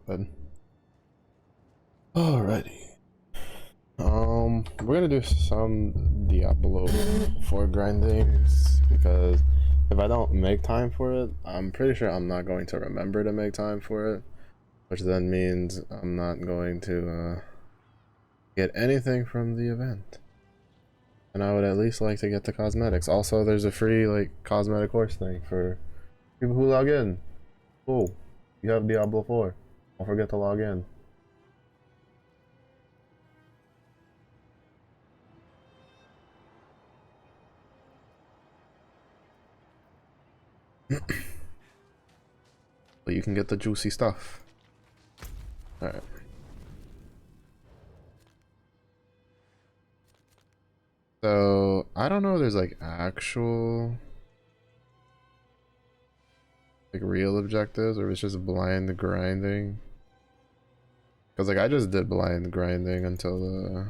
Good. Alrighty. We're gonna do some Diablo 4 grindings because if I don't make time for it, I'm pretty sure I'm not going to remember to make time for it, which then means I'm not going to get anything from the event. And I would at least like to get the cosmetics. Also, there's a free like cosmetic horse thing for people who log in. Cool. You have Diablo 4. Don't forget to log in. But you can get the juicy stuff. Alright. So, I don't know if there's like actual like real objectives or if it's just blind grinding. Because like I just did blind grinding until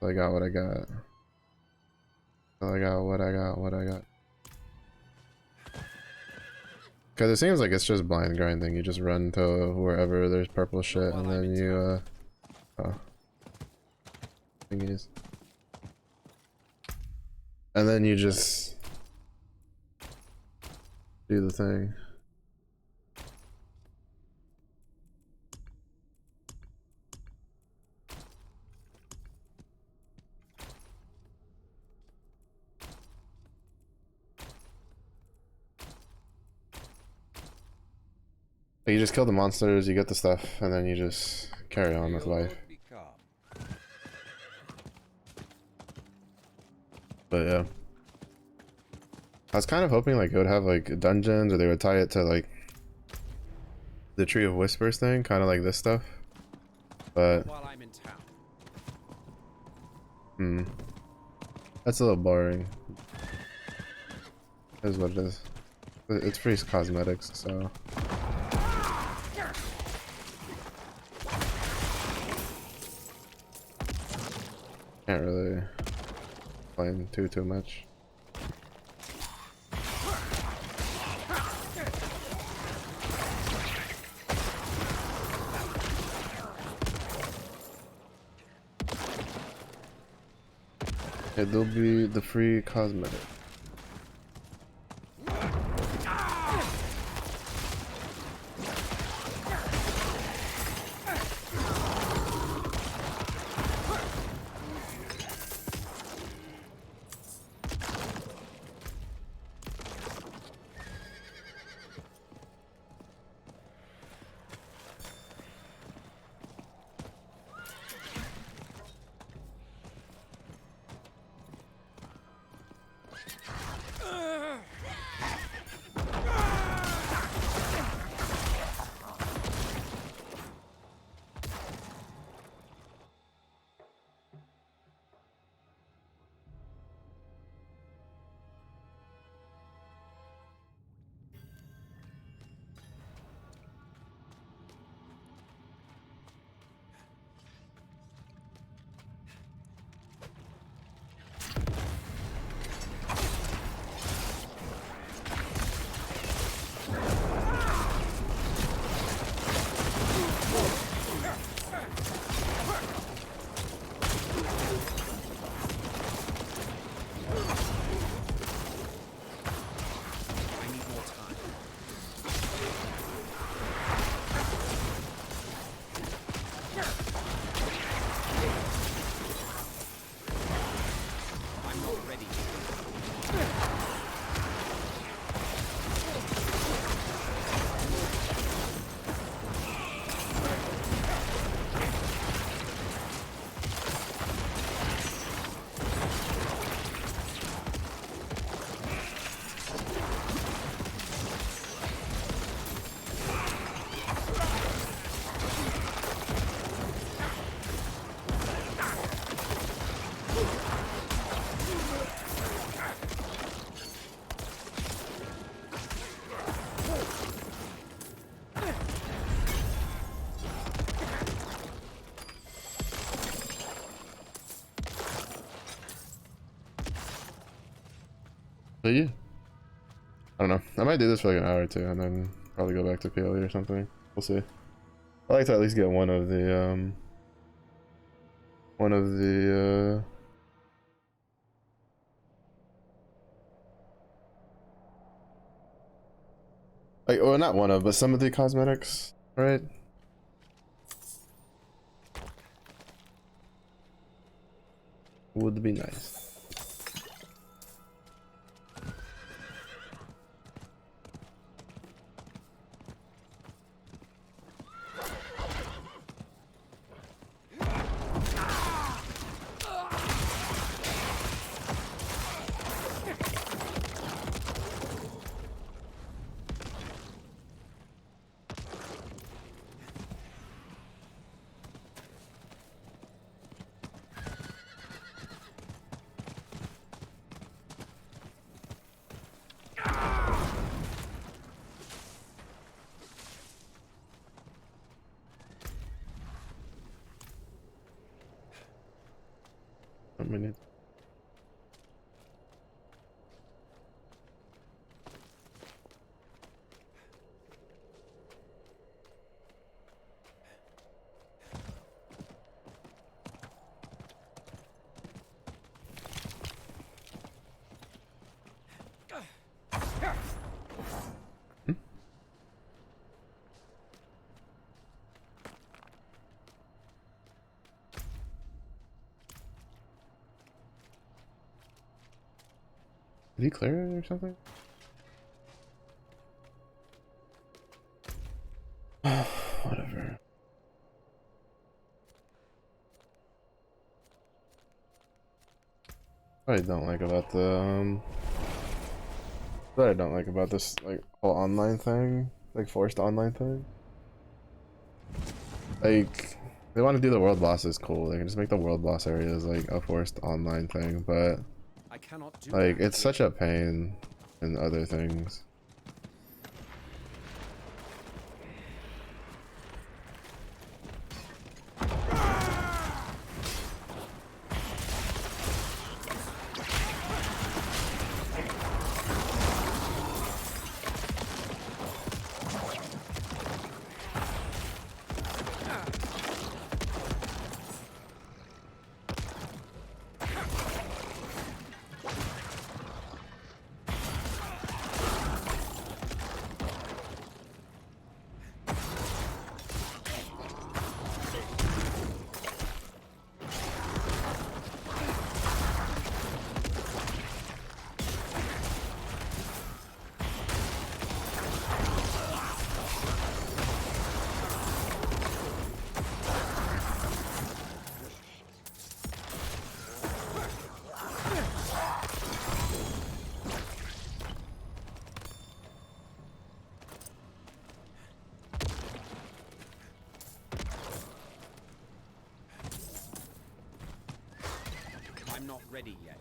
I got what I got. Until I got what I got. Because it seems like it's just blind grinding. You just run to wherever there's purple shit and then you oh. Thingies. And then you just do the thing. But you just kill the monsters, you get the stuff, and then you just carry on with life. But yeah. I was kind of hoping like it would have like dungeons or they would tie it to like the Tree of Whispers thing, kind of like this stuff. But that's a little boring. Is what it is. It's pretty cosmetics, so. Can't really complain too much. It'll be the free cosmetic. But yeah, I don't know. I might do this for like an hour or two and then Probably go back to PLE or something. We'll see. I like to at least get one of the like, well, not one of, but some of the cosmetics, right? Would be nice. A minute. Did he clear it or something? Whatever. What I don't like about the what I don't like about this like whole online thing, like forced online thing. Like they want to do the world bosses, cool. They can just make the world boss areas like a forced online thing, but I cannot do like that it's such a pain in other things. I'm not ready yet.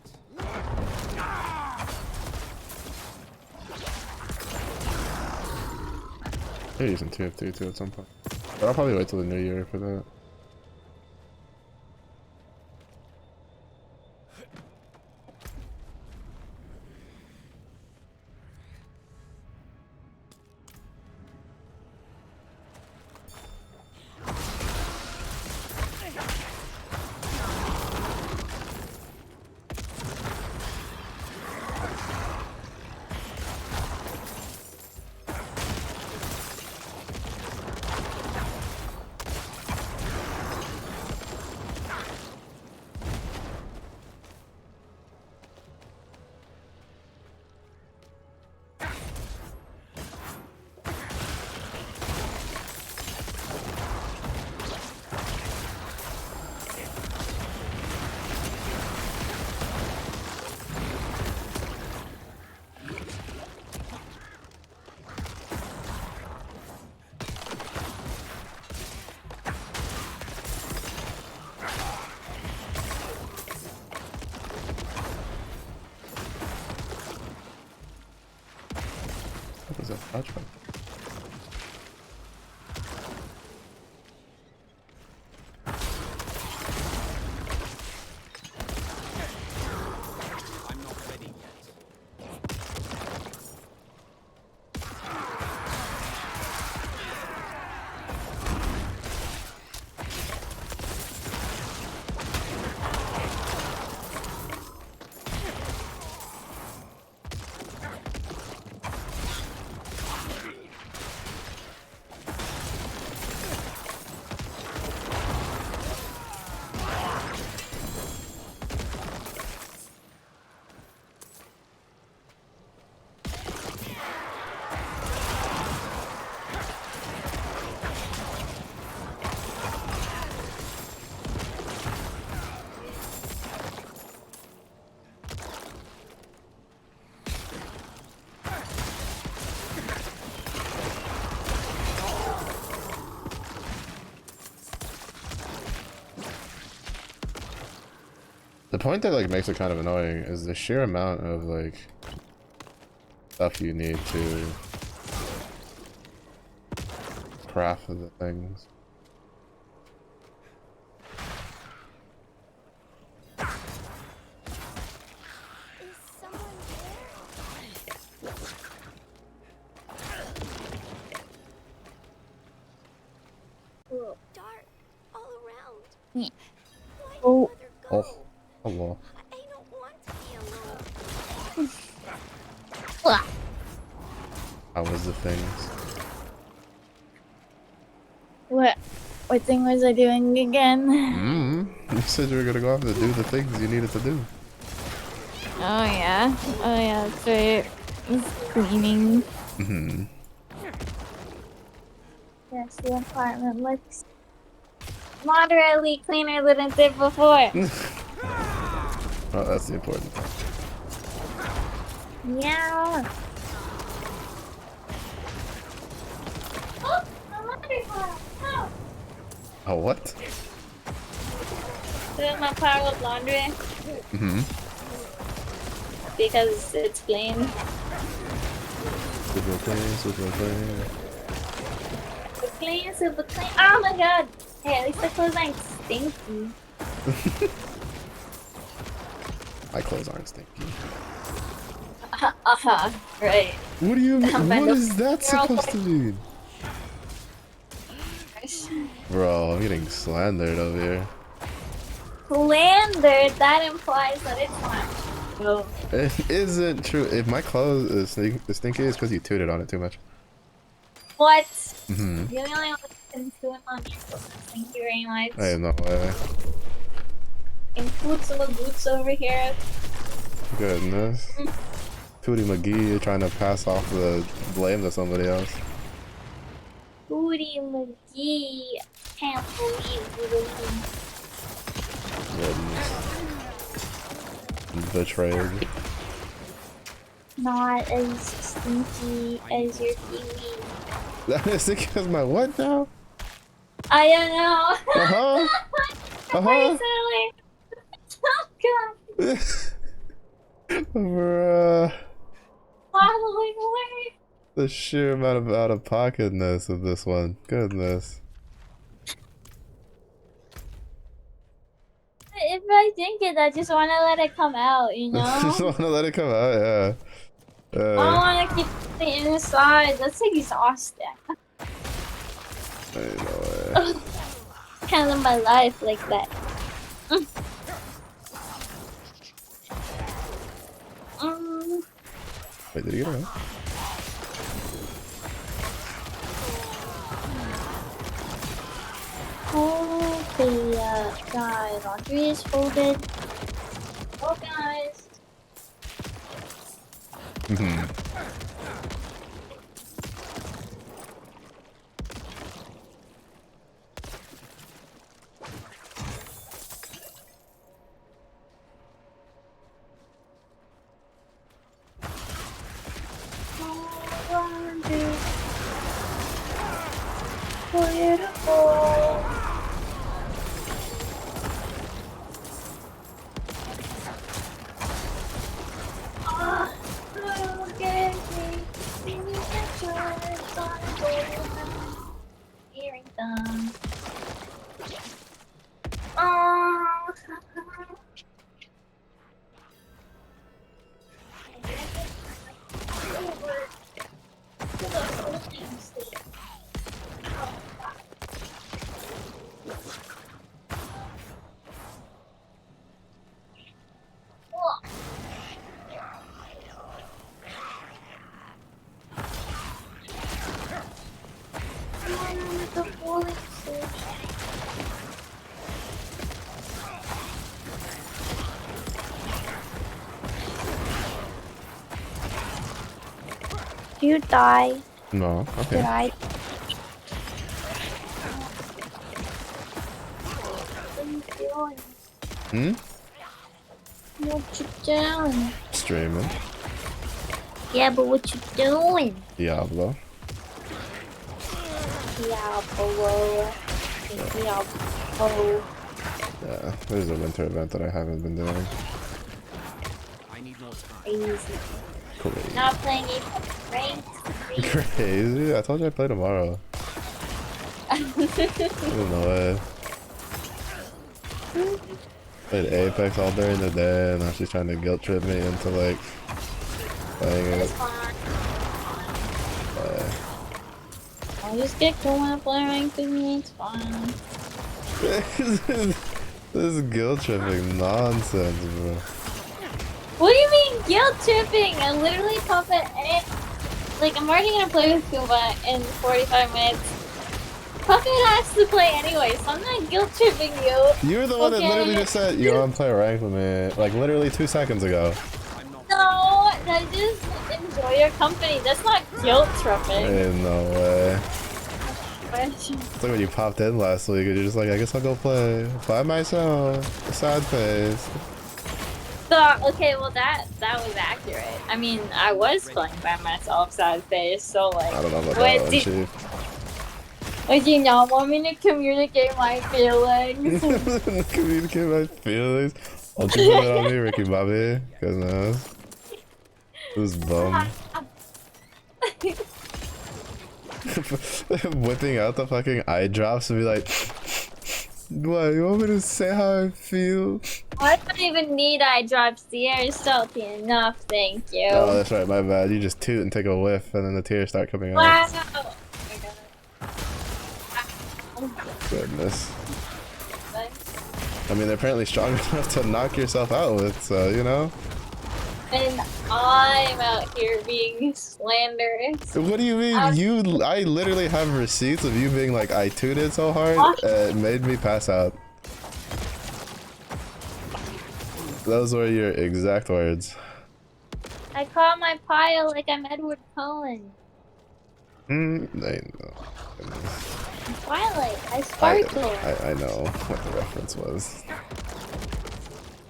They're using TFT too at some point. But I'll probably wait till the new year for that. What was that? Flashback. I'm not ready yet. The point that like makes it kind of annoying is the sheer amount of like stuff you need to craft the things. Is someone there? Dark all around. Yeah. Why Oh. did Mother go? Oh, hello. I don't want to be alone. Ugh. How was the things? What thing was I doing again? You said you were gonna go out and do the things you needed to do. Oh yeah. Oh yeah, that's right. It's cleaning. Yes, the apartment looks moderately cleaner than it did before. Oh, that's the important thing. Yeah. Oh, a laundry pile. Oh. Oh, what? There's my pile of laundry because it's clean. Super clean, super clean. Super clean, super clean. Oh my god. Hey, at least the clothes aren't stinky. My clothes aren't stinky. Right. What do you mean? What Is that supposed to mean? Bro, I'm getting slandered over here. Slandered, that implies that it's not. Oh. It isn't true. If my clothes is stinky, it's because you tooted on it too much. What? You're the only one that can do it on your clothes. Thank you very much. I have no way. And boots and boots over here. Goodness. Tootie McGee, you're trying to pass off the blame to somebody else. Booty McGee. Can't believe Booty. Goodness. Betrayed. Not as stinky as your TV. That is stinky as my what now? I don't know. Uh-huh. Uh-huh. Oh god. Bruh. Following away. The sheer amount of out-of-pocketness of this one. Goodness. If I think it, I just want to let it come out, you know? Just want to let it come out, yeah. I don't want to keep it inside. That's exhausting. I know. Can't live my life like that. Wait, did he get it out? Okay, guys, laundry is folded. Oh, guys. Laundry. Beautiful. Hearing them. You die. No, okay. Did I? What you doing? Streaming. Yeah, but what you doing? Diablo. Diablo. Diablo. Yeah, there's a winter event that I haven't been doing. I need more time. Crazy. Crazy. Not playing Apex ranked. Crazy. Crazy. I told you I'd play tomorrow. There's no way. Played Apex all during the day, and now she's trying to guilt trip me into like playing it. It's fine. I'll just get cool when I play ranked with me. It's fine. This is guilt tripping nonsense, bro. What do you mean guilt tripping? I literally pop it in. Like, I'm already gonna play with Kuba in 45 minutes. Puppet has to play anyway, so I'm not guilt tripping you. You were the one that Okay. literally just said you want to play rank with me, like literally 2 seconds ago. I'm not No, I just enjoy your company. That's not guilt tripping. Ain't no way. It's like when you popped in last week and you're just like, I guess I'll go play by myself. Sad face. So, okay, well that was accurate. I mean, I was playing by myself, sad face. So like, I don't know about what that one, did, Chief. like, you not want me to communicate my feelings? Communicate my feelings. Don't you put it on me, Ricky Bobby. Goodness. Who's bum? Whipping out the fucking eye drops and be like, what? You want me to say how I feel? I don't even need eye drops. The air is salty enough, thank you. Oh, that's right, my bad. You just toot and take a whiff and then the tears start coming out. Wow. Oh my god. Goodness. I mean, they're apparently strong enough to knock yourself out with, so, you know? And I'm out here being slanderous. What do you mean? I literally have receipts of you being like, I tooted so hard, it made me pass out. Those were your exact words. I call my pile like I'm Edward Cullen. No. Twilight, I sparkle. I know what the reference was.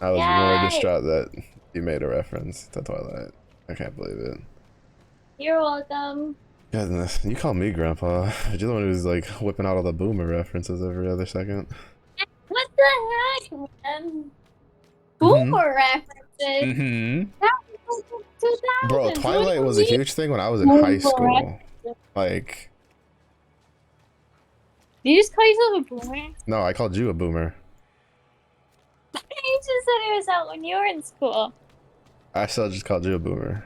I was Yay. more distraught that you made a reference to Twilight. I can't believe it. You're welcome. Goodness, you call me grandpa. You're the one who's like whipping out all the boomer references every other second. What the heck, man? Boomer references? Mm-hmm. That was 2000. Bro, Twilight was a huge thing when I was in Boomer high school. references. Like, Did you just call yourself a boomer? no, I called you a boomer. You just said it was out when you were in school. I still just called you a boomer.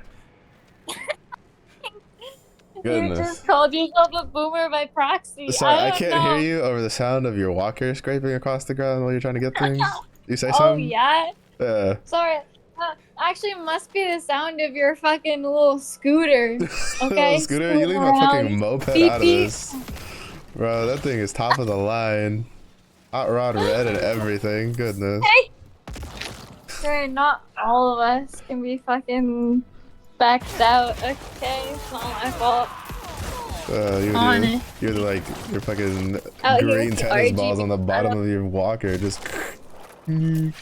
You Goodness. just called yourself a boomer by proxy. Sorry, I don't can't know. hear you over the sound of your walker scraping across the ground while you're trying to get things. You say Oh, something? yeah? Yeah. Sorry. Actually, it must be the sound of your fucking little scooter. Okay? Little scooter, you leave my fucking moped Beep, out of beep. this. Bro, that thing is top of the line. Hot rod red and everything. Goodness. Hey! Sure, not all of us can be fucking backed out, okay? It's not my fault. You're like your fucking Out here green with the tennis RGB balls on the bottom of your walker. Just, Don't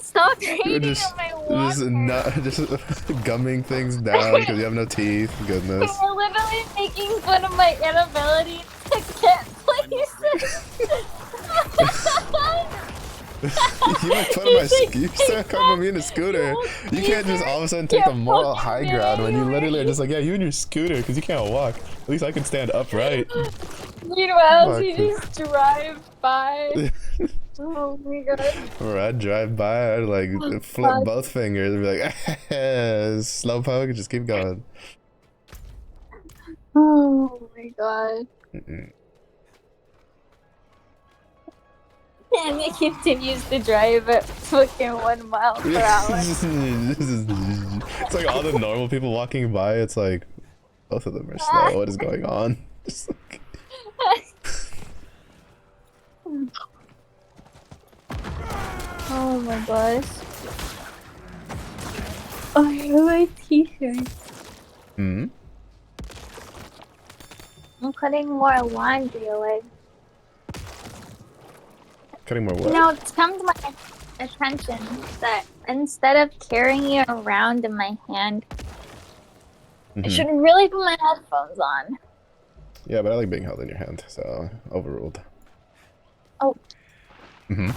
stop hating just, on my walker. just gumming things down because you have no teeth. Goodness. You're literally making fun of my inability to get places. You make fun of my you start calling me in a scooter. You can't just all of a sudden take the moral high ground when you literally are just like, yeah, you and your scooter because you can't walk. At least I can stand upright. Meanwhile, you Fuck. just drive by. Oh my god. Or I'd drive by, I'd like flip God. both fingers and be like, slowpoke, and just keep going. Oh my god. Mm-mm. And it continues to drive at fucking 1 mile per hour. It's like all the normal people walking by, it's like, both of them are slow. What is going on? Just like, Oh my gosh. Oh, I have my t-shirt. hmm? I'm cutting more laundry away. Cutting more You what? know, it's come to my attention that instead of carrying it around in my hand, I Mhm. should really put my headphones on. Yeah, but I like being held in your hand, so overruled. Oh. Mm-hmm.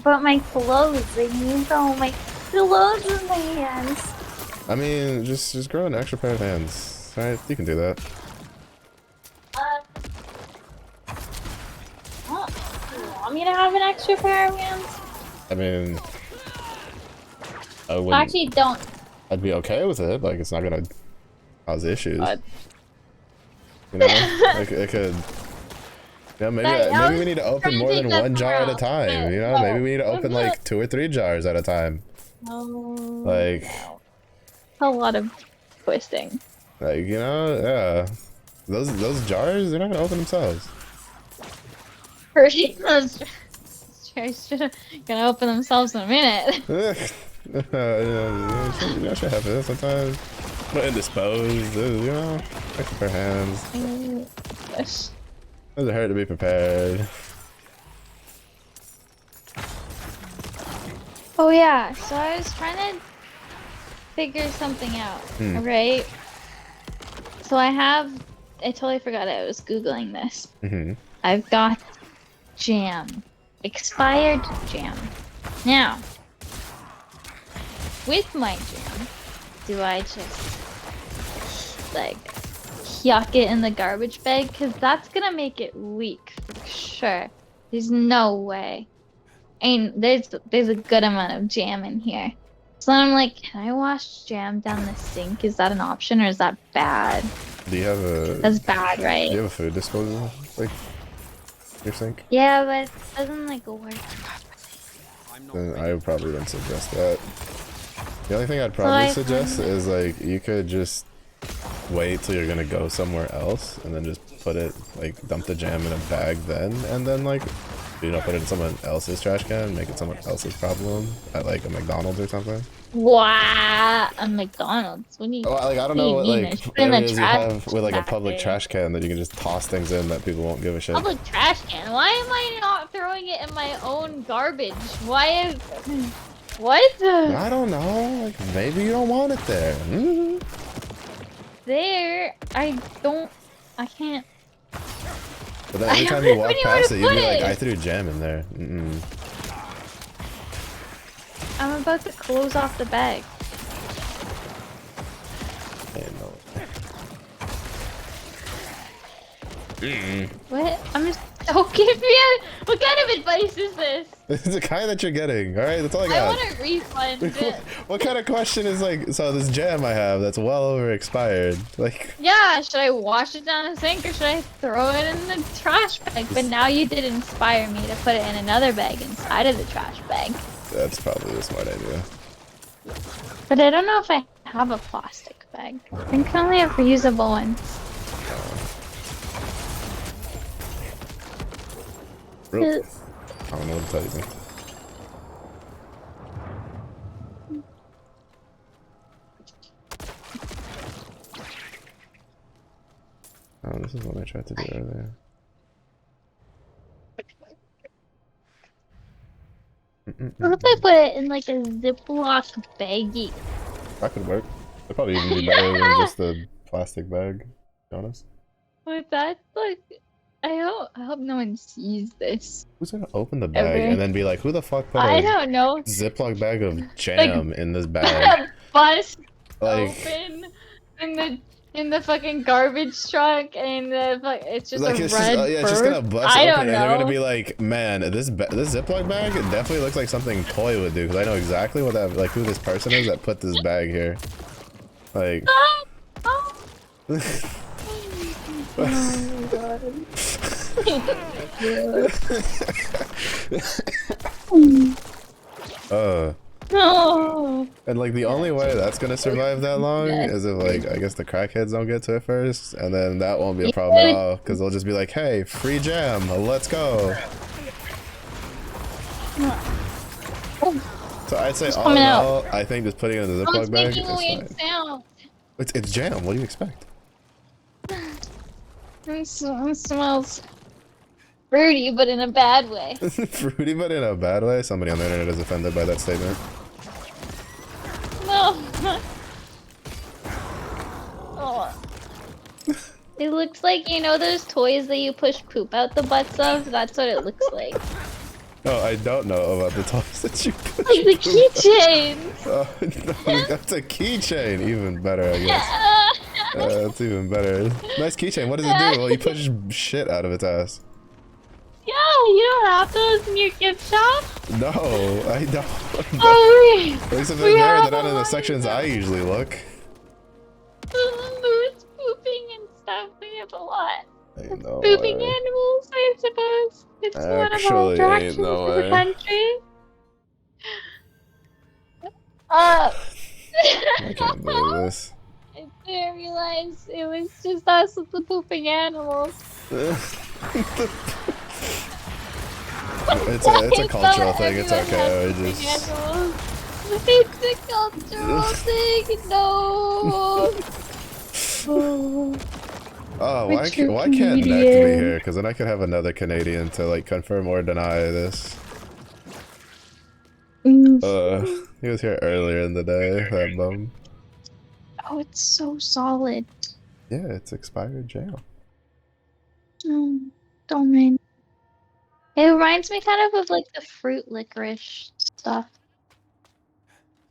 But my clothes, I need all my clothes in my hands. I mean, just grow an extra pair of hands. Alright, you can do that. Oh, you want me to have an extra pair of hands? I mean, I wouldn't. Actually, don't. I'd be okay with it. Like, it's not gonna cause issues. God. You know, it could. Yeah, maybe we need to open more than one jar at a time. You know, maybe we need to open like 2 or 3 jars at a time. Like, a lot of twisting. like you know, yeah. Those jars, they're not gonna open themselves. Those chairs gonna open themselves in a minute. You know, should happen sometimes. But indisposed, you know, extra pair of hands. Doesn't hurt to be prepared. Oh yeah, so I was trying to figure something out, right? So I totally forgot I was Googling this. I've got jam. Expired jam. Now, with my jam, do I just, like, yuck it in the garbage bag? Because that's gonna make it weak, for sure. There's no way. There's a good amount of jam in here. So I'm like, can I wash jam down the sink? Is that an option or is that bad? Do you have a? That's bad, right? Do you have a food disposal, like your sink? Yeah, but it doesn't like work. Then I would probably wouldn't suggest that. The only thing I'd probably suggest is like you could just wait till you're gonna go somewhere else and then just put it, like, dump the jam in a bag then, and then, like, you know, put it in someone else's trash can, make it someone else's problem at like a McDonald's or something. Wow, a McDonald's. What do you? Well, like, I don't know what mean? like areas you have with like a public trash can that you can just toss things in that people won't give a shit. Public trash can? Why am I not throwing it in my own garbage? Why is? What? I don't know. Like, maybe you don't want it there. There, I can't. But then every time you walk past it, you'd put be like, it. I threw jam in there. I'm about to close off the bag. Hey, no. What? I'm just so confused. What kind of advice is this? This is the kind that you're getting. All right, that's all I I got. want a refund. What kind of question is like? So this jam I have that's well over expired. Like, Yeah, should I wash it down the sink or should I throw it in the trash bag? But now you did inspire me to put it in another bag inside of the trash bag. that's probably a smart idea. But I don't know if I have a plastic bag. I think I only have reusable ones. Real, I don't know what to tell you. Oh, this is what I tried to do earlier. What if I put it in like a Ziploc baggie? That could work. It'd probably even be better than just a plastic bag, to be honest. With that, like, I hope no one sees this. Who's gonna open the bag Ever. and then be like, who the fuck put I a don't know. Ziploc bag of jam in this bag? Bust Like, open in the fucking garbage truck and it's just like a it's red just, yeah, it's just gonna bust I open don't and they're gonna know. be like, man, this Ziploc bag it definitely looks like something Toy would do because I know exactly what that, like, who this person is that put this bag here. Like, Oh my god. No. and like the only way that's gonna survive that long is if, like, I guess the crackheads don't get to it first, and then that won't be a problem at all because they'll just be like, hey, free jam, let's go. So I'd say all in all, I think just putting it in the Ziploc bag is Making a weird fine. sound. It's jam. What do you expect? It smells fruity, but in a bad way. Fruity, but in a bad way. Somebody on the internet is offended by that statement. No. Oh. It looks like, you know those toys that you push poop out the butts of? That's what it looks like. No, I don't know about the toys that you push. Like the keychains. Oh, no, that's a keychain. Even better, I guess. That's even better. Nice keychain. What does it do? Well, you push shit out of its ass. Yeah, you don't have those in your gift shop. No, I don't. Oh, At least if we it's there, have they're not a in the lot sections of I them. usually look. There's pooping and stuff. We have a lot. Ain't no Pooping way. animals, I suppose. It's one of our Actually, ain't attractions no of the way. country. Uh, I can't believe this. I didn't realize it was just us with the pooping animals. It's a I thought cultural thing. It's everyone had okay. I pooping just. animals. It's a cultural thing. No. Oh, Oh, we're why true why can't Nick be Canadian. here? Because then I could have another Canadian to like confirm or deny this. Uh, Mm. he was here earlier in the day. That bum. Oh, it's so solid. Yeah, it's expired jail. Don't mind. It reminds me kind of like the fruit licorice stuff.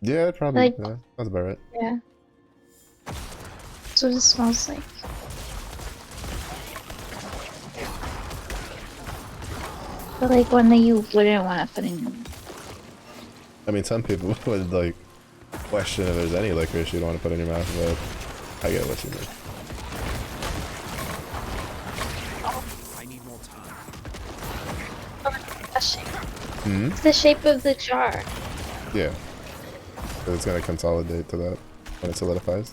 Yeah, it probably. Like, Yeah, that's about right. yeah. That's what it smells like. But like one that you wouldn't want to put in your I mean, some people would like question if there's any licorice you'd want to put in your mouth, but I get what you mean. I need more time. shape. Hmm. It's the shape of the jar. Yeah. So it's gonna consolidate to that when it solidifies.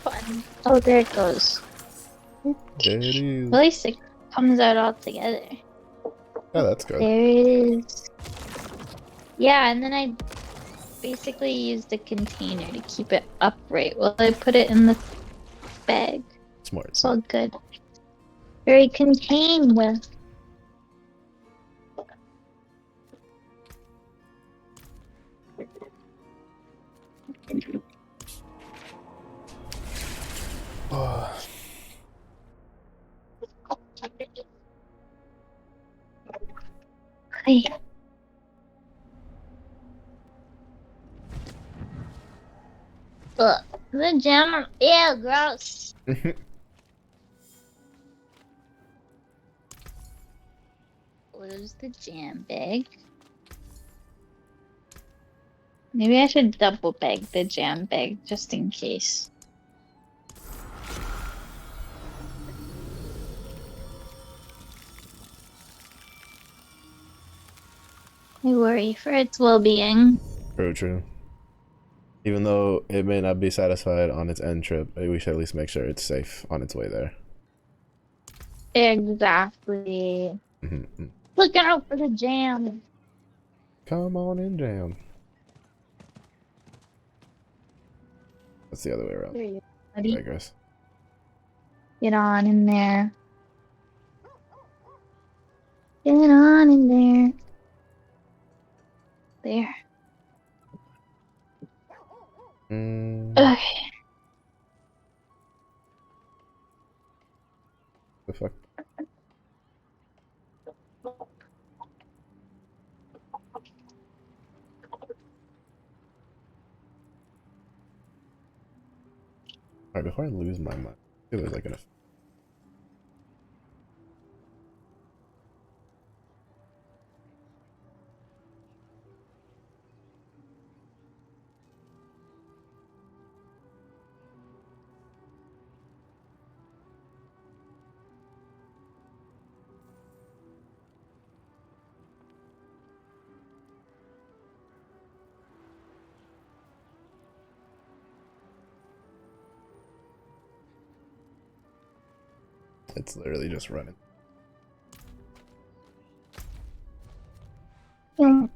Fun. Oh, there it goes. There it is. At least it comes out all together. Yeah, that's good. There it is. Yeah, and then I basically used the container to keep it upright while I put it in the bag. Smart. It's all good. Very contained with. Hey. Ugh, the jam. Ew, gross. Lose the jam bag. Maybe I should double bag the jam bag just in case. I worry for its well-being. True, true. Even though it may not be satisfied on its end trip, we should at least make sure it's safe on its way there. Exactly. Mm-hmm. Look out for the jam. Come on in, Jam. That's the other way around. There you go, I buddy. digress. Get on in there. Get on in there. There. Okay. The fuck? Alright, before I lose my mind, I feel there's like an. It's literally just running. Mm.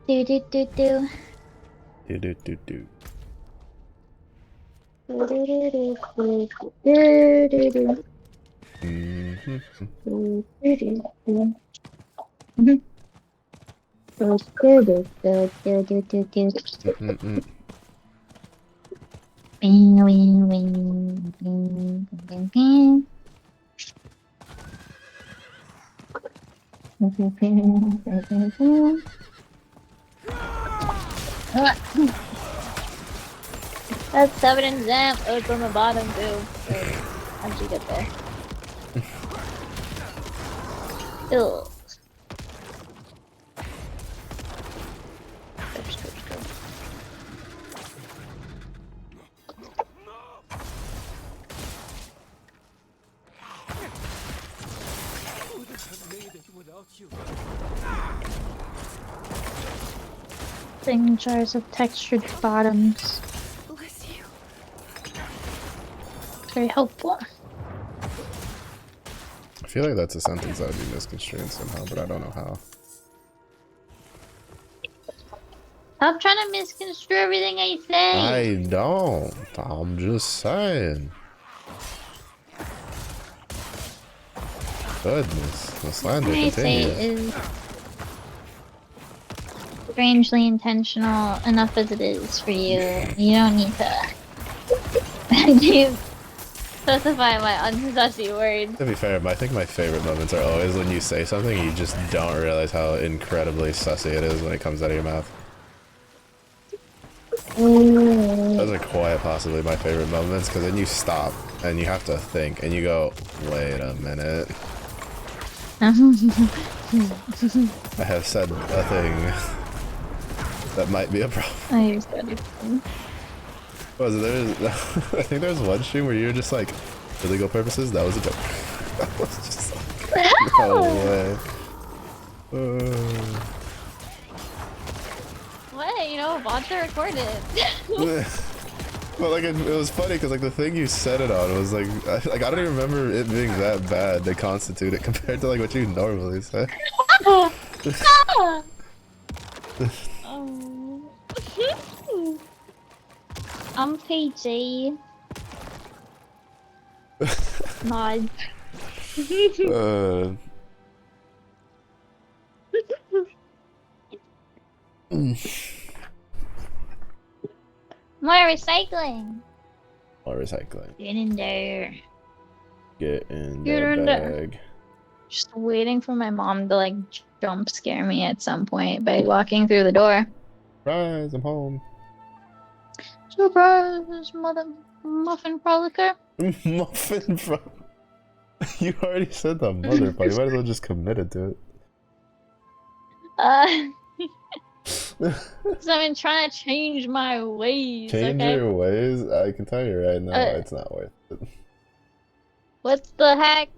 Do do do do. Do do do do. Do do do do do do do. That's covered in Zamp. Oh, it's on the bottom too. Wait, how'd you get there? Ew. Coach, coach, coach. Wouldn't have made it without you. Bring jars of textured bottoms. Bless you. Very helpful. I feel like that's a sentence that would be misconstrued somehow, but I don't know how. Stop trying to misconstrue everything I say. I don't. I'm just saying. Goodness, the slander Everything I say continues. is strangely intentional enough as it is for you. You don't need to specify my unsussy words. To be fair, I think my favorite moments are always when you say something and you just don't realize how incredibly sussy it is when it comes out of your mouth. Those are quite possibly my favorite moments, because then you stop and you have to think and you go, wait a minute. I have said a thing that might be a problem. I used that. Was it there? I think there was one stream where you were just like, for legal purposes, that was a joke. That was just like, no way. What? You know, bots are recorded. But like it was funny because like the thing you said it on was like I don't even remember it being that bad to constitute it compared to like what you normally say. I'm PG. Nod. More recycling. Or recycling. Get in there. Get in Get the in there. bag. Just waiting for my mom to like jump scare me at some point by walking through the door. Rise, I'm home. Surprise, mother muffin frolicker. Muffin from. You already said the mother part. You might as well just committed to it. So I've been trying to change my ways. Change Okay? your ways. I can tell you right now, it's not worth it. What the heck?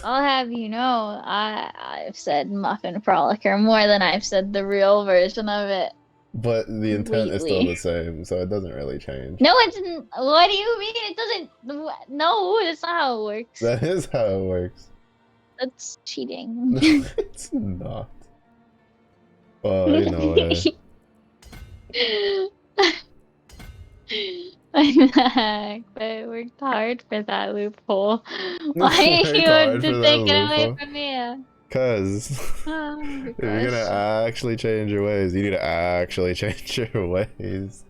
I'll have you know, I've said muffin frolicker more than I've said the real version of it. But the intent is still Lately. the same, so it doesn't really change. No, it's what do you mean? It doesn't. No, that's not how it works. That is how it works. That's cheating. No, it's not. Oh, you know it. I'm back, but I worked hard for that loophole. Why are Worked you hard to for take that it away loophole. from me? Cause Oh, if you're gonna gosh. actually change your ways, you need to actually change your ways.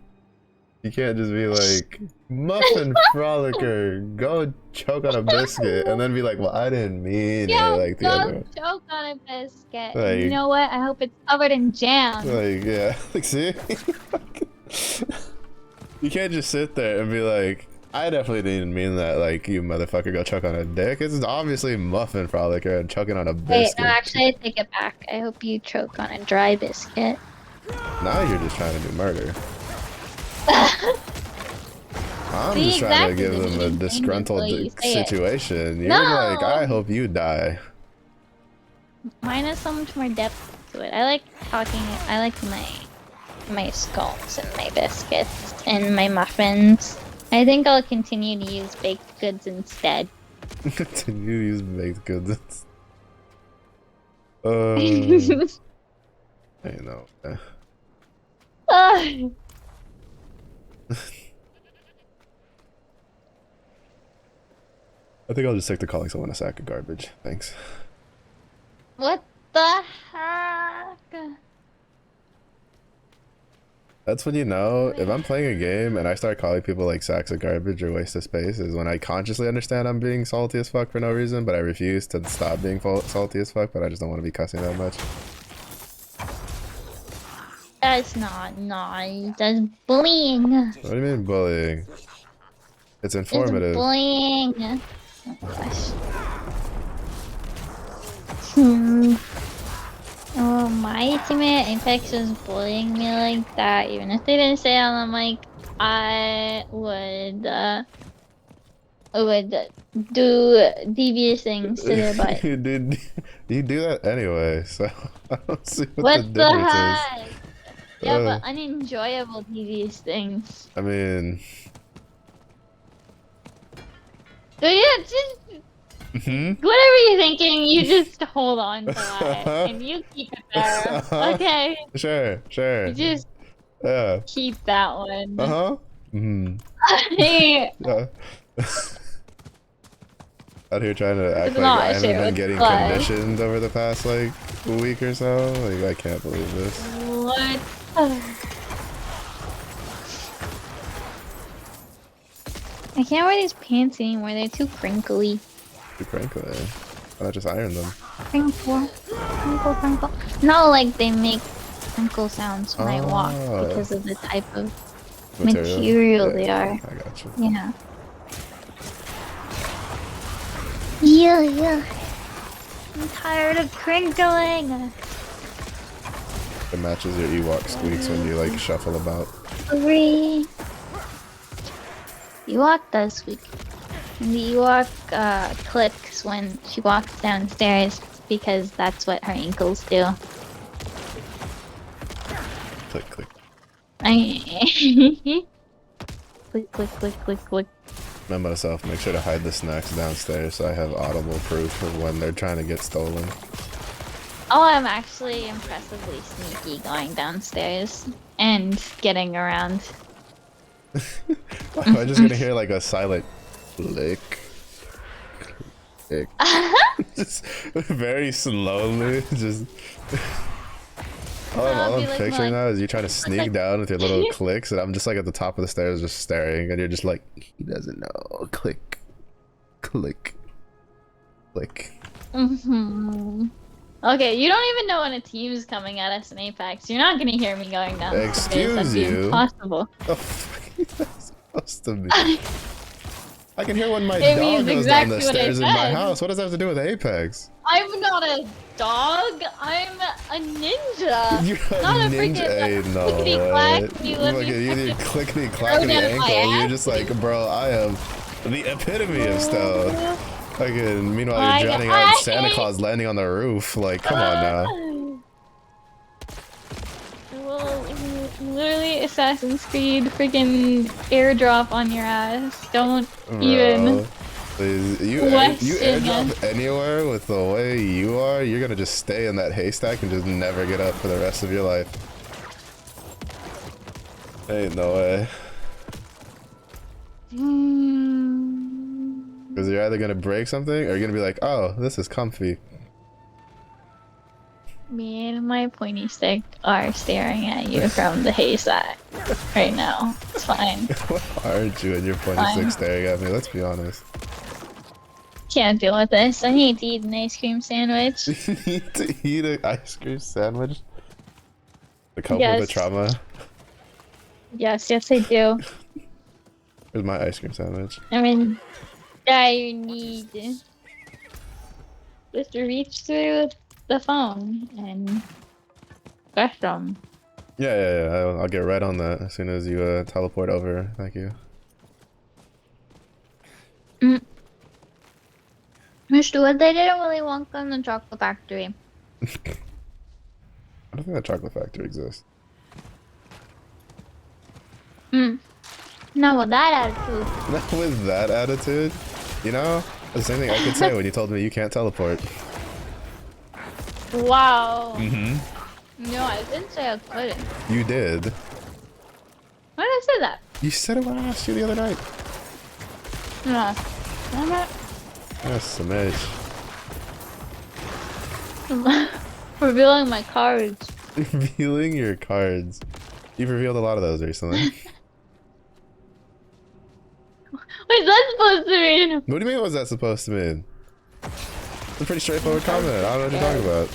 You can't just be like, muffin frolicker, go choke on a biscuit, and then be like, well, I didn't mean it, Yo, like the go other. choke on a biscuit. Like, You know what? I hope it's covered in jam. Like, yeah, like, see? You can't just sit there and be like, I definitely didn't mean that, like, you motherfucker go choke on a dick. It's obviously muffin frolicker and choking on a Wait, biscuit. no, actually, I take it back. I hope you choke on a dry biscuit. Now you're just trying to do murder. I'm See, just trying to exactly, give the them a meaning thing disgruntled before you say it. situation. You're No! like, I hope you die. Mine has so much more depth to it. I like talking. I like my scones and my biscuits and my muffins. I think I'll continue to use baked goods instead. Continue to use baked goods. I know. Ah. I think I'll just stick to calling someone a sack of garbage. Thanks. What the heck? That's when you know if I'm playing a game and I start calling people like sacks of garbage or waste of space is when I consciously understand I'm being salty as fuck for no reason, but I refuse to stop being salty as fuck, but I just don't want to be cussing that much. That's not nice. That's bullying. What do you mean bullying? It's It's informative. bullying. Oh gosh. Hmm. Oh, my teammate Apex was bullying me like that. Even if they didn't say it on the mic, I would do devious things to their butt. You do that anyway, so I don't see what the What the difference is. heck? Yeah, but unenjoyable devious things. I mean, So yeah, just whatever you're thinking, you just hold on to that and you keep it there. Okay? sure. You just Yeah. keep that one. Uh-huh. Hey, Yeah. Out here trying to act it's like not I a haven't share been with getting class. conditioned over the past like week or so. Like I can't believe this. What? I can't wear these pants anymore. They're too crinkly. Too crinkly. Why not just iron them? Crinkle, crinkle, crinkle. No, like they make crinkle sounds when I walk Ah. because of the type of Material. material Yeah, they are. I got you. Yeah. Yeah. I'm tired of crinkling. It matches your Ewok squeaks when you like shuffle about. Agree. Ewok does squeak. And the Ewok clicks when she walks downstairs because that's what her ankles do. Click, click. Click, click, click, click, click. Remember myself, make sure to hide the snacks downstairs so I have audible proof of when they're trying to get stolen. Oh, I'm actually impressively sneaky going downstairs and getting around. I'm just gonna hear like a silent click. Click. Just very slowly, just... All I'll I'm be like, picturing now is you trying to sneak like- down with your little clicks, and I'm just like at the top of the stairs just staring, and you're just like, he doesn't know. Click. Click. Click. Okay, you don't even know when a team is coming at us in Apex. You're not gonna hear me going down. Excuse That'd be you? impossible. Oh, fuck is that supposed to be? I can hear when my It dog means goes exactly down the what I stairs in my said. house. What does that have to do with Apex? I'm not a dog. I'm a ninja. You're a Not a ninja. freaking Hey, no clickety way. clackety, let Look me at you, you're fucking clickety throw clackety down my ankle. You're ass. just like, bro, I am the epitome of stealth. Fucking, meanwhile, My you're drowning God. out Santa Claus landing on the roof. Like, come on now. Well, literally Assassin's Creed freaking airdrop on your ass. Don't even. Bro, please, you Question. airdrop anywhere with the way you are, you're gonna just stay in that haystack and just never get up for the rest of your life. Ain't no way. Because you're either gonna break something or you're gonna be like, oh, this is comfy. Me and my pointy stick are staring at you from the haystack right now. It's fine. Why aren't you and your pointy Fine. stick staring at me? Let's be honest. Can't deal with this. I need to eat an ice cream sandwich. You need to eat an ice cream sandwich to cope with Yes. the trauma. Yes, I do. Here's my ice cream sandwich. I mean, I need just to reach through the phone and get them. Yeah. I'll get right on that as soon as you teleport over. Thank you. Mr. Wood, they didn't really want them in the chocolate factory. I don't think that chocolate factory exists. No, with that attitude. Not with that attitude. You know, the same thing I could say when you told me you can't teleport. Wow. Mm-hmm. No, I didn't say I couldn't. You did. Why did I say that? You said it when I asked you the other night. No. I'm not. Yes, Mitch. Revealing my cards. Revealing your cards. You've revealed a lot of those recently. What's that supposed to mean? What do you mean, what was that supposed to mean? It's a pretty straightforward comment. I don't know what you're talking about.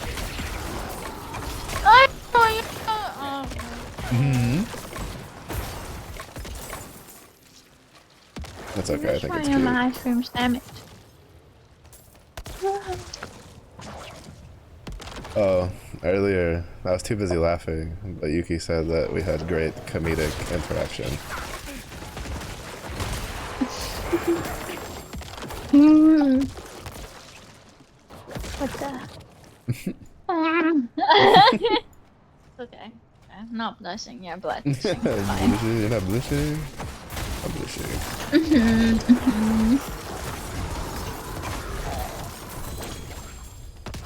That's okay, I think it's cute. My ice cream sandwich. Oh, earlier, I was too busy laughing, but Yuki said that we had great comedic interaction. What the? Okay. I'm not blushing, you're blushing. Fine. Blushing? You're not blushing? I'm blushing.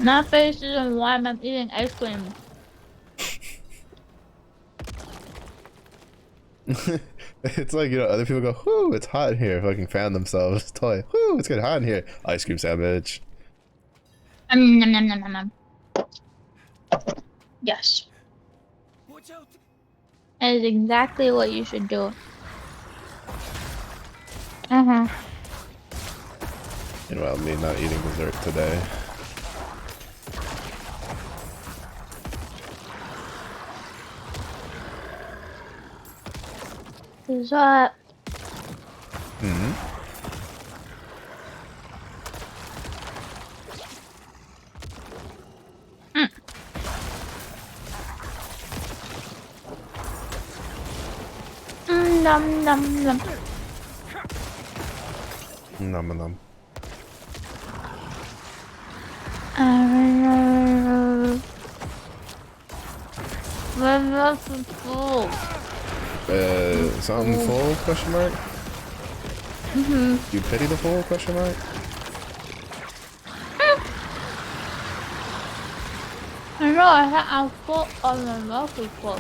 My face isn't warm, I'm eating ice cream. It's like, you know, other people go, whoo, it's hot in here, fucking fan themselves. Toy, whoo, it's getting hot in here. Ice cream sandwich. Nom, nom, nom, nom, nom. Yes. Watch out! That is exactly what you should do. Meanwhile, me not eating dessert today. Dessert. Nom nom nom. Nom nom. Full. Something full? Question mark. You pity the fool? Question mark. I know I had a full on my mouth is full.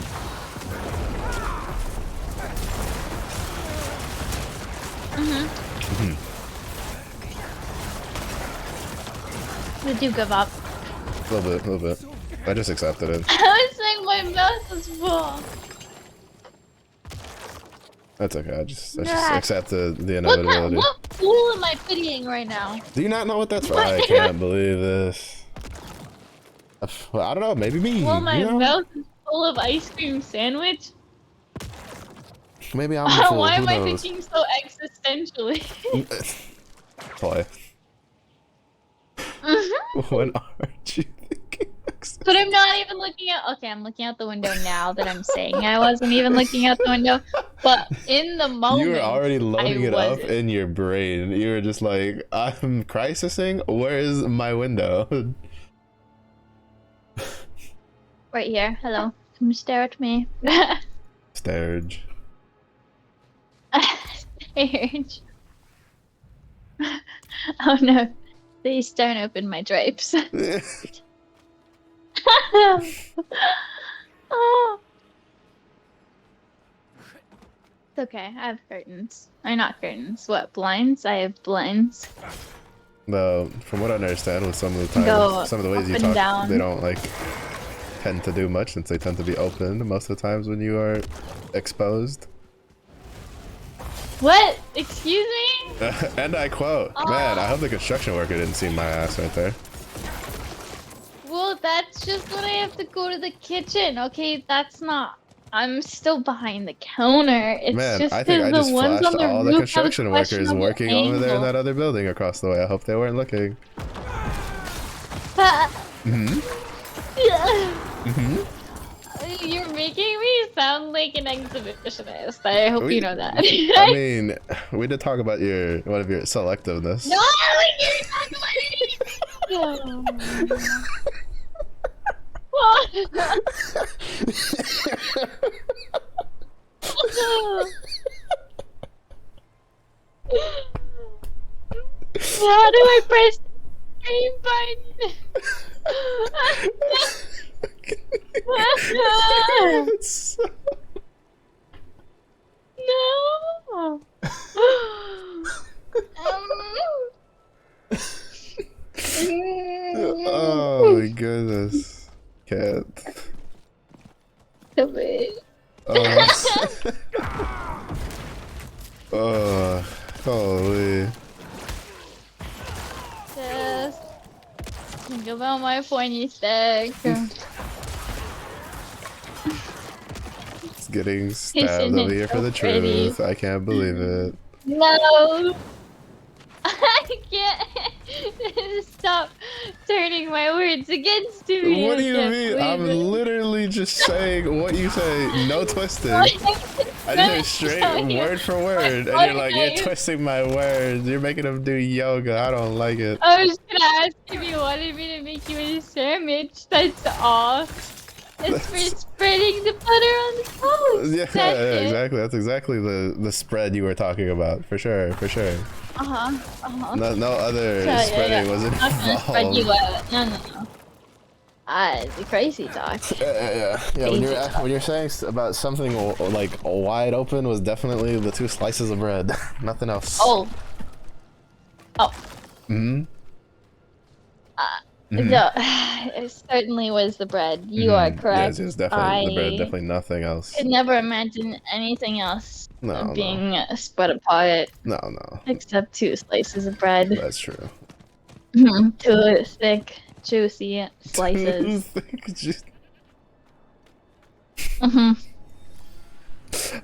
Did you give up? A little bit. I just accepted it. I was saying my mouth is full. That's okay. I just Nah. accepted the What inevitability. what fool am I pitying right now? Do you not know what that's for? I can't believe this. Well, I don't know. Maybe me. Well, my you know? mouth is full of ice cream sandwich. Maybe I'm the fool. Why Who am I knows? thinking so existentially? Toy. When aren't you thinking? But I'm not even looking at. Okay, I'm looking out the window now that I'm saying I wasn't even looking out the window. But in the moment, You were already loading I it up wasn't. in your brain. You were just like, I'm crisising. Where is my window? Right here. Hello. Come stare at me. Sturge. Stage. Oh no. Please don't open my drapes. Oh. It's okay. I have curtains. Or not curtains. What, blinds? I have blinds. No, from what I understand, with some of the time, Go some of the ways you up and talk, down. they don't like tend to do much since they tend to be open most of the times when you are exposed. What? Excuse me? And I quote, man, I hope the construction worker didn't see my ass right there. Well, that's just when I have to go to the kitchen. Okay, that's not. I'm still behind the counter. It's Man, just I think I because just the ones flashed on the all the roof have a construction workers questionable working over there in angle. that other building across the way. I hope they weren't looking. You're making me sound like an exhibitionist. I hope you know that. I mean, we did talk about one of your selectiveness. No, I can't talk about anything. How do I press the green button? No. to me. Uh, holy. Just think about my pointy stick. It's getting stabbed Isn't over it here for so the pretty? truth. I can't believe it. No! I can't stop turning my words against me. What do I you can't mean? I'm believe it. literally just saying what you say, no twisting. I just say straight word for word, and you're like, you're twisting my words. You're making them do yoga. I don't like it. I was gonna ask if you wanted me to make you a sandwich. That's all. It's for spreading the butter on the toast. Yeah, That's it. exactly. That's exactly the spread you were talking about, for sure, for sure. No other So, spreading was I'm not gonna spread involved. you out. No. The crazy talk. Yeah. When you're saying about something like wide open was definitely the 2 slices of bread, nothing else. Oh. Hmm. No, it certainly was the bread. You are correct. Yes, definitely the bread. I Definitely nothing else. could never imagine anything else No. being spread apart No. except 2 slices of bread. That's true. 2 thick, juicy slices.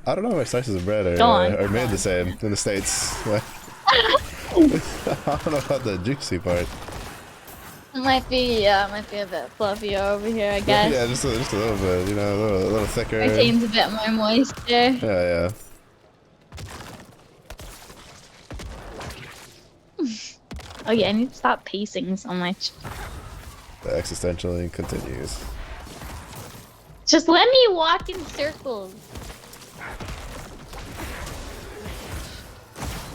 I don't know if slices of bread are made the same in the States. I don't know about the juicy part. It might be a bit fluffier over here, I guess. Yeah, just a little bit, you know, a little thicker. Retains a bit more moisture. Yeah. Oh yeah, I need to stop pacing so much. The existentially continues. Just let me walk in circles.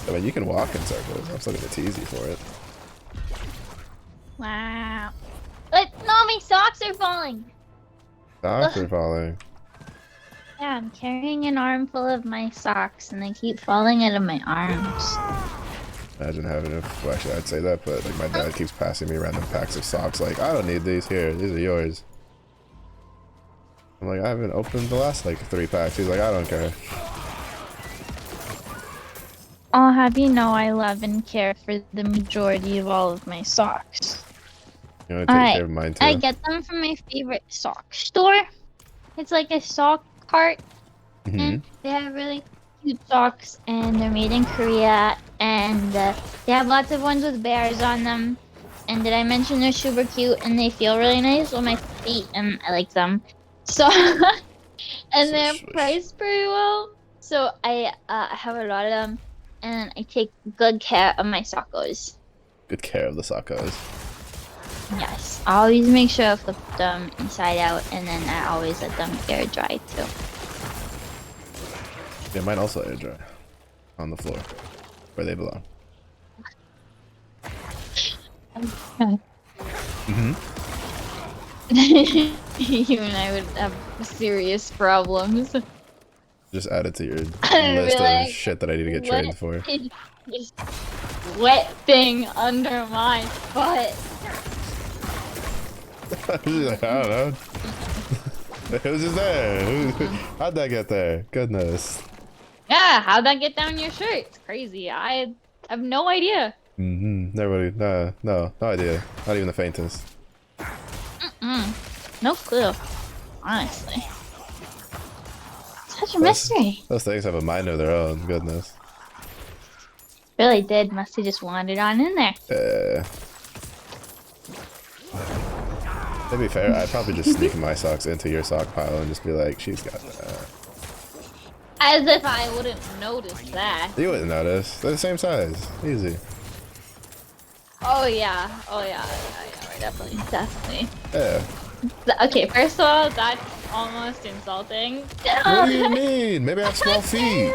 I mean, you can walk in circles. I'm still gonna tease you for it. Wow. But no, my socks are falling. Socks are falling. Yeah, I'm carrying an armful of my socks and they keep falling out of my arms. Imagine having a, well, actually I'd say that, but like my dad keeps passing me random packs of socks like, I don't need these, here, these are yours. I'm like, I haven't opened the last like 3 packs. He's like, I don't care. I'll have you know I love and care for the majority of all of my socks. You want to take care of mine too? I get them from my favorite sock store. It's like a sock cart. And they have really cute socks and they're made in Korea. And they have lots of ones with bears on them. And did I mention they're super cute and they feel really nice on my feet and I like them. So, and they're priced pretty well. So I have a lot of them and I take good care of my sockos. Good care of the sockos. Yes, I always make sure I flip them inside out and then I always let them air dry too. Yeah, mine also air dry. On the floor. Where they belong. You and I would have serious problems. Just add it to your I'd be list like, of shit that I need to get trained for. This wet thing under my butt. She's like, I don't know. It was just there. How'd that get there? Goodness. Yeah, how'd that get down your shirt? It's crazy. I have no idea. Nobody, no idea. Not even the faintest. No clue. Honestly. Such a mystery. Those things have a mind of their own. Goodness. Really did. Must have just wandered on in there. To be fair, I'd probably just sneak my socks into your sock pile and just be like, she's got that. As if I wouldn't notice that. You wouldn't notice. They're the same size. Easy. Oh yeah, definitely. Yeah. Okay, first of all, that's almost insulting. What do you mean? Maybe I have small feet.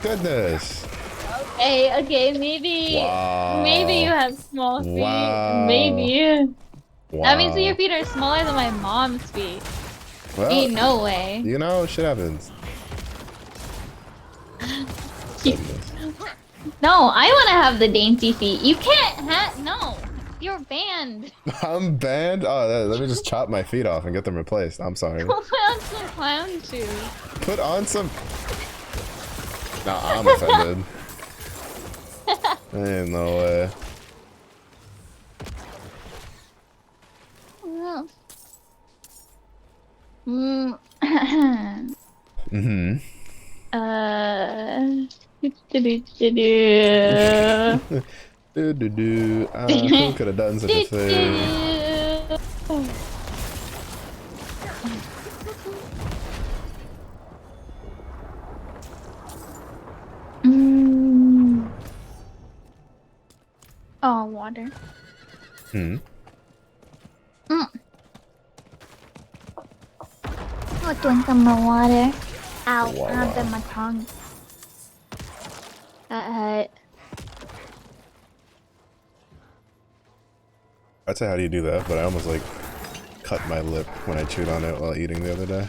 Goodness. Okay, maybe you have small feet. Wow. Maybe. Wow. That means that your feet are smaller than my mom's feet. Well, Ain't no way. You know, shit happens. No, I want to have the dainty feet. You can't have no. You're banned. I'm banned? Oh, let me just chop my feet off and get them replaced. I'm sorry. Go find some clown shoes. Put on some... Nah, I'm offended. Ain't no way. Mm-hmm. Who could have done such a thing? Oh, water. Hmm. Oh, drink some more water. Ow, Wow, I wow. bit my tongue. I'd say how do you do that, but I almost like cut my lip when I chewed on it while eating the other day.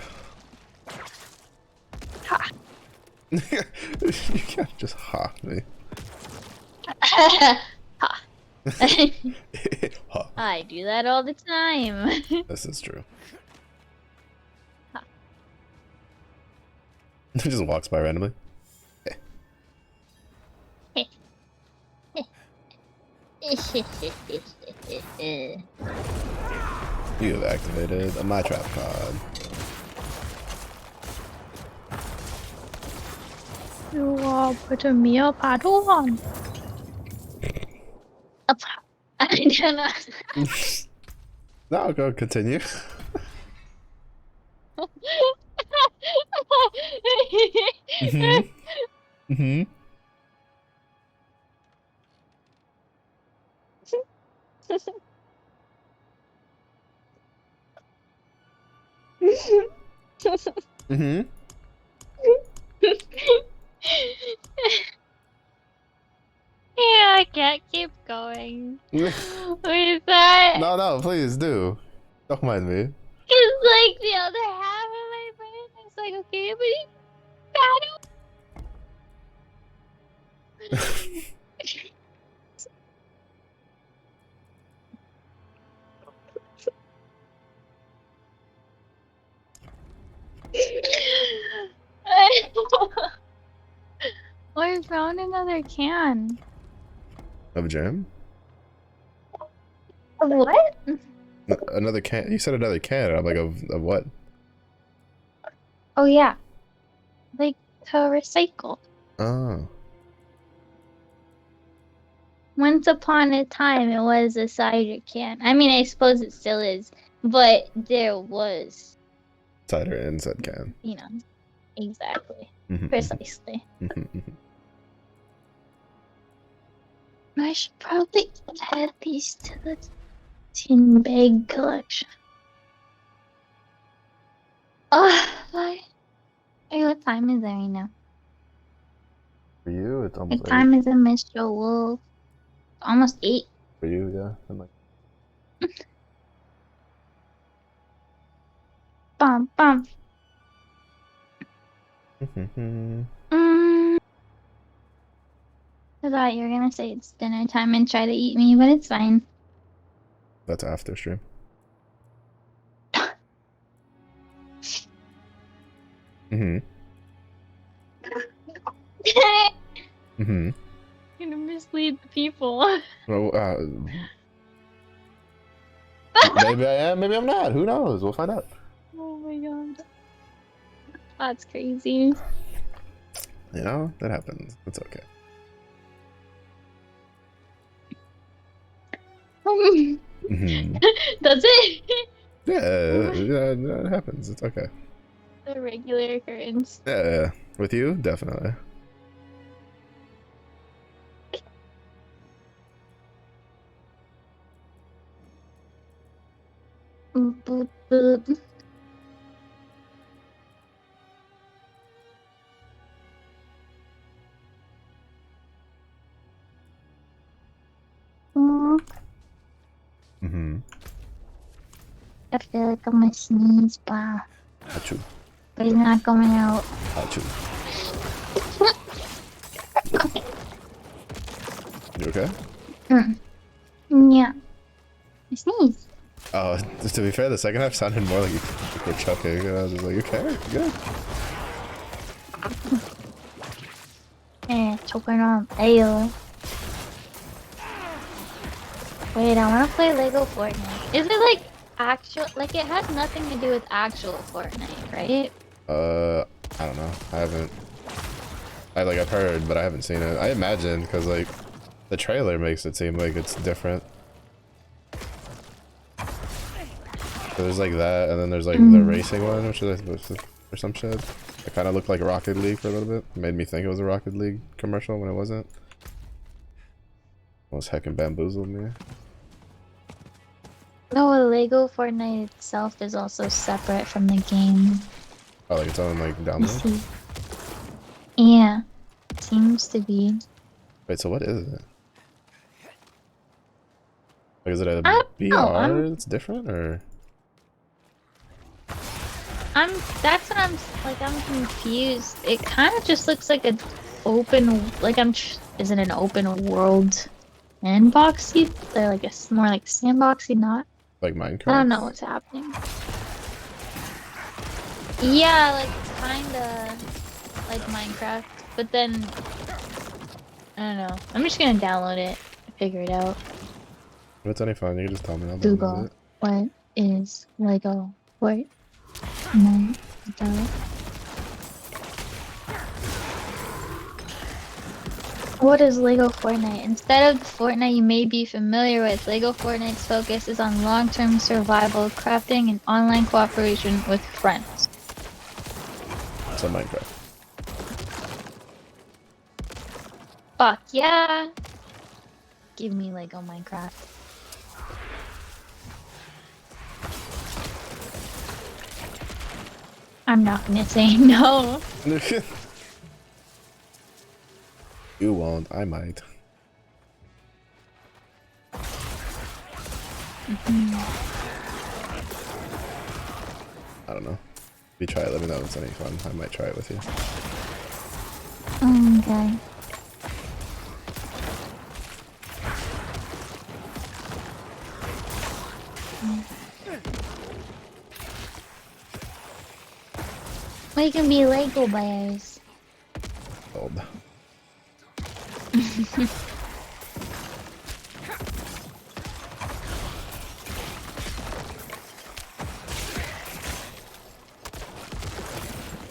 Ha. You can't just ha me. Ha. Ha. I do that all the time. This is true. Ha. It just walks by randomly. You have activated my trap card. You are putting me up at one. Up. I don't know. No, go continue. Mm-hmm. Mm-hmm. Mm-hmm. Yeah, I can't keep going. What is that? No, no, please do. Don't mind me. It's like the other half of my brain is like, okay, but he's battle. I found another can. Of jam? Of what? Another can? You said another can. I'm like, of what? Oh yeah, like to recycle. Oh. Once upon a time, it was a cider can. I mean, I suppose it still is, but there was, Cider in said can. you know, exactly, Mm-hmm. precisely. Mm-hmm. I should probably add these to the tin bag collection. Oh, why? Hey, what time is it right now? For you, it's almost What 8. time is it, Mr. Wolf? Almost 8. For you, yeah. I'm like, Bum, bum. mm-hmm. I thought you were gonna say it's dinner time and try to eat me, but it's fine. That's after stream. Mm-hmm. Mm-hmm. You're gonna mislead the people. Well, maybe I am, maybe I'm not. Who knows? We'll find out. Oh my god. That's crazy. You know, that happens. It's okay. Mm-hmm. Does it? Yeah, it happens. It's okay. The regular occurrence. Yeah, with you, definitely. Boop, boop, boop. Mm-hmm. I feel like I'm gonna sneeze, but Achoo. it's not coming out. Achoo. You okay? Yeah. sneeze. Oh, to be fair, the second half sounded more like you were choking, and I was just like, okay, good. Choking on ale. Wait, I want to play Lego Fortnite. Is it like actual? Like it has nothing to do with actual Fortnite, right? I don't know. I haven't. I've heard, but I haven't seen it. I imagine because like the trailer makes it seem like it's different. So there's like that, and then there's like the racing one, which is or some shit. It kind of looked like Rocket League for a little bit. It made me think it was a Rocket League commercial when it wasn't. Almost heckin' bamboozled me. No, Lego Fortnite itself is also separate from the game. Oh, like its own like You download. see? Yeah, seems to be. Wait, so what is it? Like, is it a I don't know, VR that's different, or? That's what I'm confused. It kind of just looks like an open, is it an open world sandboxy? They're like more like sandboxy, not. Like I Minecraft? don't know what's happening. Yeah, like kinda like Minecraft, but then I don't know. I'm just gonna download it, figure it out. If it's any fun, you can just tell me. I'll download Google it. what is Lego Fortnite? What is Lego Fortnite? Instead of the Fortnite you may be familiar with, Lego Fortnite's focus is on long-term survival, crafting, and online cooperation with friends. It's on Minecraft. Fuck yeah! Give me Lego Minecraft. I'm not gonna say no. You won't. I might. I don't know. If you try it, let me know if it's any fun. I might try it with you. Okay. We can be Lego bears. Old.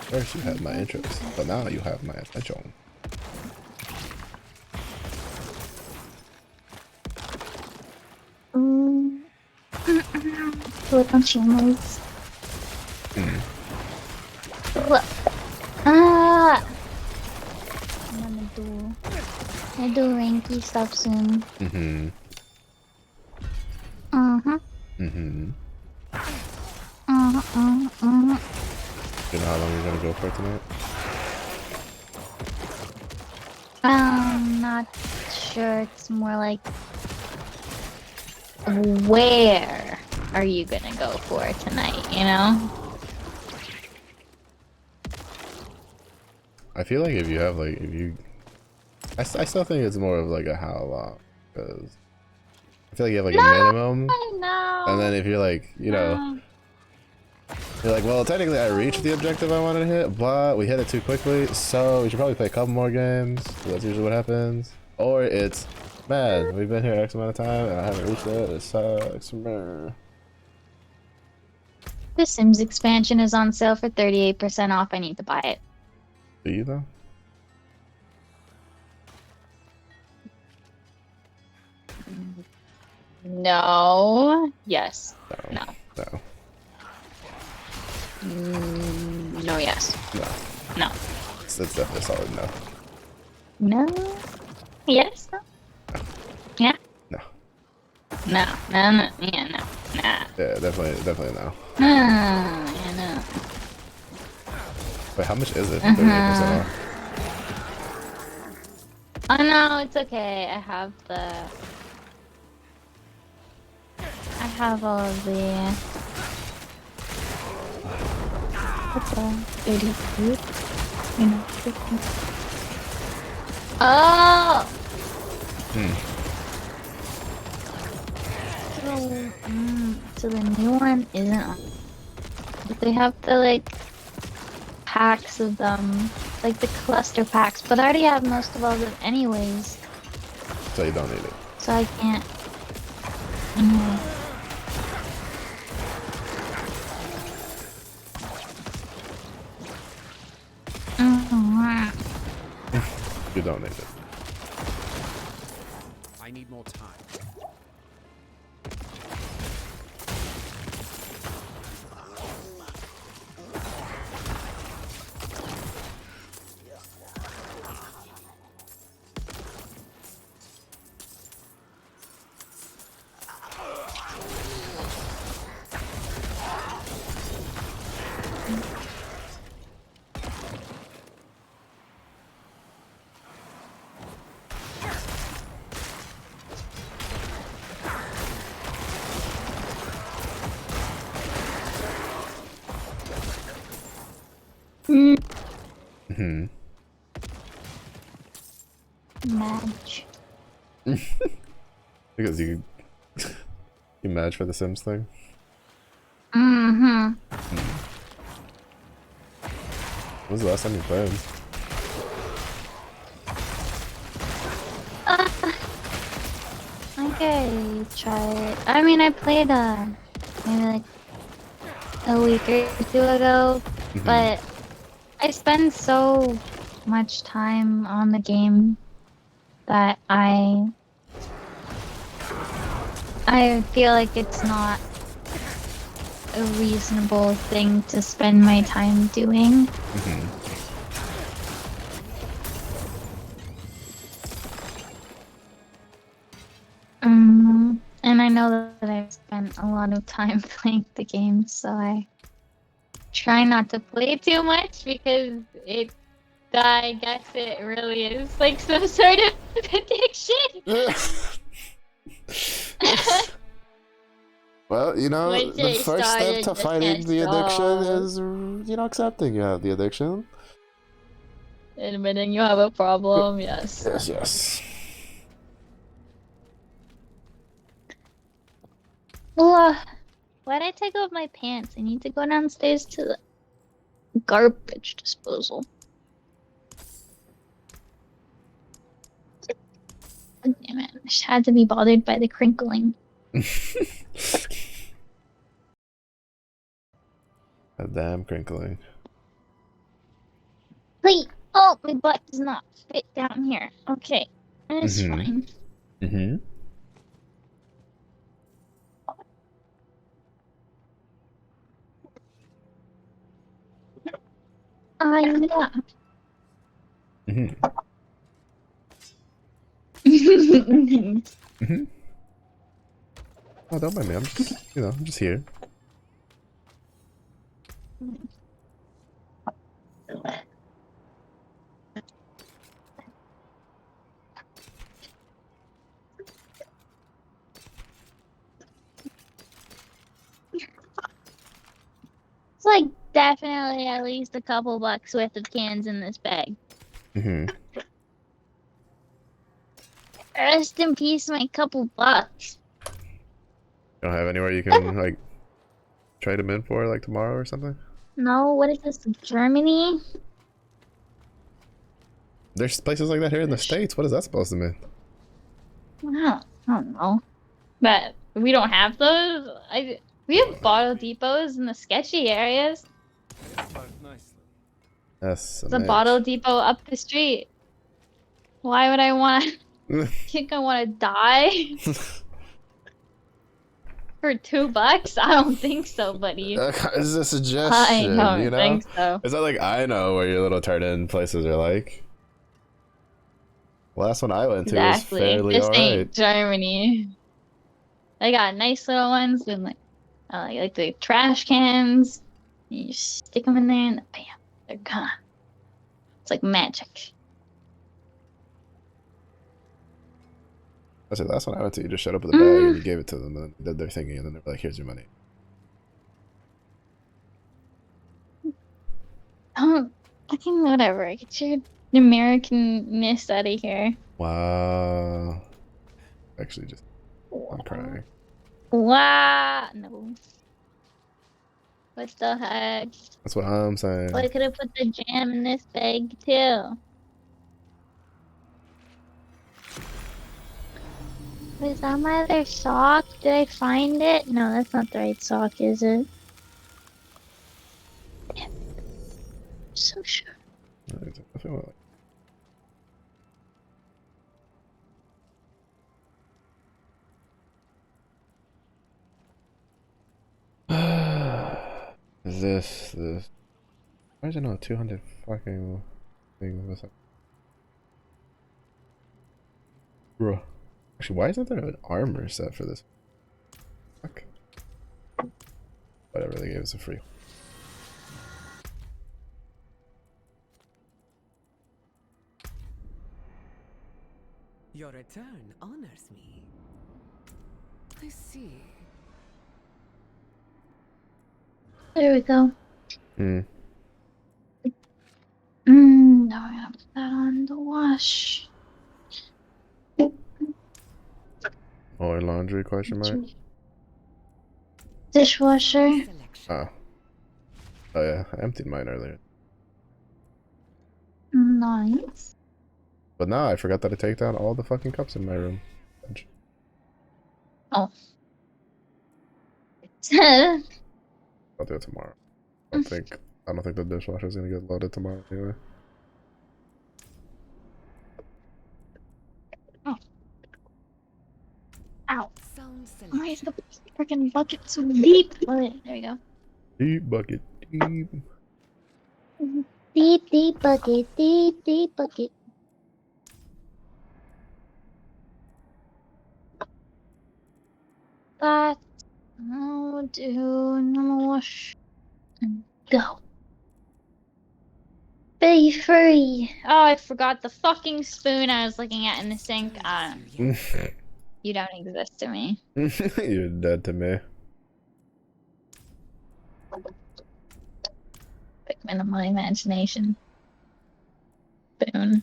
First you had my interest, but now you have my attention. Look on channels. Look. Ah! I'm gonna do ranky stuff soon. Mm-hmm. Uh-huh. Mm-hmm. Uh-huh. You know how long you're gonna go for tonight? Not sure. It's more like, where are you gonna go for tonight, you know? I feel like if you have like, I still think it's more of like a how long, because I feel like you have like a minimum, No. and then if you're like, you know, you're like, well, technically I reached the objective I wanted to hit, but we hit it too quickly, so we should probably play a couple more games. So that's usually what happens. Or it's, man, we've been here X amount of time and I haven't reached it. It sucks. The Sims expansion is on sale for 38% off. I need to buy it. Do you though? No. Yes. No. No. No. No, yes. No. No. It's definitely a solid no. No. Yes. No. Yeah. No. No. No. No. Yeah. No. Nah. Yeah, definitely no. Yeah. No. Wait, how much is it? 38% off. Oh no, it's okay. I have all of the. What's that? 32. You know. 50. Oh. So the new one isn't on. But they have the like packs of them, like the cluster packs. But I already have most of all of them anyways, So you don't need it. so I can't. Mhm. Mhm. You don't need it. I need more time. Hmm. Match. Because you you match for the Sims thing. Mm-hmm. When was the last time you played? I could try it. I mean, I played maybe like a week or two ago, but I spend so much time on the game that I feel like it's not a reasonable thing to spend my time doing. And I know that I've spent a lot of time playing the game, so I try not to play too much because I guess it really is like some sort of addiction. Well, you know, Which the I first step started to just fighting can't the addiction stop. is, accepting you have the addiction. Admitting you have a problem, yes. Yes, yes. Well, why'd I take off my pants? I need to go downstairs to the garbage disposal. God damn it. I just had to be bothered by the crinkling. A damn crinkling. Wait! Oh, my butt does not fit down here. Okay, that's Mm-hmm. fine. Mm-hmm. Yeah. Mm-hmm. Mm-hmm. Oh, don't mind me. I'm just, I'm just here. It's like definitely at least a couple bucks worth of cans in this bag. Mm-hmm. Rest in peace, my couple bucks. Don't have anywhere you can, like, trade them in for, like, tomorrow or something? No, what is this? Germany? There's places like that here in the States. What is that supposed to mean? I don't know. But we don't have those. We have bottle depots in the sketchy areas. Both nicely. That's a There's a bottle match. depot up the street. Why would I want? Think I want to die for $2? I don't think so, buddy. It's a I suggestion, don't think so. It's not like I know where your little turn-in places are like. Last one I went to was Exactly. fairly This alright. ain't Germany. They got nice little ones with like the trash cans. You just stick them in there and bam, they're gone. It's like magic. I said last one I went to, you just showed up with a bag and you gave it to them and did their thingy and then they were like, here's your money. Fucking whatever. Get your Americanness out of here. Wow. Actually just I'm crying. Wow. No. What the heck? That's what I'm Well, I saying. could have put the jam in this bag too. Is that my other sock? Did I find it? No, that's not the right sock, is it? Damn, so sure. I feel like is this? Why is it not 200 fucking things? What's up? Bro. Actually, why isn't there an armor set for this? Fuck. Whatever, they gave us a free. Your return honors me. I see. There we go. Hmm. Now I gotta put that on the wash. Or laundry question mark? Dishwasher. Sound selection. Oh. Oh yeah, I emptied mine earlier. Nice. But now I forgot that I take down all the fucking cups in my room. Oh. I'll do it tomorrow. I don't think the dishwasher's gonna get loaded tomorrow anyway. Oh. Ow. Sound Why is selection. the freaking bucket so deep? Oh, there you go. Deep bucket, deep. Deep, deep bucket, deep, deep bucket. That. Oh, dude. I'm gonna wash and go. Be free. Oh, I forgot the fucking spoon I was looking at in the sink. You don't exist to me. You're dead to me. Figment of my imagination. Spoon.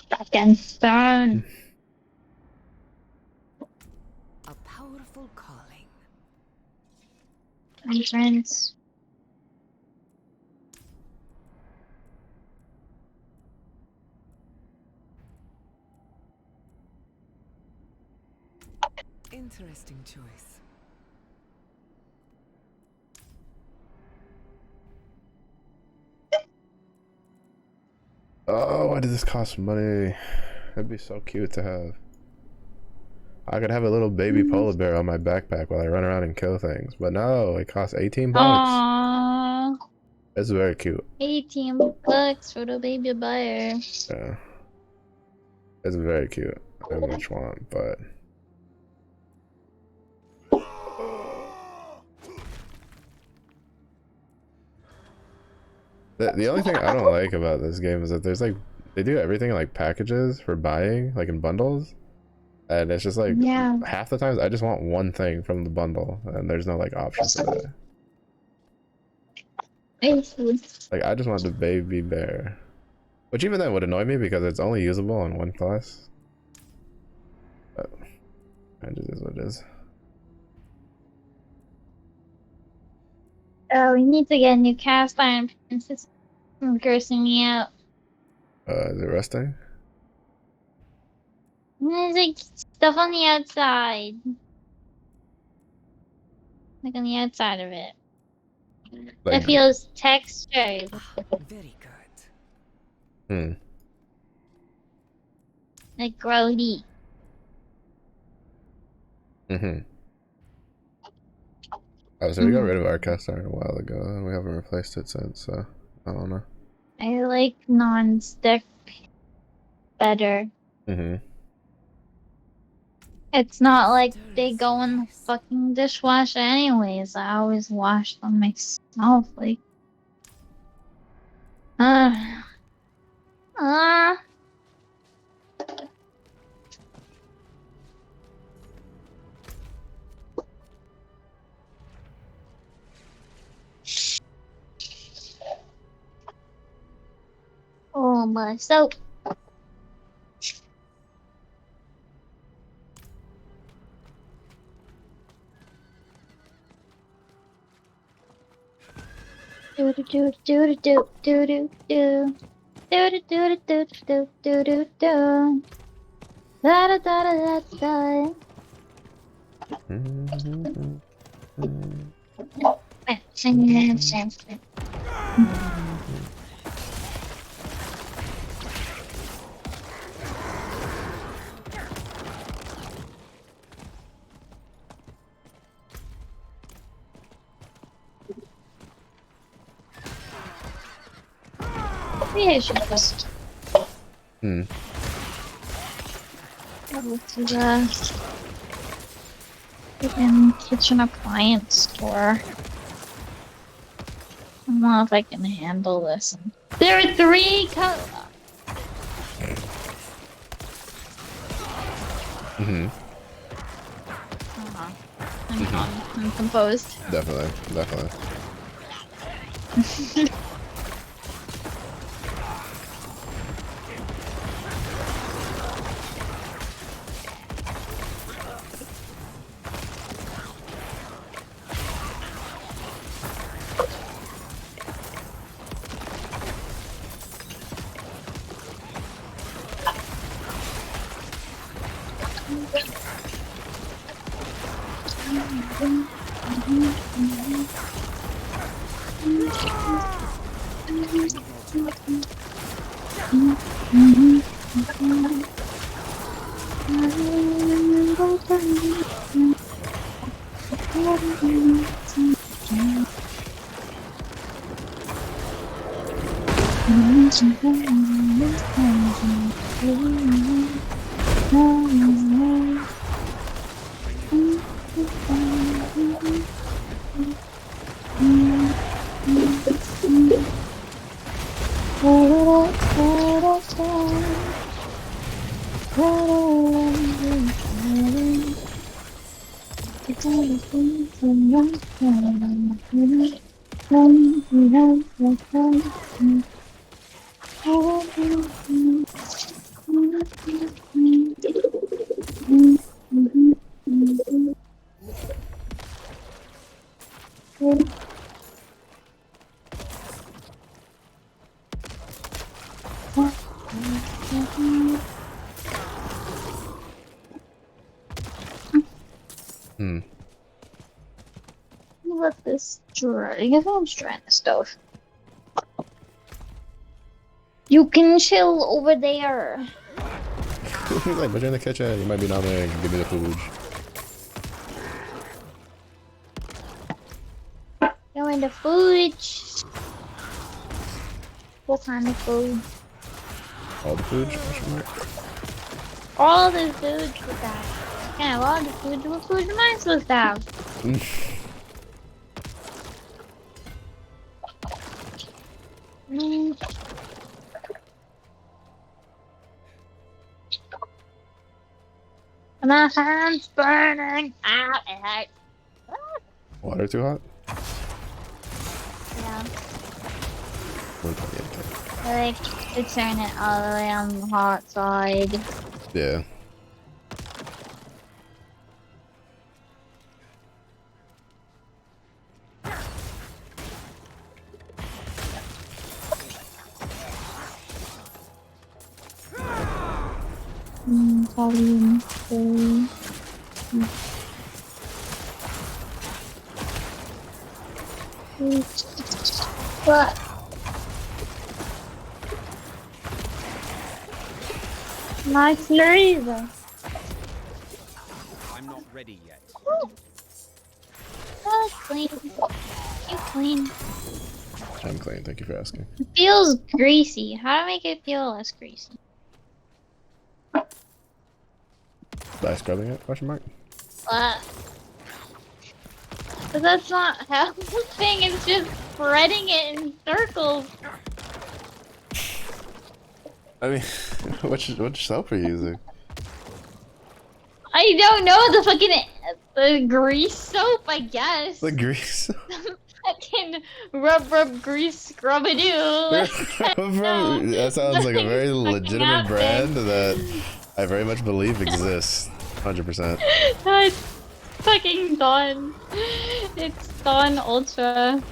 Fucking spoon. A powerful calling. Rinse. Interesting choice. Oh, why does this cost money? That'd be so cute to have. I could have a little baby polar bear on my backpack while I run around and kill things. But no, it costs 18 bucks. Aww. It's very cute. 18 bucks for the baby bear. Yeah. It's very cute. I very much want, but the only thing I don't like about this game is that there's like they do everything in like packages for buying, like in bundles. And it's just like Yeah. half the times I just want one thing from the bundle and there's no like option for that. I see. Like I just want the baby bear. Which even then would annoy me because it's only usable on one class. But it just is what it is. Oh, we need to get a new cast iron princess. It's cursing me out. Is it resting? There's like stuff on the outside. Like on the outside of it. Like That feels textured. Very good. hmm. Like grody. Mm-hmm. Oh, so we got rid of our cast iron a while ago and we haven't replaced it since, so I don't know. I like non-stick better. Mm-hmm. It's not like they Mysterious go in the release. fucking dishwasher anyways. I always wash them myself. Like, uh, uh. Oh my soap. Do do do do do do. Do do do do do do do do. Da da da da da da. Maybe I should just Hmm. go to the freaking kitchen appliance store. I don't know if I can handle this. There are 3 Mm-hmm. I'm calm. I'm composed. Definitely. Definitely. Hmm. Let this dry. I guess I'm just drying the stove. You can chill over there. Like, but you're in the kitchen. You might be down there and give me the food. Go into foods. What kind of food? All the food? Question mark? All the food with that. Yeah, all the food. What food am I supposed to have? Mm. My hand's burning. Ow, it hurts. Water too hot? Yeah. 128. I like to turn it all the way on the hot side. Yeah. Volume 3. What? My flurries. I'm not ready yet. Oh, clean. You clean. I'm clean. Thank you for asking. It feels greasy. How to make it feel less greasy? By scrubbing it? Question mark? But that's not helping. It's just spreading it in circles. I mean, which soap are you using? I don't know, the grease soap, I guess. The grease. Fucking rub grease scrub-a-doo. That sounds like a very legitimate brand that I very much believe exists. 100%. It's fucking Dawn. It's Dawn Ultra.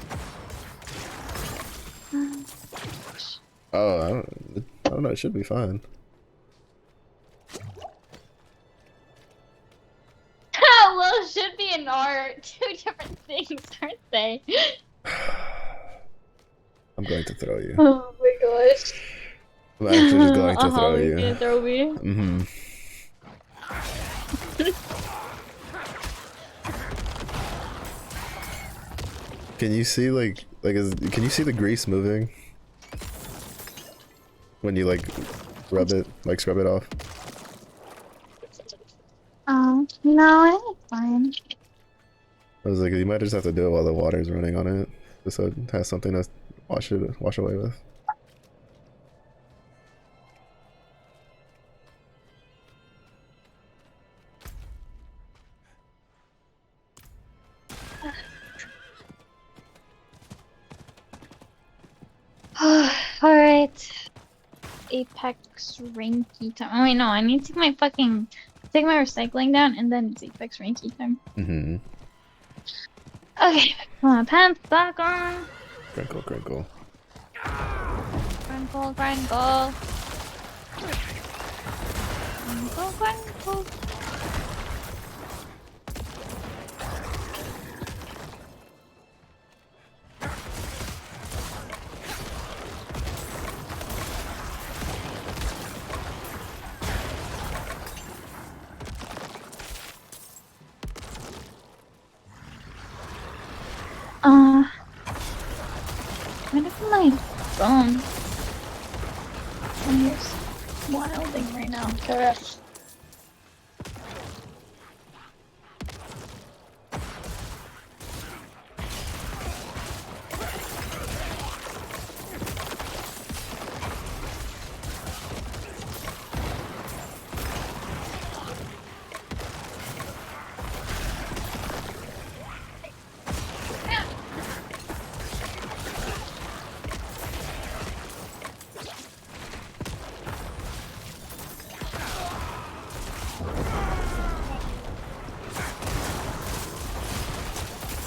Oh, I don't know. It should be fine. Well, it should be an art. Two different things, aren't they? I'm going to throw you. Oh my gosh. I'm actually just going to throw Holly's you. gonna throw me. Mm-hmm. Can you see can you see the grease moving when you like rub it, like scrub it off? Oh, no, it's fine. I was like, you might just have to do it while the water's running on it, just so it has something to wash away with. Alright. Apex Ranky time. Oh wait, no, I need to take my recycling down and then it's Apex Ranky time. Mm-hmm. Okay, put my pants back on. Crinkle, crinkle. Crinkle, crinkle. Crinkle, crinkle. Where did my phone? I'm just wilding right now. Correct.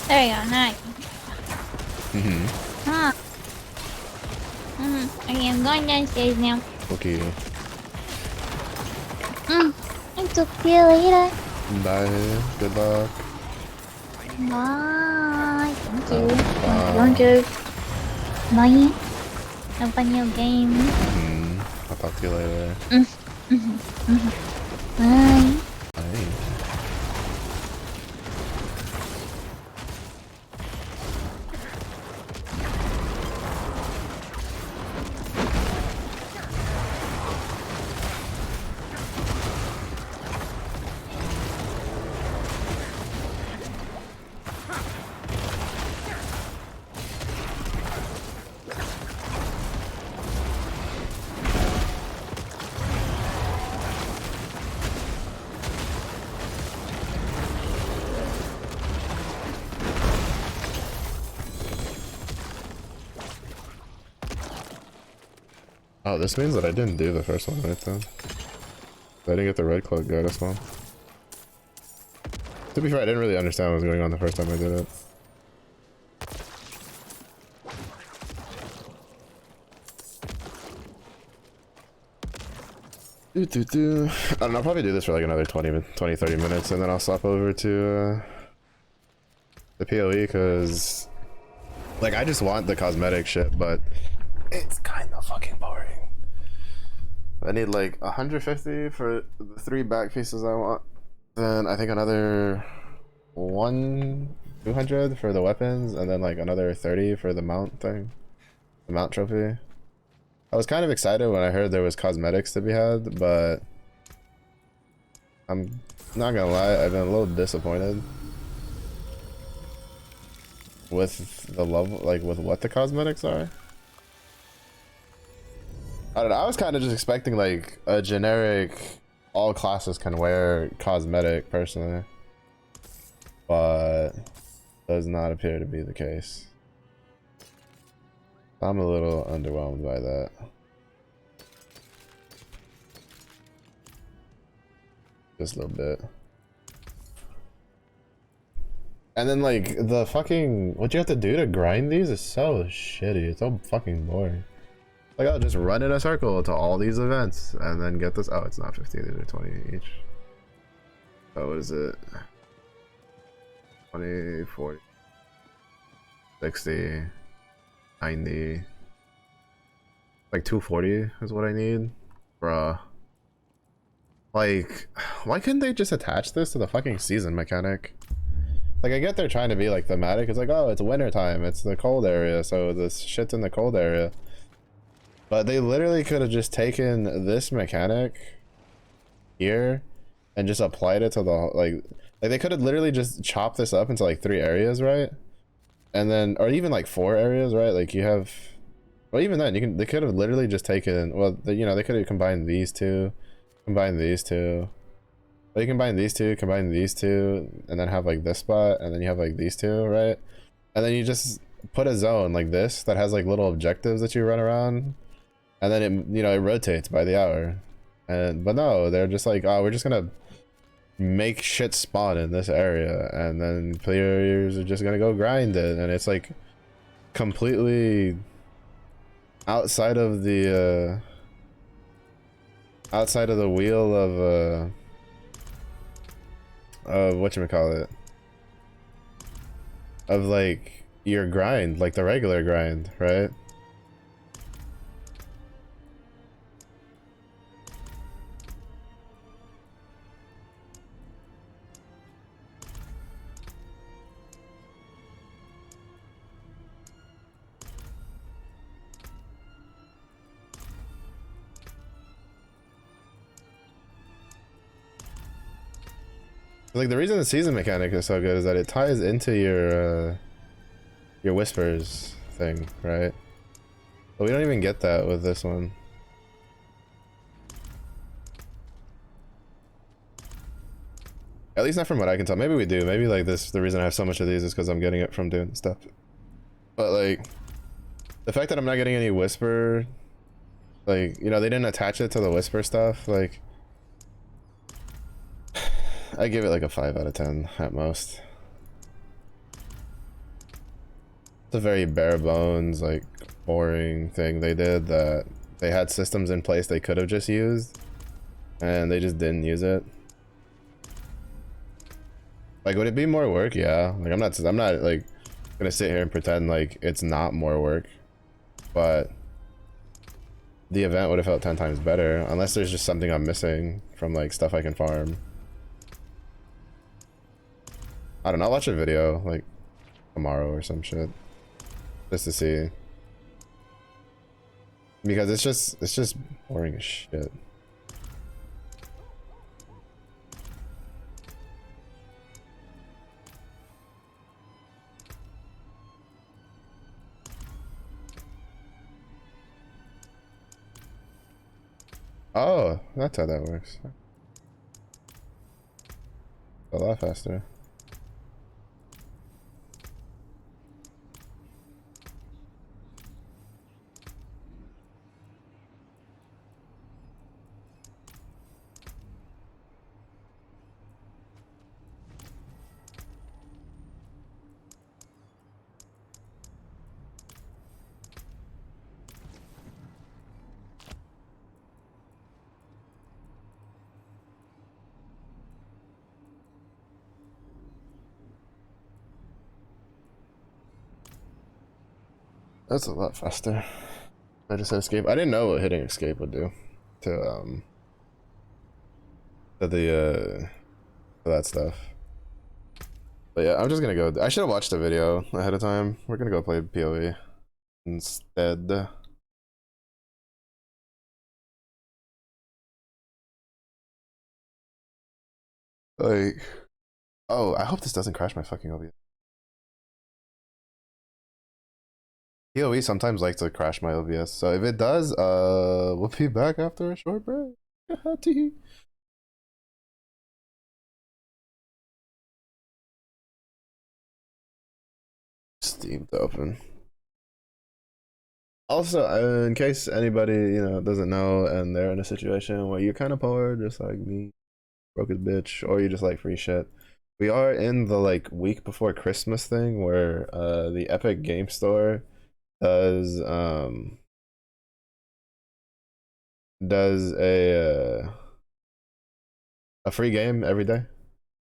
There you go, now I can. Mm-hmm. Huh. Okay, I'm going downstairs now. Okay. I'll talk to you later. Bye. Good luck. Bye. Thank you. Bye. Thank you. Bye. Have fun in your game. I'll talk to you later. Bye. Bye. Oh, this means that I didn't do the first one right then. I didn't get the red cloak guard as well. To be fair, I didn't really understand what was going on the first time I did it. I don't know, I'll probably do this for like another 30 minutes and then I'll swap over to the PoE because like I just want the cosmetic shit, but it's kind of fucking boring. I need like 150 for the 3 back pieces I want. Then I think another 200 for the weapons, and then like another 30 for the mount thing, the mount trophy. I was kind of excited when I heard there was cosmetics to be had, but I'm not gonna lie, I've been a little disappointed with the level, like with what the cosmetics are. I don't know, I was kind of just expecting like a generic all classes can wear cosmetic personally, but does not appear to be the case. I'm a little underwhelmed by that. Just a little bit. And then like the fucking what you have to do to grind these is so shitty. It's so fucking boring. Like, I'll just run in a circle to all these events and then get this. Oh, it's not 50, these are 20 each. Oh, what is it? 20, 40, 60, 90. Like 240 is what I need. Bruh. Like, why couldn't they just attach this to the fucking season mechanic? Like, I get they're trying to be like thematic. It's like, oh, it's winter time. It's the cold area, so this shit's in the cold area. But they literally could have just taken this mechanic here and just applied it to the like they could have literally just chopped this up into like 3 areas, right? And then, or even like 4 areas, right? Like you have, well, even then they could have literally just taken, well, you know, they could have combined these two, combined these two. They combine these two, and then have like this spot, and then you have like these two, right? And then you just put a zone like this that has like little objectives that you run around, and then it, you know, it rotates by the hour. And but no, they're just like, oh, we're just gonna make shit spawn in this area, and then players are just gonna go grind it, and it's like completely outside of the wheel of whatchamacallit, of like your grind, like the regular grind, right? Like the reason the season mechanic is so good is that it ties into your whispers thing, right? But we don't even get that with this one. At least not from what I can tell. Maybe we do. Maybe like this, the reason I have so much of these is because I'm getting it from doing stuff. But like, the fact that I'm not getting any whisper, like, you know, they didn't attach it to the whisper stuff, like, I give it like a 5 out of 10 at most. It's a very bare bones, like, boring thing they did, that they had systems in place they could have just used, and they just didn't use it. Like, would it be more work? Yeah. Like, I'm not like gonna sit here and pretend like it's not more work, but the event would have felt 10 times better, unless there's just something I'm missing from like stuff I can farm. I don't know, I'll watch a video like tomorrow or some shit just to see, because it's just boring as shit. Oh, that's how that works. A lot faster. That's a lot faster. I just hit escape. I didn't know what hitting escape would do to the to that stuff. But yeah, I'm just gonna go. I should have watched the video ahead of time. We're gonna go play PoE instead. Like, oh, I hope this doesn't crash my fucking OBS. PoE sometimes likes to crash my OBS, so if it does, we'll be back after a short break. Steam to open. Also, in case anybody, you know, doesn't know and they're in a situation where you're kind of poor, just like me, broke as bitch, or you just like free shit, we are in the like week before Christmas thing where the Epic Game Store does does a free game every day,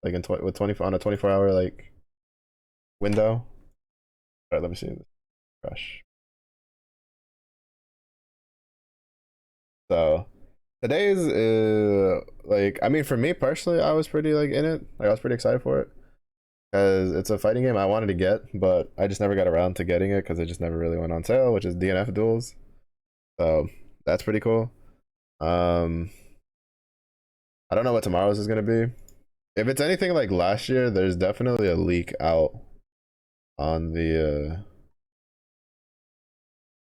like with 24 on a 24-hour like window. All right, let me see. Fresh. So today's like, I mean, for me personally, I was pretty like in it. Like I was pretty excited for it because it's a fighting game I wanted to get, but I just never got around to getting it because it just never really went on sale, which is DNF Duels. So that's pretty cool. I don't know what tomorrow's is gonna be. If it's anything like last year, there's definitely a leak out on the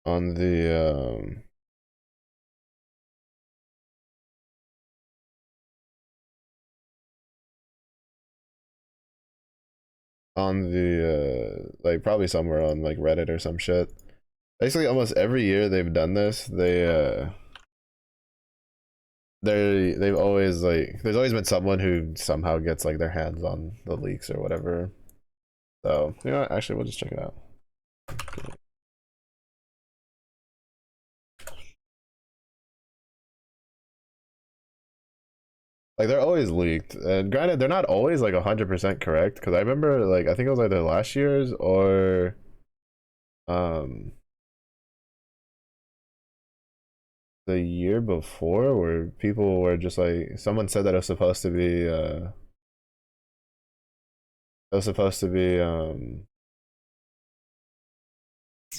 on the like probably somewhere on like Reddit or some shit. Basically almost every year they've done this, they've always like, there's always been someone who somehow gets like their hands on the leaks or whatever. So, you know what? Actually, we'll just check it out. Like they're always leaked, and granted, they're not always like 100% correct. Because I remember, like, I think it was either last year's or um the year before, where people were just like, someone said that it was supposed to be it was supposed to be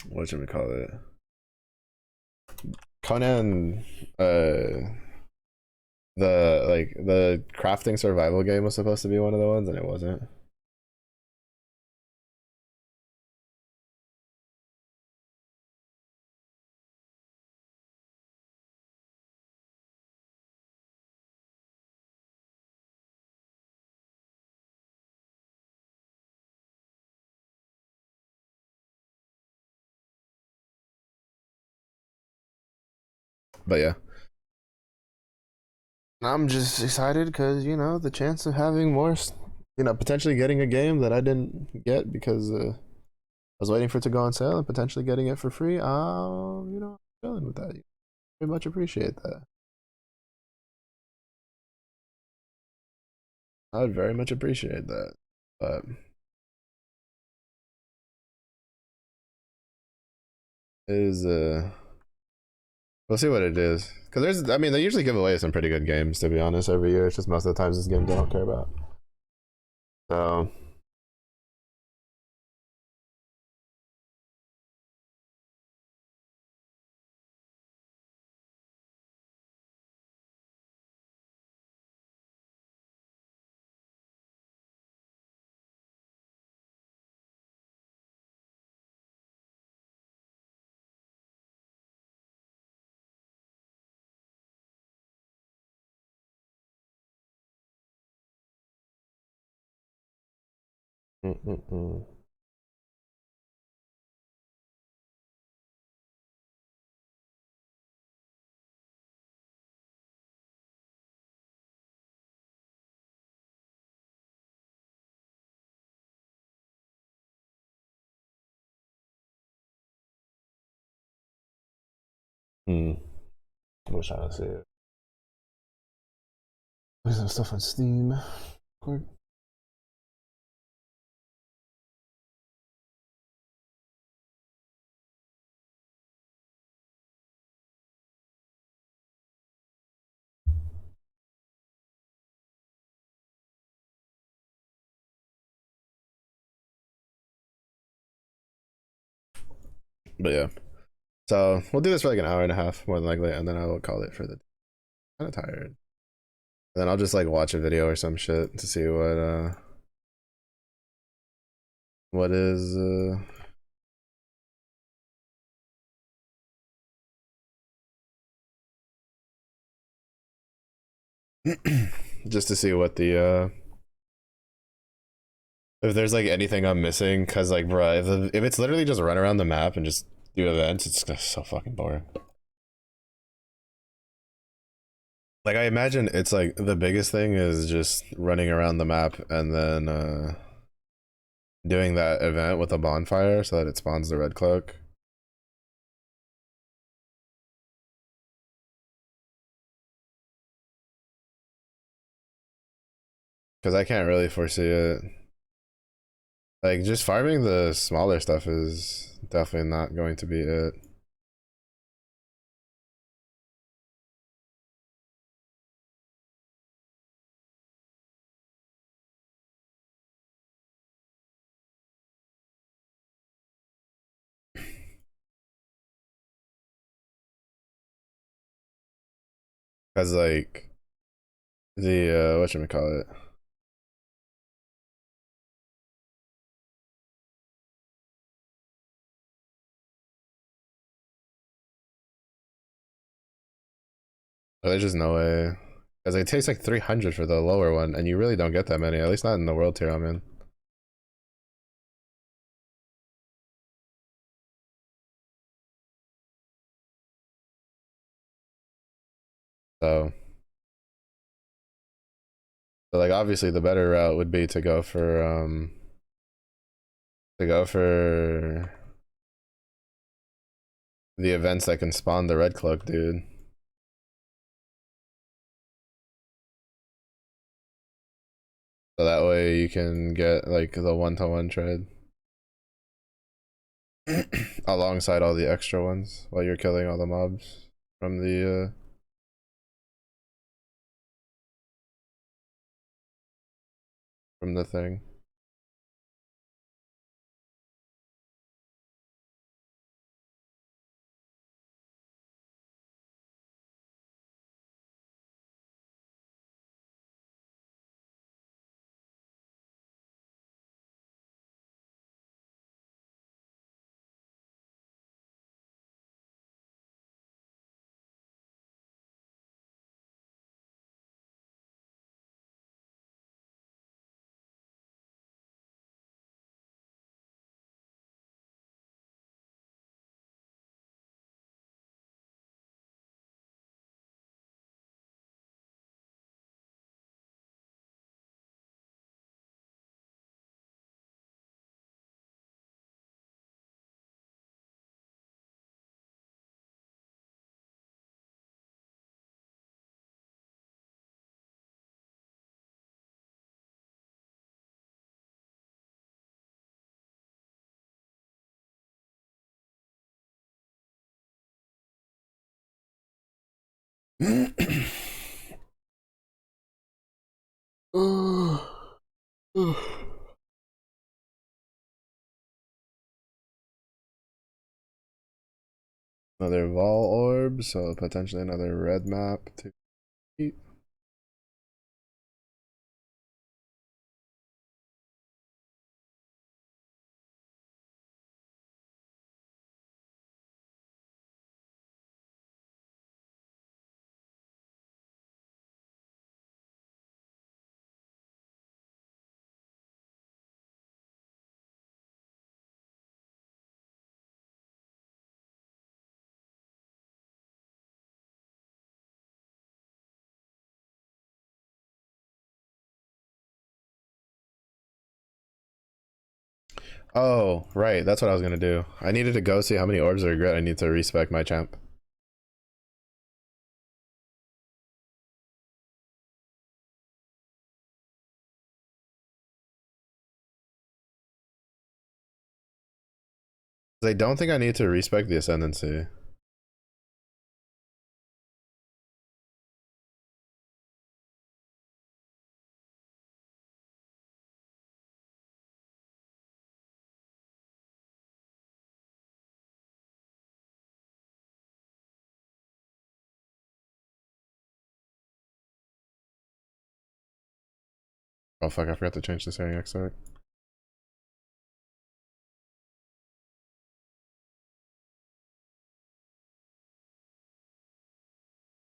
what should we call it? Conan, the crafting survival game was supposed to be one of the ones, and it wasn't. But yeah, I'm just excited because, you know, the chance of having more, you know, potentially getting a game that I didn't get because I was waiting for it to go on sale and potentially getting it for free. You know, I'm chilling with that. Very much appreciate that. I would very much appreciate that. But is we'll see what it is. Cause there's, I mean, they usually give away some pretty good games, to be honest, every year. It's just most of the times these games I don't care about. So mm-mm-mm. Hmm. I was trying to see it. There's some stuff on Steam. Quick. But yeah. So we'll do this for like an hour and a half, more than likely, and then I will call it for the kind of tired. And then I'll just like watch a video or some shit to see what is just to see what the if there's like anything I'm missing, cause like bruh, if it's literally just run around the map and just do events, it's just so fucking boring. Like I imagine it's like the biggest thing is just running around the map and then doing that event with a bonfire so that it spawns the red cloak. Because I can't really foresee it. Like, just farming the smaller stuff is definitely not going to be it. Because, like, the, whatchamacallit? There's just no way. Because it takes like 300 for the lower one, and you really don't get that many, at least not in the world tier I'm in. So, like, obviously the better route would be to go for the events that can spawn the red cloak, dude. So that way you can get like the one-to-one trade alongside all the extra ones while you're killing all the mobs from the thing. Another Vol orb, so potentially another red map to eat. Oh, right, that's what I was gonna do. I needed to go see how many orbs of regret I need to respec my champ. I don't think I need to respec the ascendancy. Oh fuck, I forgot to change the setting exarch.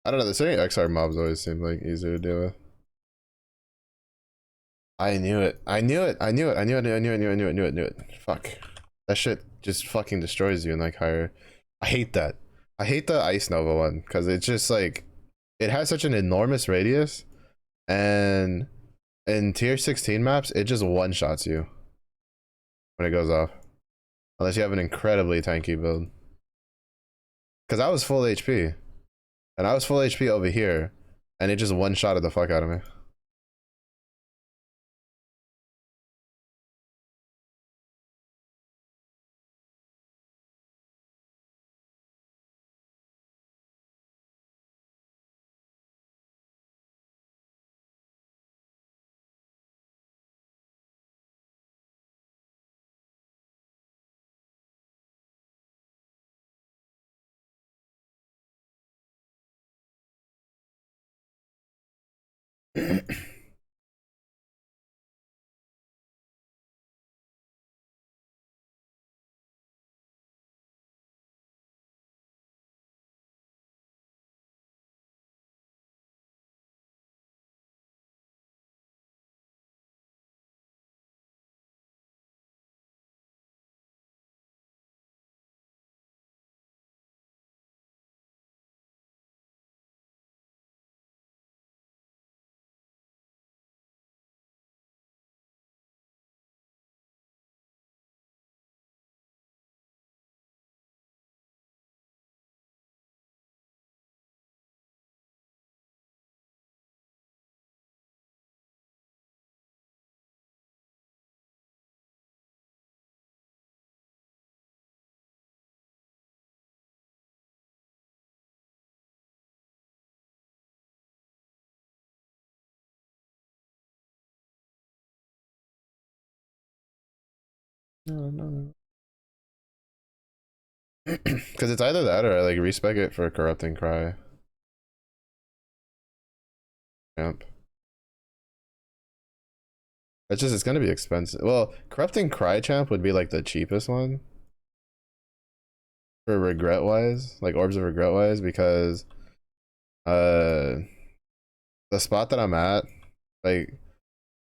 I don't know, the setting XR mobs always seem like easier to deal with. I knew it. I knew it. I knew it. I knew it. I knew it. I knew it. I knew it. I knew it. I knew it. Fuck. That shit just fucking destroys you in like higher. I hate that. I hate the Ice Nova one because it's just like it has such an enormous radius, and in tier 16 maps, it just one shots you when it goes off, unless you have an incredibly tanky build. Because I was full HP, and I was full HP over here, and it just one shotted the fuck out of me. No, no. Because it's either that or I like respec it for corrupting cry. Champ. It's just it's gonna be expensive. Well, corrupting cry champ would be like the cheapest one for regret wise, like orbs of regret wise, because uh the spot that I'm at, like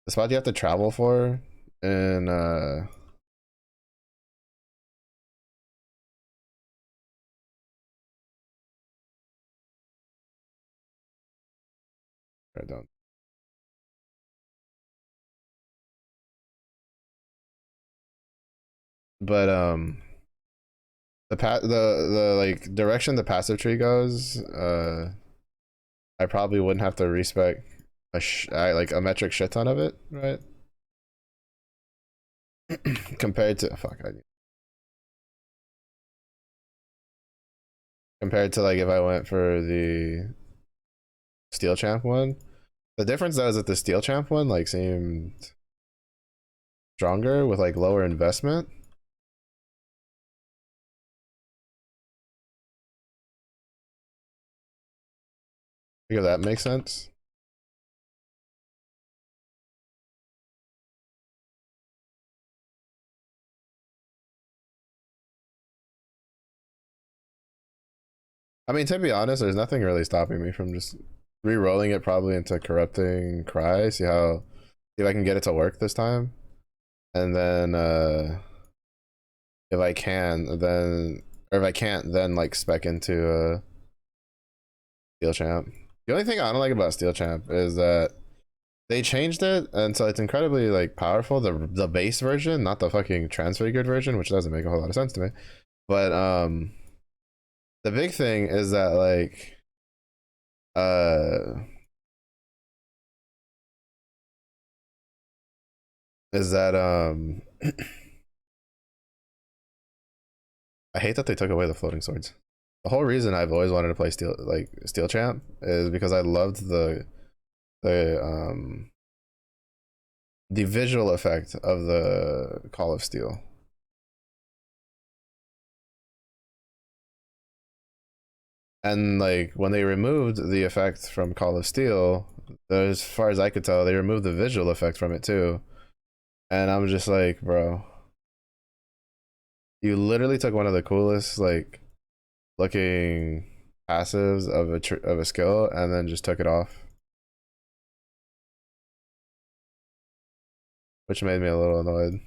the spot you have to travel for, and I don't. But the like direction the passive tree goes, I probably wouldn't have to respec like a metric shit ton of it, right? Compared to fuck, compared to like if I went for the steel champ one. The difference though is that the steel champ one like seemed stronger with like lower investment. Think that makes sense. I mean, to be honest, there's nothing really stopping me from just re-rolling it probably into corrupting cry. See if I can get it to work this time, and then if I can, then or if I can't, then like spec into steel champ. The only thing I don't like about steel champ is that they changed it, and so it's incredibly like powerful. The base version, not the fucking transfigured version, which doesn't make a whole lot of sense to me. But the big thing is that like uh is that I hate that they took away the floating swords. The whole reason I've always wanted to play steel champ is because I loved the the visual effect of the Call of Steel. And like when they removed the effect from Call of Steel, as far as I could tell, they removed the visual effect from it too. And I'm just like, bro, you literally took one of the coolest like looking passives of a skill and then just took it off, which made me a little annoyed.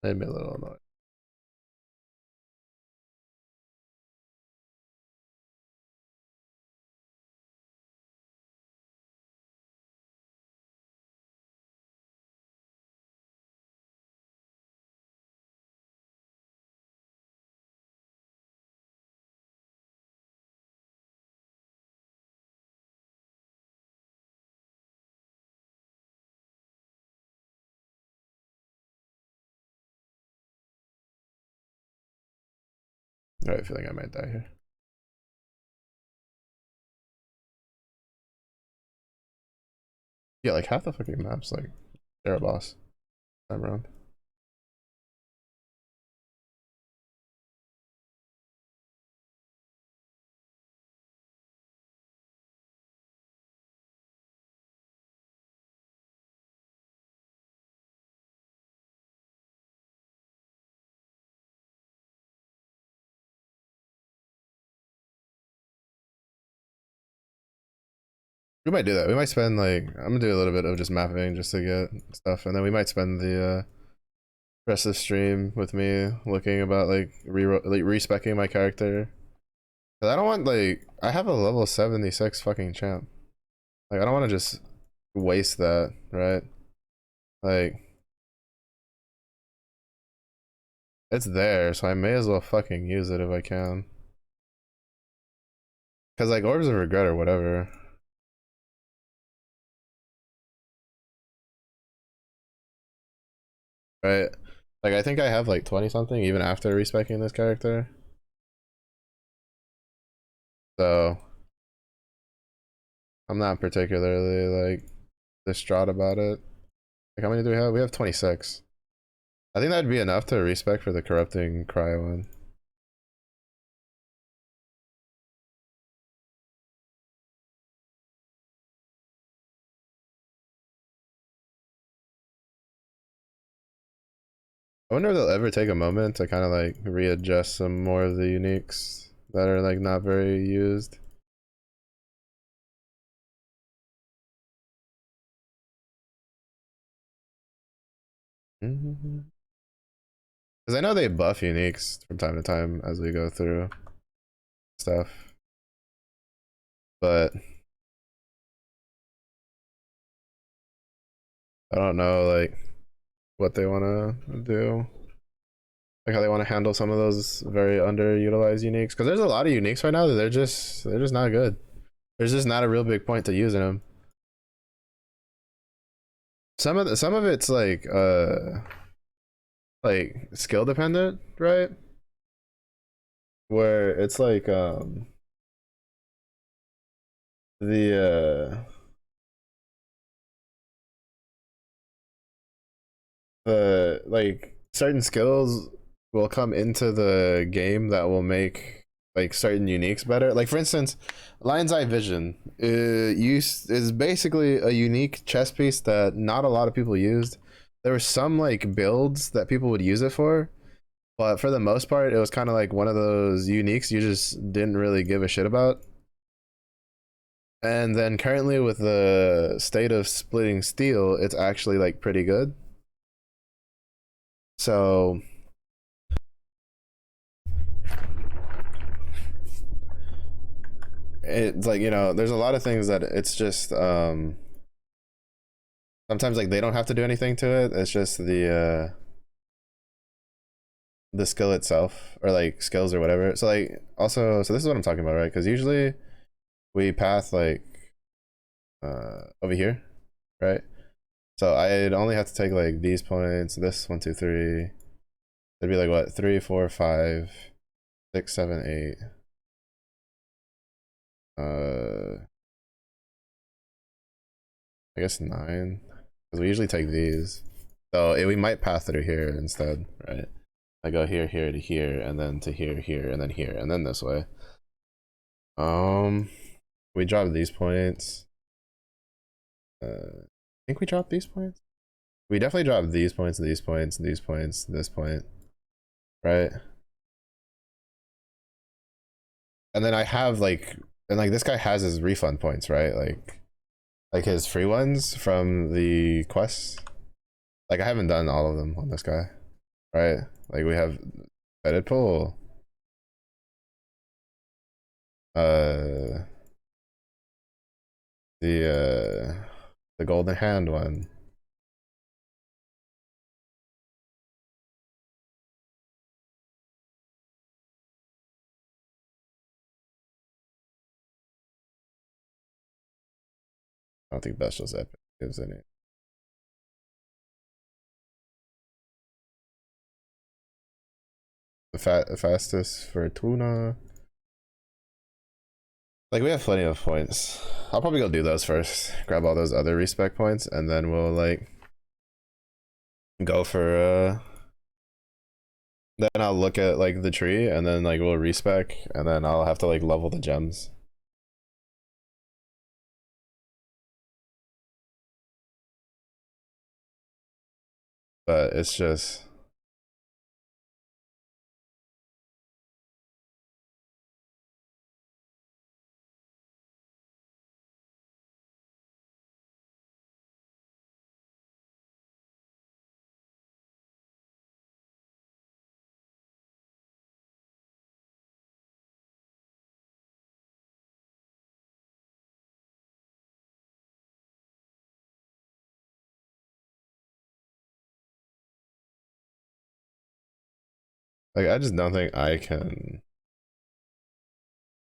Made me a little annoyed. I have a feeling I might die here. Yeah, like half the fucking maps, like, they're a boss. Time around. We might do that. We might spend like I'm gonna do a little bit of just mapping just to get stuff, and then we might spend the rest of the stream with me looking about like respecing my character. Cause I don't want like I have a level 76 fucking champ. Like I don't want to just waste that, right? Like it's there, so I may as well fucking use it if I can. Cause like orbs of regret or whatever. Right? Like I think I have like 20 something even after respecing this character. So I'm not particularly like distraught about it. Like how many do we have? We have 26. I think that'd be enough to respec for the corrupting cry one. I wonder if they'll ever take a moment to kind of like readjust some more of the uniques that are like not very used. Because I know they buff uniques from time to time as we go through stuff, but I don't know like what they want to do, like how they want to handle some of those very underutilized uniques. Because there's a lot of uniques right now that they're just not good. There's just not a real big point to using them. Some of it's like skill dependent, right? Where it's like the like certain skills will come into the game that will make like certain uniques better. Like for instance, Lion's Eye Vision is basically a unique chess piece that not a lot of people used. There were some like builds that people would use it for, but for the most part, it was kind of like one of those uniques you just didn't really give a shit about. And then currently with the state of splitting steel, it's actually like pretty good. So it's like, you know, there's a lot of things that it's just sometimes like they don't have to do anything to it. It's just the skill itself or like skills or whatever. So like also, so this is what I'm talking about, right? Because usually we path like over here, right? So I'd only have to take like these points, this 1, 2, 3. It'd be like what, 3, 4, 5, 6, 7, 8. I guess 9. Because we usually take these. So we might pass through here instead, right? I go here, here to here, and then to here, here, and then this way. We drop these points. I think we dropped these points. We definitely dropped these points, these points, these points, this point, right? And then I have like, and like this guy has his refund points, right? Like his free ones from the quests. Like I haven't done all of them on this guy, right? Like we have Edit Pull, uh, the Golden Hand one. I don't think Bestial's Epic gives any. fastest for tuna. Like, we have plenty of points. I'll probably go do those first. Grab all those other respec points, and then we'll, like, go for, then I'll look at, like, the tree, and then, like, we'll respec, and then I'll have to, like, level the gems. But it's just... Like, I just don't think I can...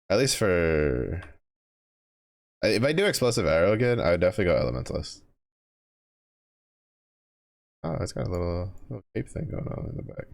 At least for... If I do Explosive Arrow again, I would definitely go Elementalist. Oh, it's got a little cape thing going on in the back.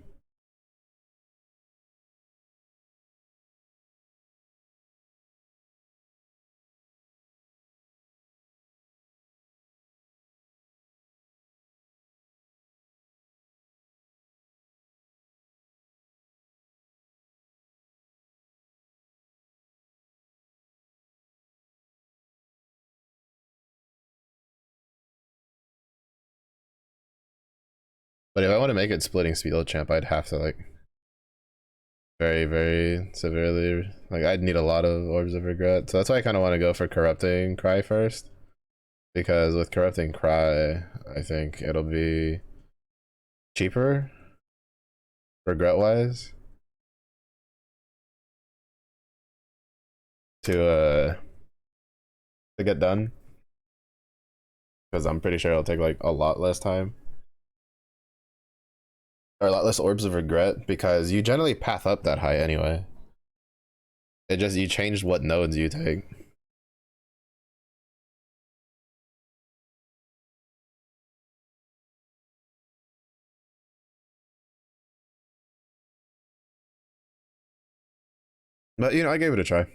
But if I want to make it splitting speed champ, I'd have to, like, very, very severely, like, I'd need a lot of Orbs of Regret. So that's why I kind of want to go for Corrupting Cry first. Because with Corrupting Cry, I think it'll be cheaper, regret-wise, to get done. Because I'm pretty sure it'll take, like, a lot less time. Or a lot less Orbs of Regret, because you generally path up that high anyway. It just, you changed what nodes you take. But, you know, I gave it a try.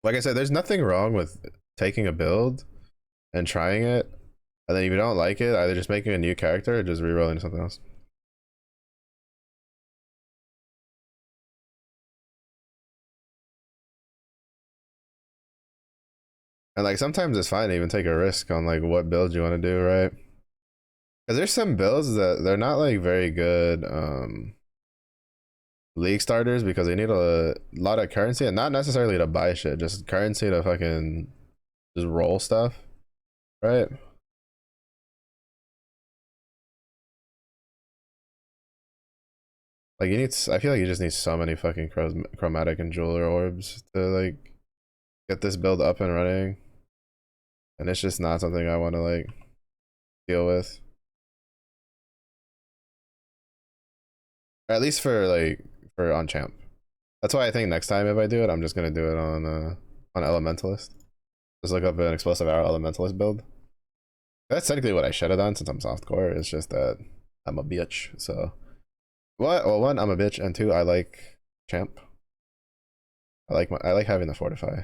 Like I said, there's nothing wrong with taking a build and trying it, and then if you don't like it, either just making a new character or just rerolling something else. And like sometimes it's fine to even take a risk on like what build you want to do, right? Because there's some builds that they're not like very good league starters because they need a lot of currency and not necessarily to buy shit, just currency to fucking just roll stuff, right? Like you need, I feel like you just need so many fucking chromatic and jeweler orbs to like get this build up and running, and it's just not something I want to like deal with. Or at least for like for on champ. That's why I think next time if I do it, I'm just gonna do it on Elementalist. Just look up an Explosive Arrow Elementalist build. That's technically what I should have done since I'm softcore. It's just that I'm a bitch. So what? Well, one, I'm a bitch, and two, I like champ. I like having the fortify.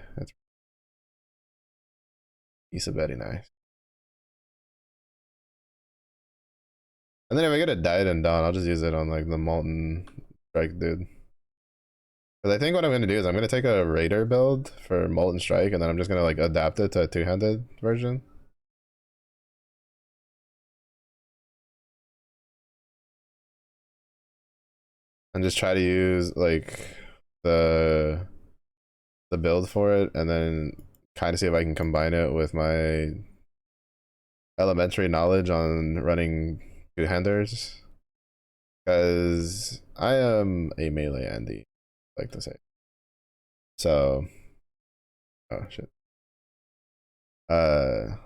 It's very nice. And then if I get a Diet and Dawn, I'll just use it on like the Molten Strike dude. Because I think what I'm gonna do is I'm gonna take a Raider build for Molten Strike, and then I'm just gonna like adapt it to a two-handed version. And just try to use like the build for it, and then kind of see if I can combine it with my elementary knowledge on running two-handers. Because I am a melee Andy, I like to say. So, oh shit. Uh,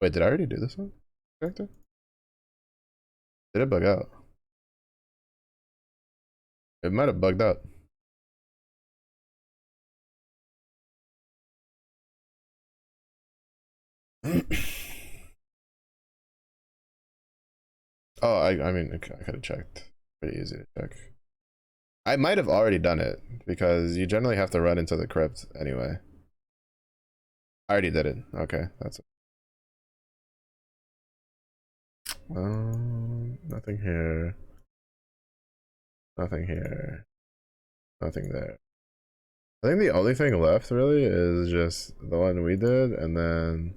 Wait, did I already do this one? Character? Did it bug out? It might have bugged out. Oh, I mean, I could have checked. Pretty easy to check. I might have already done it because you generally have to run into the crypt anyway. I already did it. Okay, that's it. Nothing here. Nothing here. Nothing there. I think the only thing left really is just the one we did and then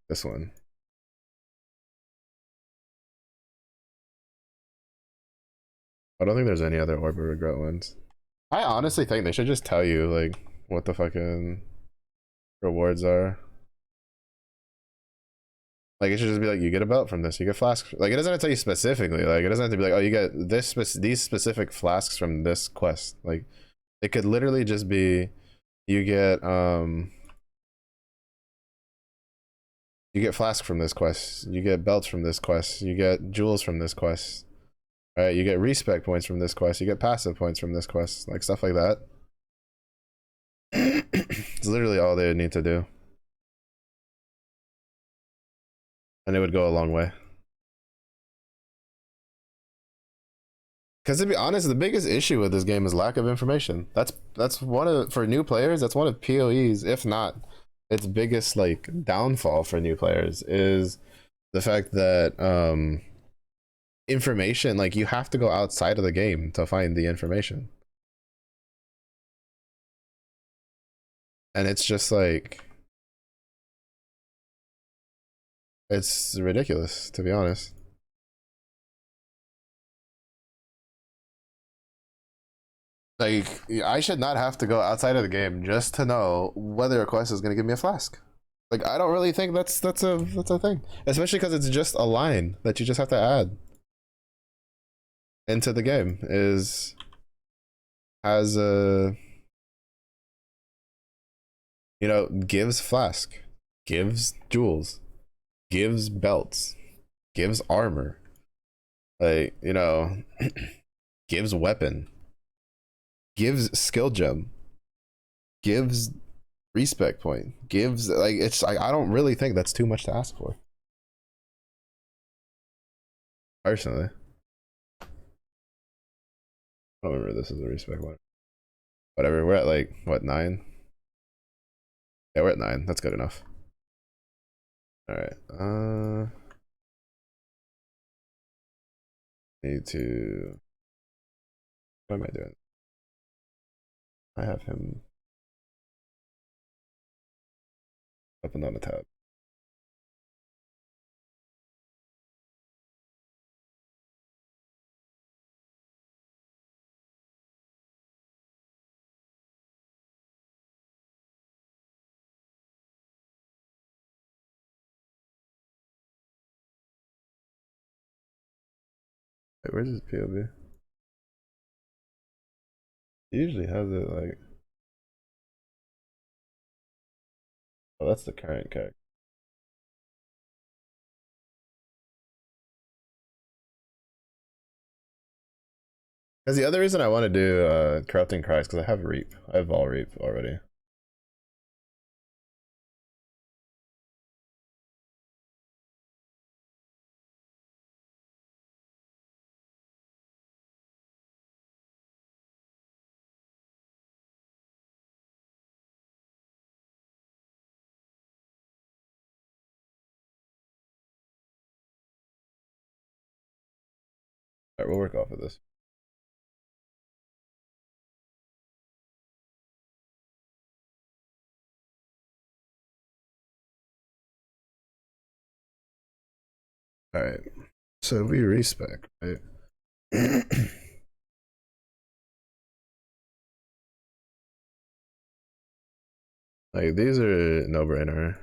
this one. I don't think there's any other Orb of Regret ones. I honestly think they should just tell you like what the fucking rewards are. Like it should just be like you get a belt from this, you get flasks. Like it doesn't have to tell you specifically. Like it doesn't have to be like, oh, you get these specific flasks from this quest. Like it could literally just be you get flask from this quest, you get belts from this quest, you get jewels from this quest. Right, you get respec points from this quest, you get passive points from this quest, like stuff like that. It's literally all they would need to do. And it would go a long way. Because to be honest, the biggest issue with this game is lack of information. That's one of, for new players, that's one of PoE's, if not its biggest like downfall for new players, is the fact that information, like you have to go outside of the game to find the information. And it's just like, it's ridiculous, to be honest. Like, I should not have to go outside of the game just to know whether a quest is going to give me a flask. Like, I don't really think that's a thing, especially because it's just a line that you just have to add into the game. Has a, you know, gives flask, gives jewels, gives belts, gives armor, like, you know, gives weapon, gives skill gem, gives respec point, gives, like, it's like, I don't really think that's too much to ask for, personally. I don't remember this is a respec one. Whatever, we're at like what, 9? Yeah, we're at 9. That's good enough. All right. Need to. What am I doing? I have him open on a tab. Wait, where's his POV? He usually has it like. Oh, that's the current character. Because the other reason I want to do Corrupting Christ, because I have Reap. I have all Reap already. Alright, we'll work off of this. Alright. So we respec, right? Like these are no brainer.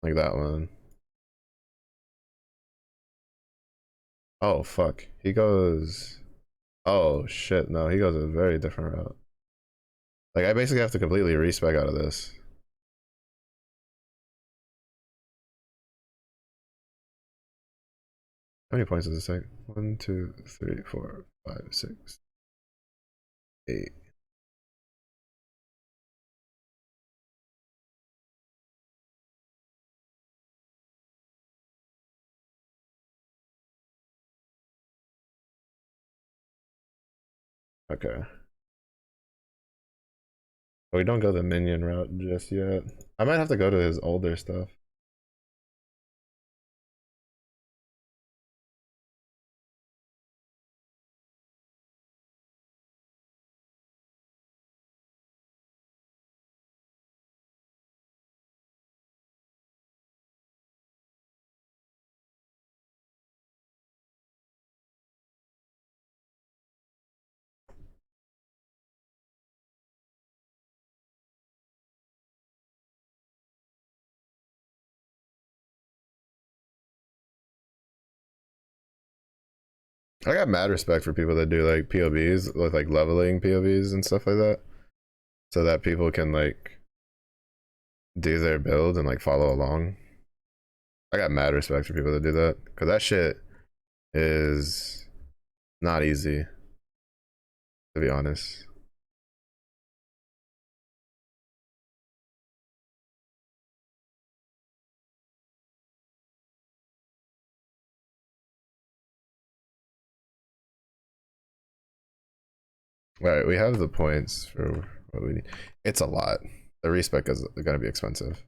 Like that one. Oh fuck. He goes. Oh shit, no, he goes a very different route. Like I basically have to completely respec out of this. How many points does this take? 1, 2, 3, 4, 5, 6, 8. Okay. We don't go the minion route just yet. I might have to go to his older stuff. I got mad respect for people that do like POBs with like leveling POBs and stuff like that. So that people can like do their build and like follow along. I got mad respect for people that do that. Cause that shit is not easy, to be honest. Alright, we have the points for what we need. It's a lot. The respec is gonna be expensive.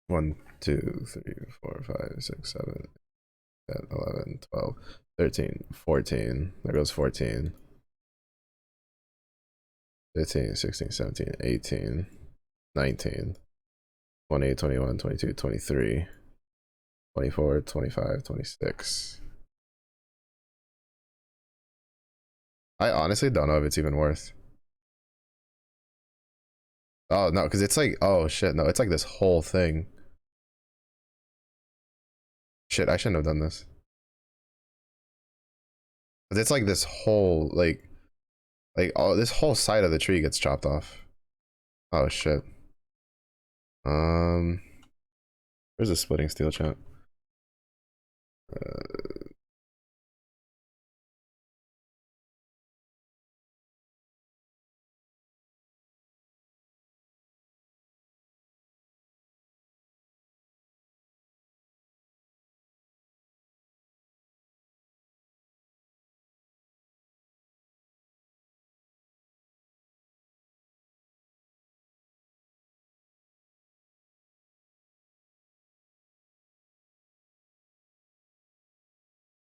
1, 2, 3, 4, 5, 6, 7, 10, 11, 12, 13, 14. There goes 14. 15, 16, 17, 18, 19, 20, 21, 22, 23, 24, 25, 26. I honestly don't know if it's even worth. Oh no, because it's like, oh shit, no, it's like this whole thing. Shit, I shouldn't have done this. But it's like this whole like all this whole side of the tree gets chopped off. Oh shit. Um, where's the splitting steel chat?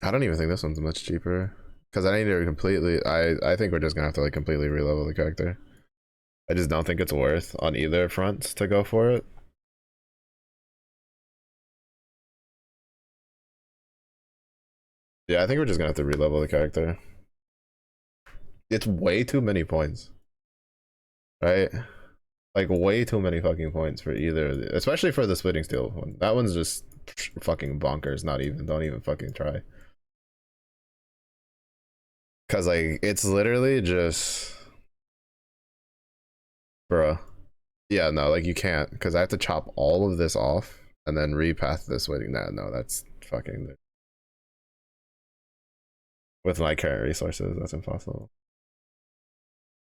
I don't even think this one's much cheaper because I need to completely. I think we're just gonna have to like completely relevel the character. I just don't think it's worth on either fronts to go for it. Yeah, I think we're just gonna have to relevel the character. It's way too many points, right? Like way too many fucking points for either, especially for the splitting steel one. That one's just fucking bonkers. Not even, don't even fucking try. Cause like it's literally just, bruh. Yeah, no, like you can't, because I have to chop all of this off and then repath this waiting. Nah, no, that's fucking with my current resources, that's impossible.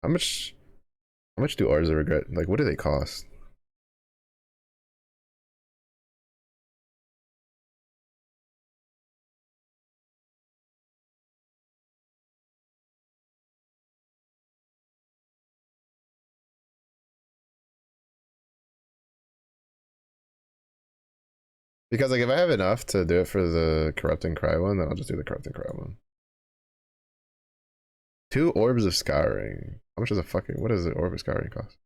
How much? How much do ours of regret? Like, what do they cost? Because like if I have enough to do it for the corrupting cry one, then I'll just do the corrupting cry one. 2 orbs of scouring. How much is a fucking, what does the orb of scouring cost?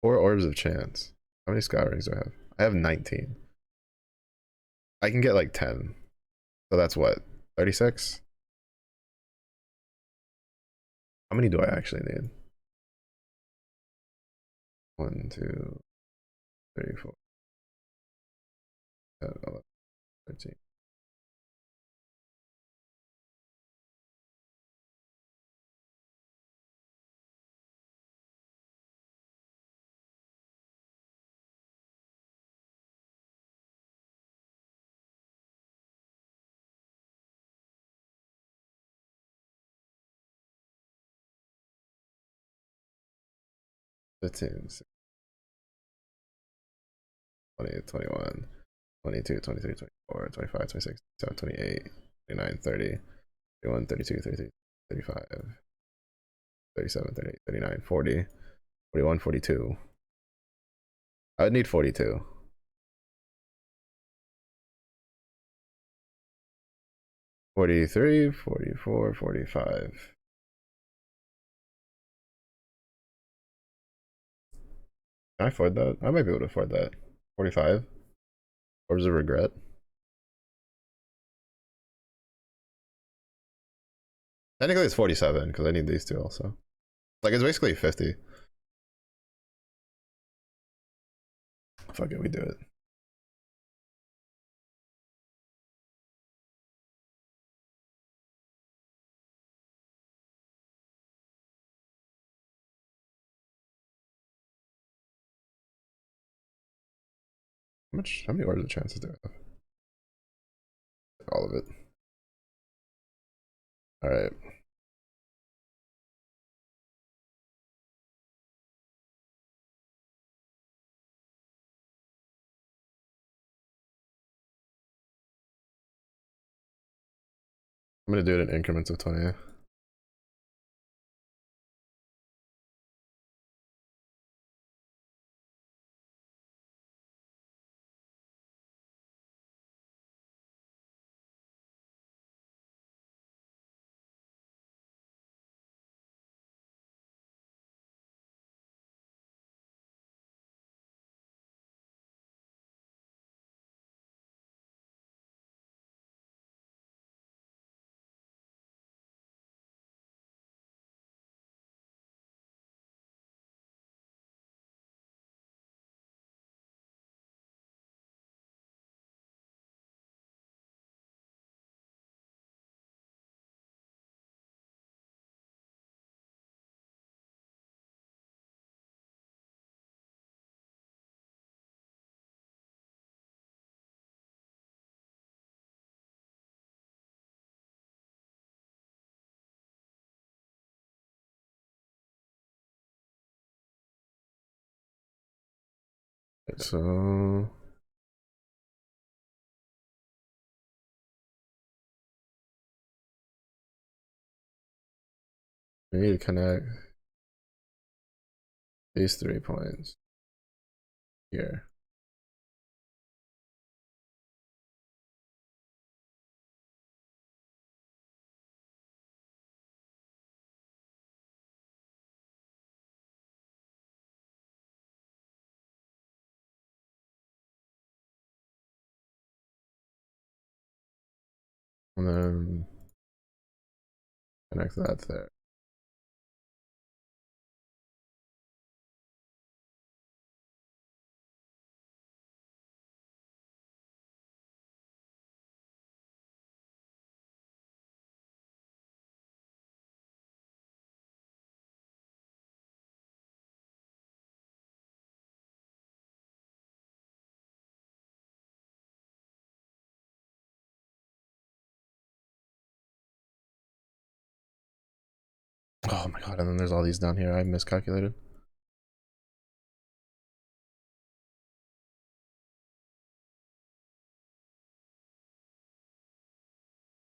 4 orbs of chance. How many scourings do I have? I have 19. I can get like 10. So that's what? 36? How many do I actually need? 1, 2, 3, 4, 10, 11, 13. 15, 20, 21, 22, 23, 24, 25, 26, 27, 28, 29, 30, 31, 32, 33, 35, 37, 38, 39, 40, 41, 42. I would need 42. 43, 44, 45. Can I afford that? I might be able to afford that. 45. Or is it regret? Technically it's 47 because I need these two also. Like it's basically 50. Fuck it, we do it. How many orders of chances do I have? All of it. Alright. I'm gonna do it in increments of 20. So we need to connect these 3 points here. And then connect that there. Oh my god, and then there's all these down here. I miscalculated.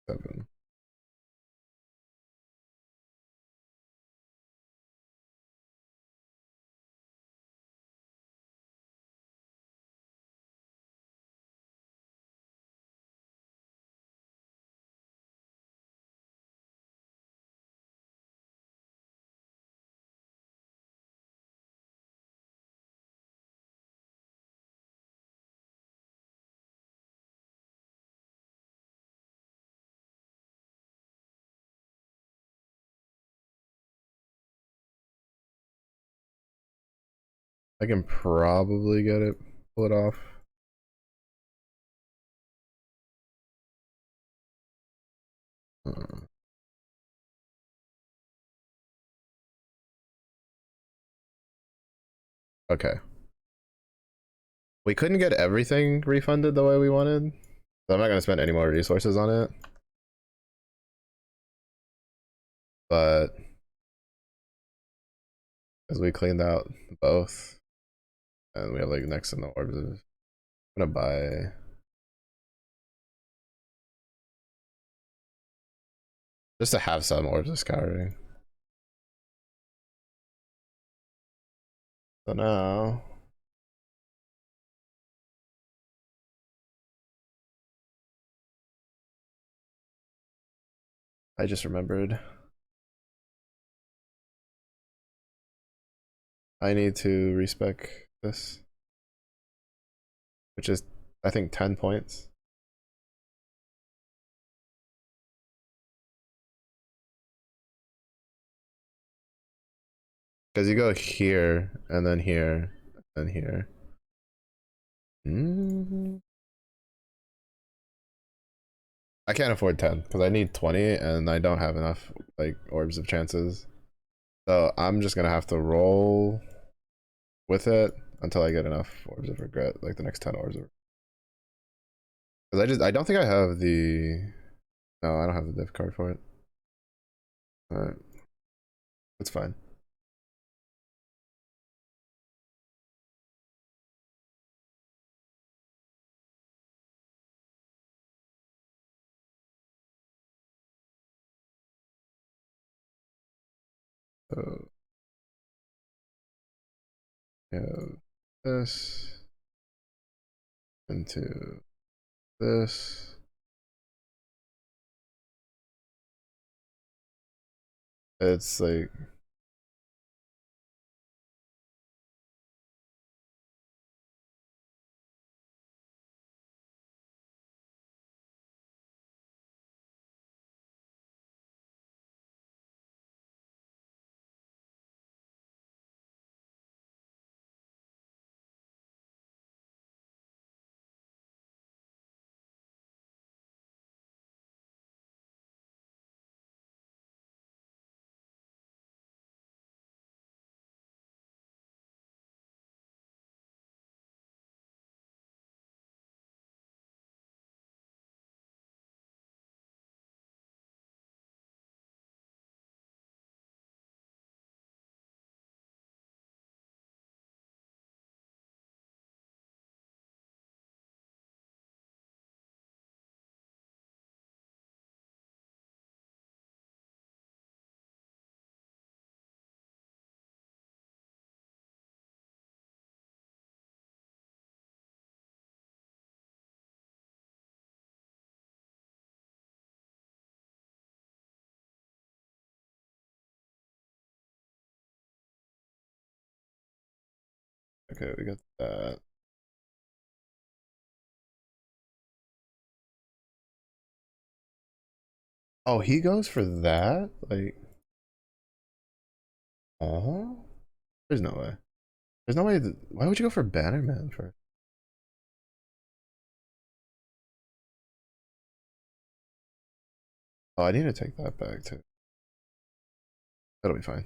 7. I can probably get it, pull it off. Uh, okay. We couldn't get everything refunded the way we wanted, so I'm not gonna spend any more resources on it. But Because we cleaned out both. And we have like next to no orbs. I'm gonna buy. Just to have some orbs of scouring. So now. I just remembered. I need to respec this. Which is, I think, 10 points. Because you go here, and then here, and here. I can't afford 10 because I need 20 and I don't have enough like orbs of chances. So I'm just gonna have to roll with it until I get enough orbs of regret, like the next 10 orbs of regret. Because I don't think I have the, no, I don't have the div card for it. Alright. It's fine. So we have this into this. It's like, okay, we got that. Oh, he goes for that? Like, oh? There's no way. There's no way. Why would you go for Bannerman first? Oh, I need to take that back too. That'll be fine.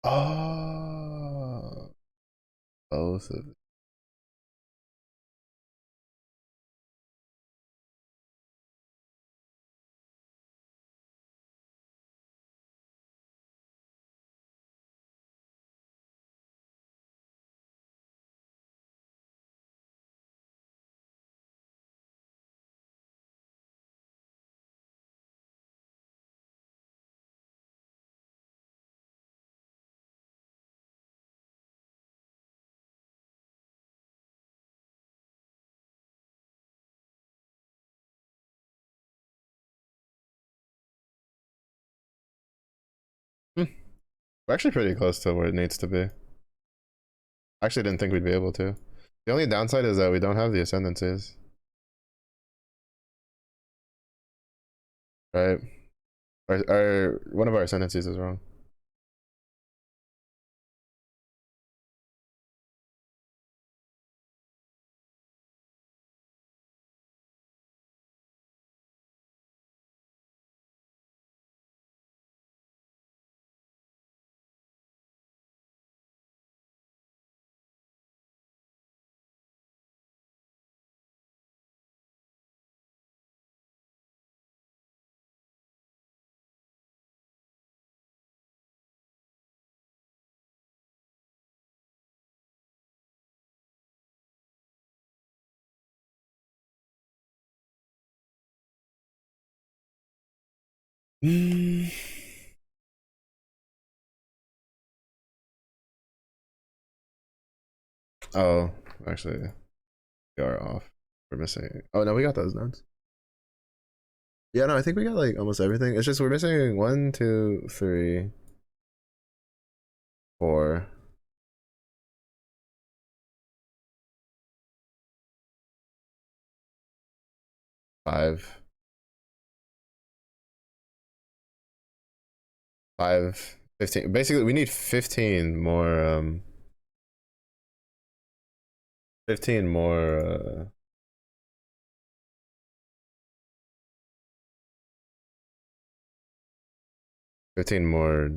Oh, both of it. We're actually pretty close to where it needs to be. I actually didn't think we'd be able to. The only downside is that we don't have the ascendancies. Right? One of our ascendancies is wrong. Mm. Oh, actually, we are off. We're missing. Oh no, we got those notes. Yeah, no, I think we got like almost everything. It's just we're missing 1, 2, 3, 4, 5, 5, 15. Basically, we need 15 more. 15 more. 15 more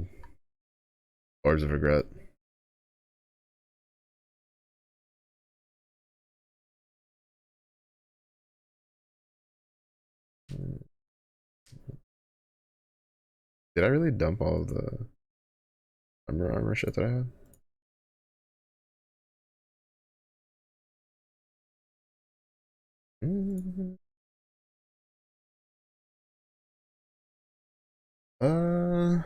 orbs of regret. Did I really dump all of the armor shit that I had? Uh,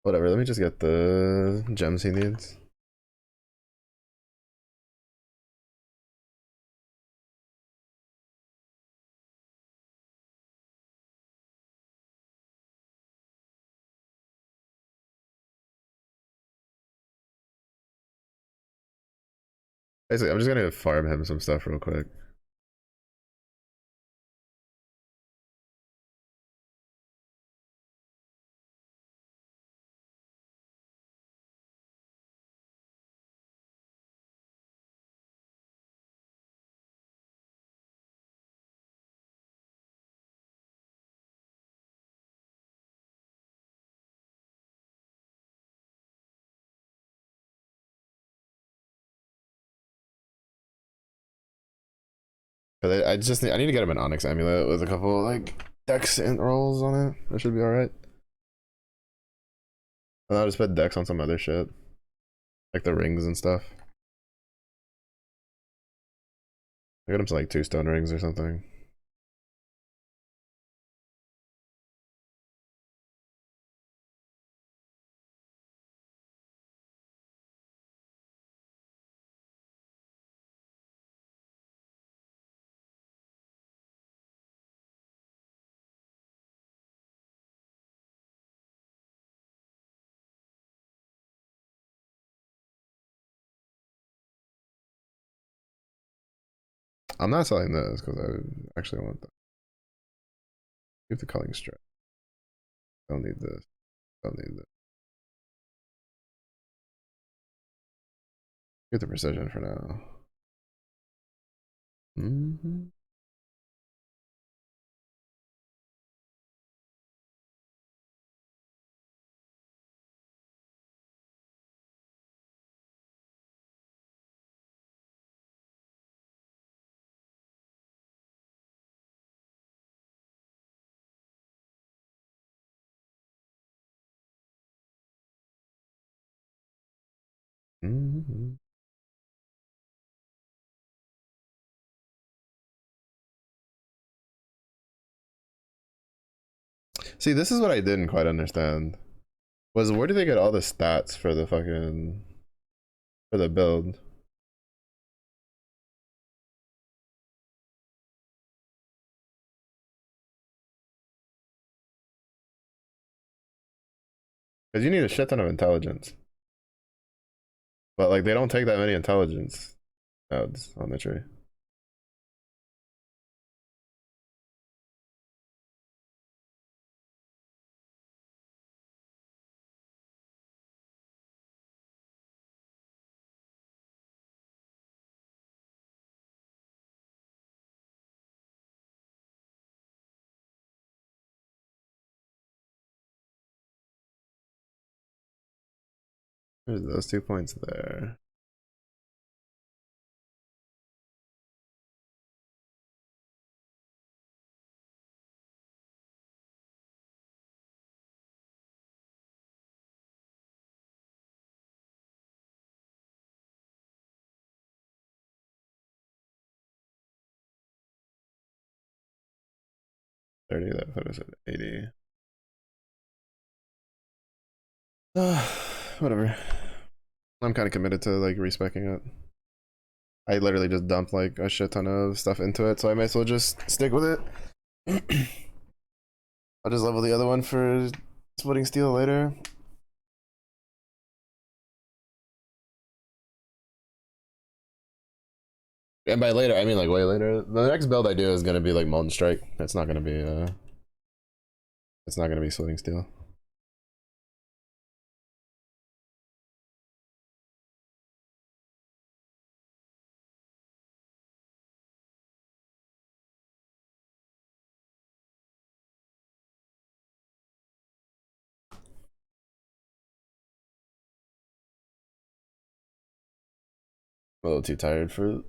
Whatever. Let me just get the gems he needs. Basically, I'm just gonna farm him some stuff real quick. Cause I need to get him an Onyx amulet with a couple like dex and rolls on it. That should be all right. And I'll just put dex on some other shit, like the rings and stuff. I got him some like 2 stone rings or something. I'm not selling this because I actually want that. Give the culling strip. Don't need this. Don't need this. Get the precision for now. Mm-hmm. Mm-hmm. See, this is what I didn't quite understand. Was where do they get all the stats for the fucking for the build? Because you need a shit ton of intelligence. But like they don't take that many intelligence nodes on the tree. There's those 2 points there. 30, that put us at 80. Whatever. I'm kind of committed to like respeccing it. I literally just dumped like a shit ton of stuff into it, so I might as well just stick with it. I'll just level the other one for splitting steel later. And by later, I mean like way later. The next build I do is gonna be like Molten Strike. It's not gonna be it's not gonna be splitting steel. I'm a little too tired for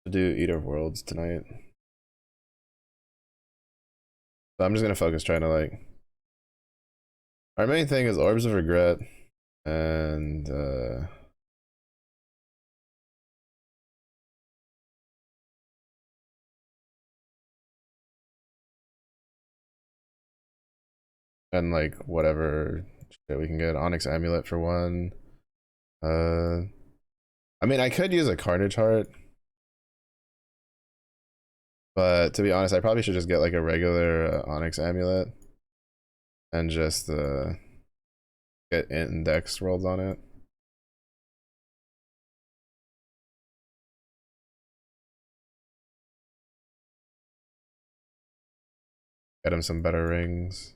to do Eater of Worlds tonight. So I'm just gonna focus trying to like. Our main thing is Orbs of Regret and like whatever shit we can get. Onyx Amulet for one. I mean I could use a Carnage Heart. But to be honest, I probably should just get like a regular Onyx Amulet and just get index rolls on it. Get him some better rings.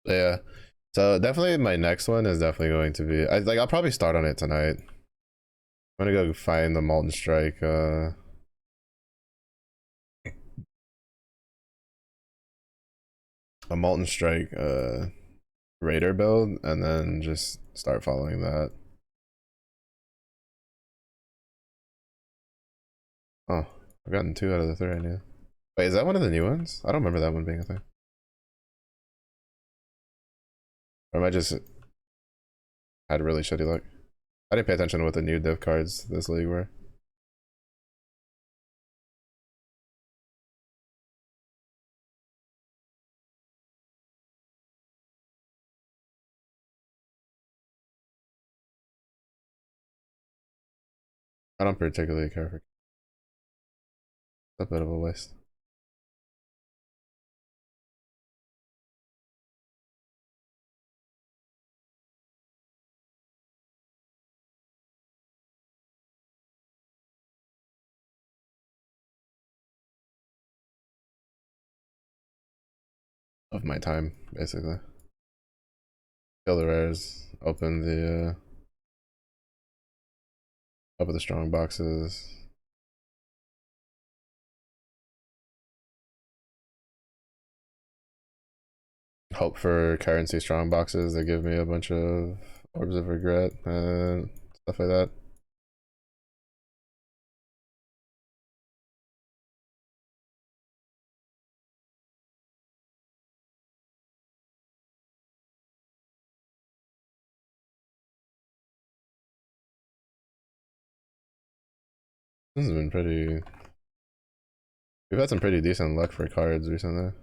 Yeah. So definitely my next one is definitely going to be I'll probably start on it tonight. I'm gonna go find the Molten Strike a Molten Strike Raider build and then just start following that. Oh, I've gotten 2 out of the 3 I knew. Wait, is that one of the new ones? I don't remember that one being a thing. Or am I just had really shitty luck? I didn't pay attention to what the new div cards this league were. I don't particularly care for. It's a bit of a waste of my time, basically. Kill the rares. Open the strong boxes. Hope for currency strong boxes that give me a bunch of orbs of regret and stuff like that. This has been pretty. We've had some pretty decent luck for cards recently.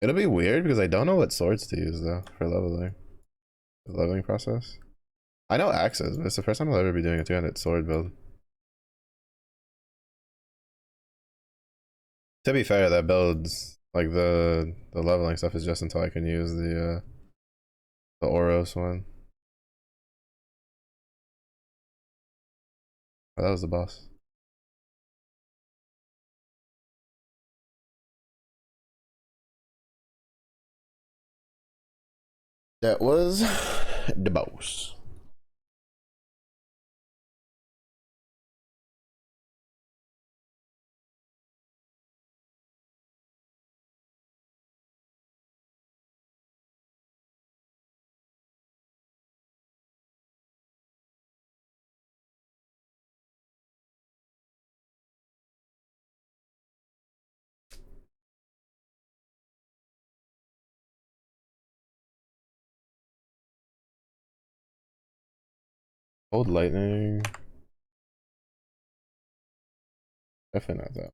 It'll be weird because I don't know what swords to use though for leveling. The leveling process. I know axes, but it's the first time I'll ever be doing a two-handed sword build. To be fair, that builds like the leveling stuff is just until I can use the Oros one. Oh, that was the boss. That was the boss. Old lightning. Definitely not that.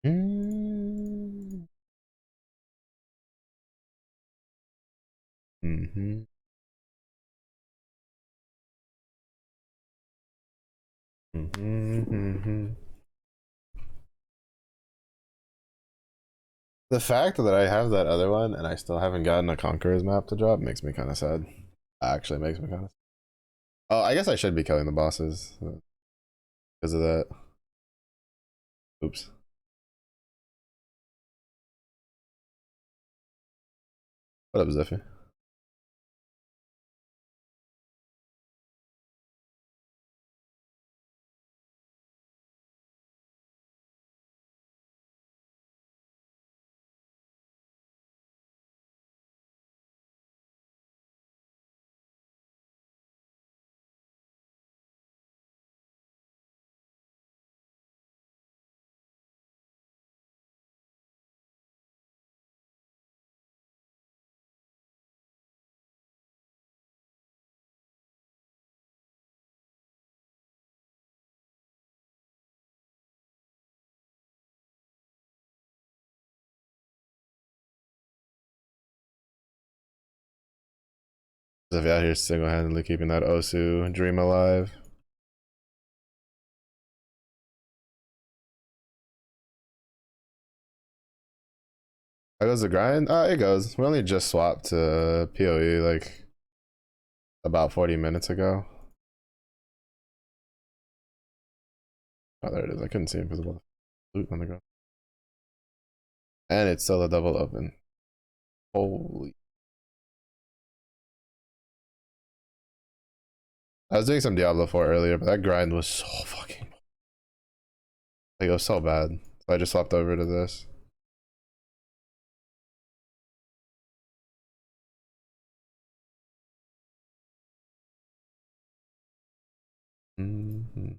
Mm. Mm-hmm. Mm-hmm. Mm-hmm. The fact that I have that other one and I still haven't gotten a Conqueror's map to drop makes me kind of sad. Actually makes me kind of. Oh, I guess I should be killing the bosses because of that. Oops. What up, Ziffy? Ziffy out here single-handedly keeping that Osu dream alive. How goes the grind? It goes. We only just swapped to PoE like about 40 minutes ago. Oh, there it is. I couldn't see invisible loot on the ground. And it's still a double open. Holy. I was doing some Diablo 4 earlier, but that grind was so fucking. Like, it was so bad. So I just swapped over to this. Mm-hmm.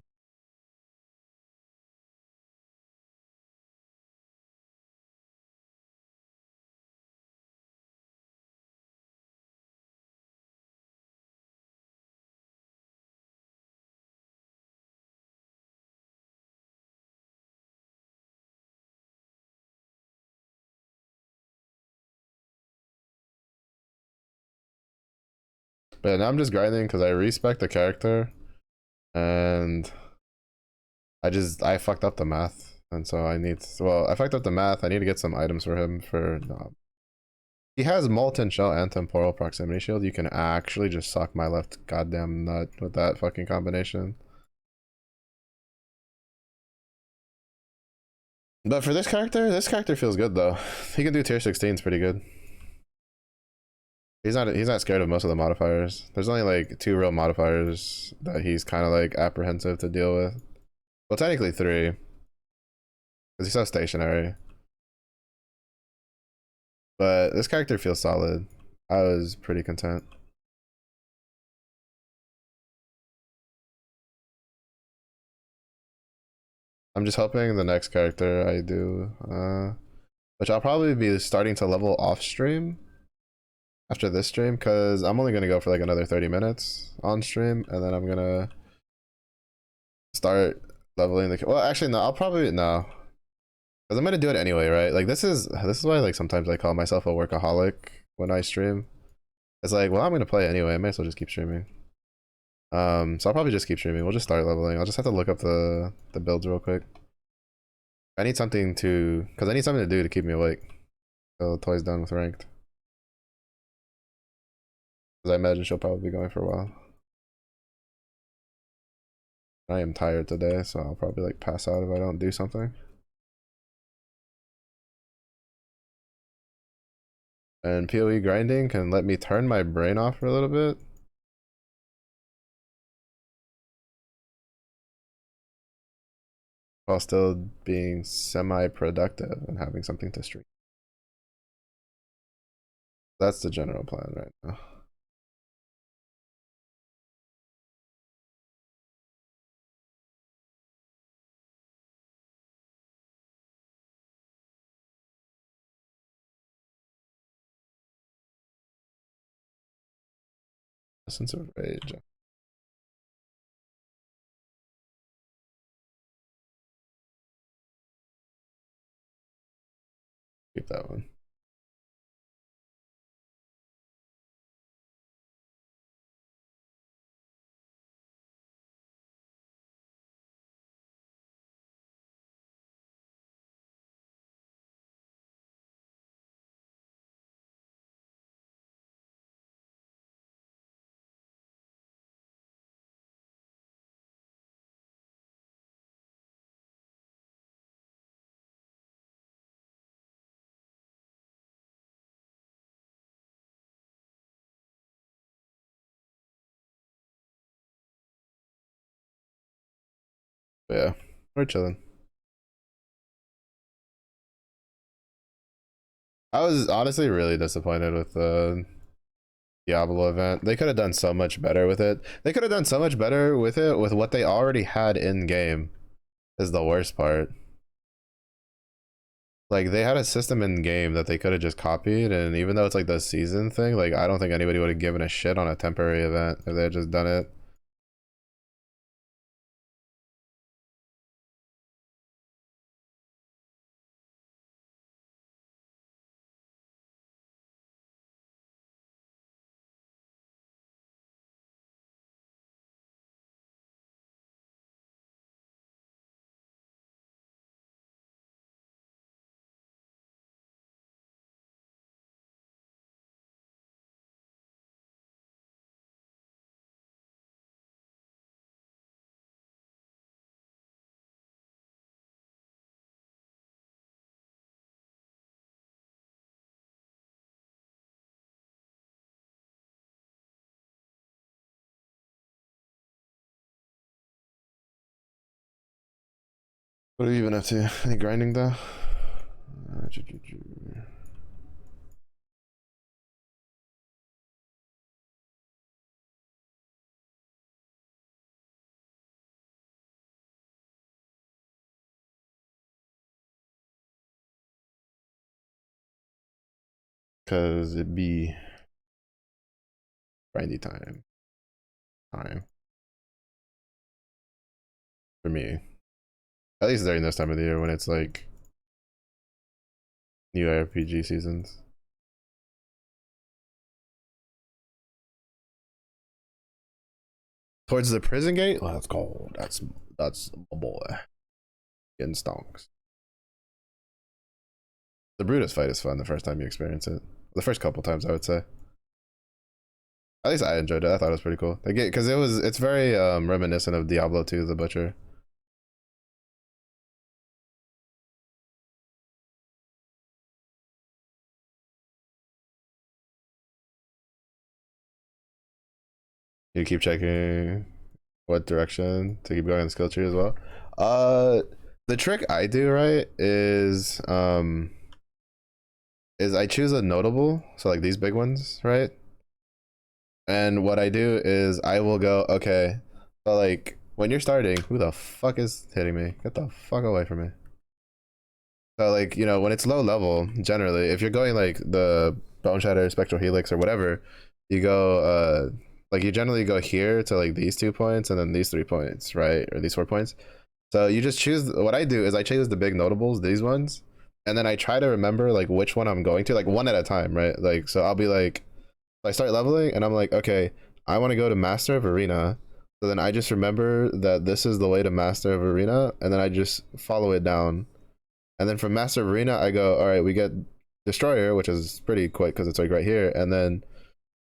But now I'm just grinding because I respect the character and I fucked up the math. And so I need to, well, I fucked up the math. I need to get some items for him for no. He has Molten Shell and Temporal Proximity Shield. You can actually just suck my left goddamn nut with that fucking combination. But for this character feels good though. He can do tier 16s pretty good. He's not scared of most of the modifiers. There's only like 2 real modifiers that he's kind of like apprehensive to deal with. Well, technically 3, because he's so stationary. But this character feels solid. I was pretty content. I'm just hoping the next character I do, which I'll probably be starting to level off stream after this stream, because I'm only gonna go for like another 30 minutes on stream, and then I'm gonna start leveling the. Well, actually, no. I'll probably no, because I'm gonna do it anyway, right? Like this is why like sometimes I call myself a workaholic when I stream. It's like, well, I'm gonna play anyway. I may as well just keep streaming. So I'll probably just keep streaming. We'll just start leveling. I'll just have to look up the builds real quick. I need something to, because I need something to do to keep me awake till Toy's done with ranked. Because I imagine she'll probably be going for a while. I am tired today, so I'll probably like pass out if I don't do something. And PoE grinding can let me turn my brain off for a little bit. While still being semi-productive and having something to stream. That's the general plan right now. Essence of Rage. Keep that one. But yeah, we're chilling. I was honestly really disappointed with the Diablo event. They could have done so much better with it. They could have done so much better with it with what they already had in game. Is the worst part. Like they had a system in game that they could have just copied, and even though it's like the season thing, like I don't think anybody would have given a shit on a temporary event if they had just done it. What are you even up to? Any grinding though? Cause it be grindy time for me. At least during this time of the year when it's like new RPG seasons. Towards the prison gate? Let's go. That's a boy. Getting stonks. The Brutus fight is fun the first time you experience it. The first couple times, I would say. At least I enjoyed it. I thought it was pretty cool. Again, because it's very reminiscent of Diablo 2, The Butcher. You keep checking what direction to keep going in the skill tree as well. The trick I do right is I choose a notable, so like these big ones, right? And what I do is I will go, okay, so like when you're starting, who the fuck is hitting me? Get the fuck away from me. So like, you know, when it's low level, generally, if you're going like the Bone Shatter, Spectral Helix, or whatever, you go like you generally go here to like these 2 points and then these 3 points, right? Or these 4 points. So you just choose, what I do is I choose the big notables, these ones, and then I try to remember like which one I'm going to, like one at a time, right? Like, so I'll be like, I start leveling and I'm like, okay, I want to go to Master of Arena. So then I just remember that this is the way to Master of Arena, and then I just follow it down. And then from Master of Arena, I go, all right, we get Destroyer, which is pretty quick because it's like right here, and then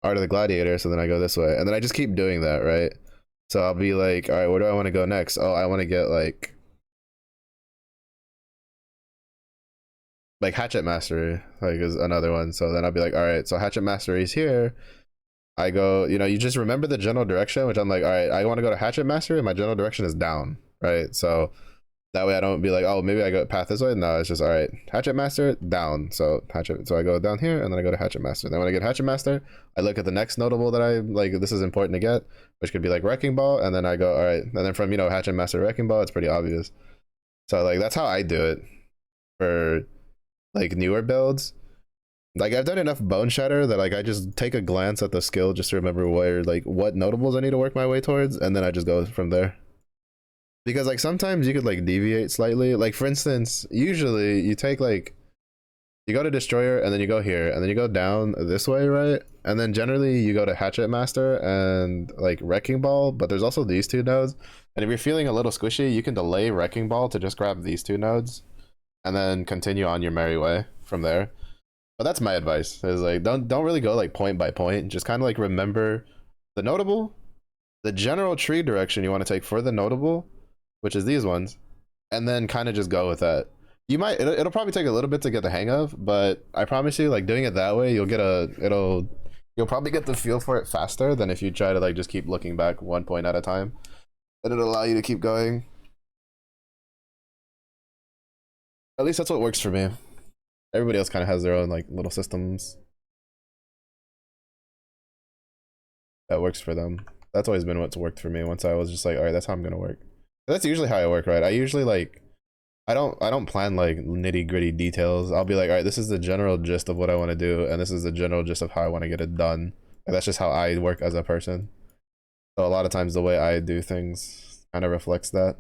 Art of the Gladiator. So then I go this way, and then I just keep doing that, right? So I'll be like, all right, where do I want to go next? Oh, I want to get like Hatchet Mastery, like is another one. So then I'll be like, all right, so Hatchet Mastery is here. I go, you know, you just remember the general direction, which I'm like, all right, I want to go to Hatchet Mastery. My general direction is down, right? So that way I don't be like, oh, maybe I go path this way. No, it's just, all right, Hatchet Master, down. So Hatchet, so I go down here and then I go to Hatchet Master. Then when I get Hatchet Master, I look at the next notable that I like, this is important to get, which could be like Wrecking Ball. And then I go, all right. And then from, you know, Hatchet Master to Wrecking Ball, it's pretty obvious. So like, that's how I do it for like newer builds. Like I've done enough Bone Shatter that like I just take a glance at the skill just to remember where, like what notables I need to work my way towards, and then I just go from there. Because like sometimes you could like deviate slightly. Like for instance, usually you take like, you go to Destroyer and then you go here and then you go down this way, right? And then generally you go to Hatchet Master and like Wrecking Ball, but there's also these 2 nodes. And if you're feeling a little squishy, you can delay Wrecking Ball to just grab these 2 nodes and then continue on your merry way from there. But that's my advice, is like don't really go like point by point. Just kind of like remember the notable, the general tree direction you want to take for the notable, which is these ones, and then kind of just go with that. You might, it'll probably take a little bit to get the hang of, but I promise you, like doing it that way, you'll probably get the feel for it faster than if you try to like just keep looking back 1 point at a time. And it'll allow you to keep going. At least that's what works for me. Everybody else kind of has their own like little systems that works for them. That's always been what's worked for me. Once I was just like, all right, that's how I'm gonna work. That's usually how I work, right? I usually like, I don't plan like nitty gritty details. I'll be like, all right, this is the general gist of what I want to do, and this is the general gist of how I want to get it done. And that's just how I work as a person. So a lot of times the way I do things kind of reflects that.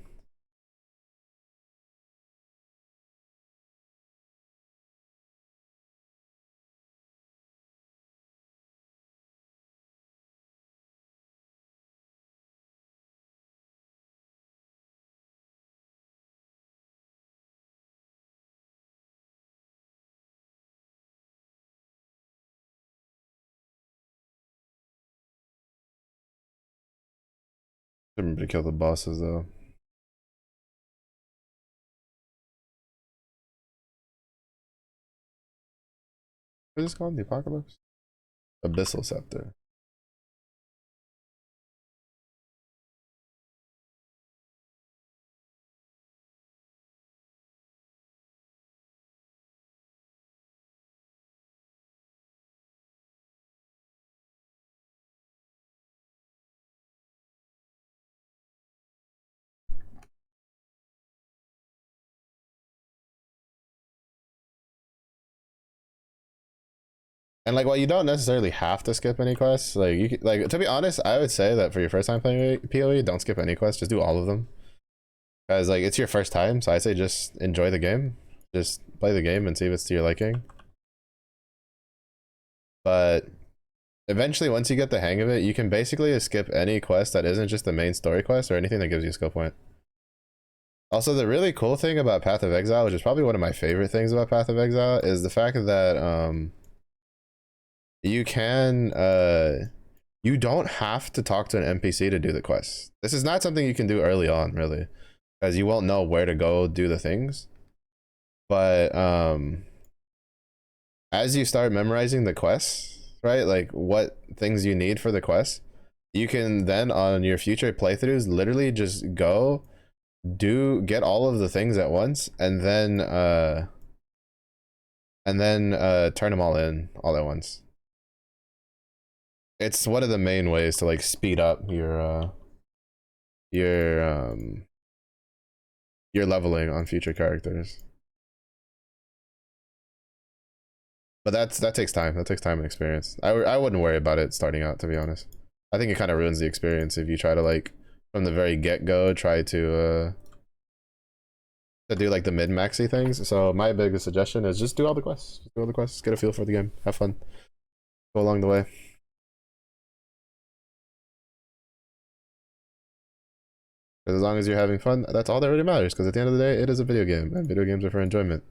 Remember to kill the bosses though. What is this called? The Apocalypse? Abyssal Scepter. And like, while you don't necessarily have to skip any quests, like like, to be honest, I would say that for your first time playing PoE, don't skip any quests. Just do all of them, because like it's your first time. So I say just enjoy the game, just play the game and see if it's to your liking. But eventually, once you get the hang of it, you can basically skip any quest that isn't just the main story quest or anything that gives you a skill point. Also, the really cool thing about Path of Exile, which is probably one of my favorite things about Path of Exile, is the fact that you can you don't have to talk to an NPC to do the quests. This is not something you can do early on, really, because you won't know where to go do the things. But as you start memorizing the quests, right, like what things you need for the quests, you can then on your future playthroughs literally just go get all of the things at once, and then turn them all in all at once. It's one of the main ways to like speed up your leveling on future characters. But that takes time. That takes time and experience. I wouldn't worry about it starting out, to be honest. I think it kind of ruins the experience if you try to like from the very get-go try to do like the mid-maxy things. So my biggest suggestion is just do all the quests. Just do all the quests. Get a feel for the game. Have fun. Go along the way. As long as you're having fun, that's all that really matters. Because at the end of the day, it is a video game, and video games are for enjoyment.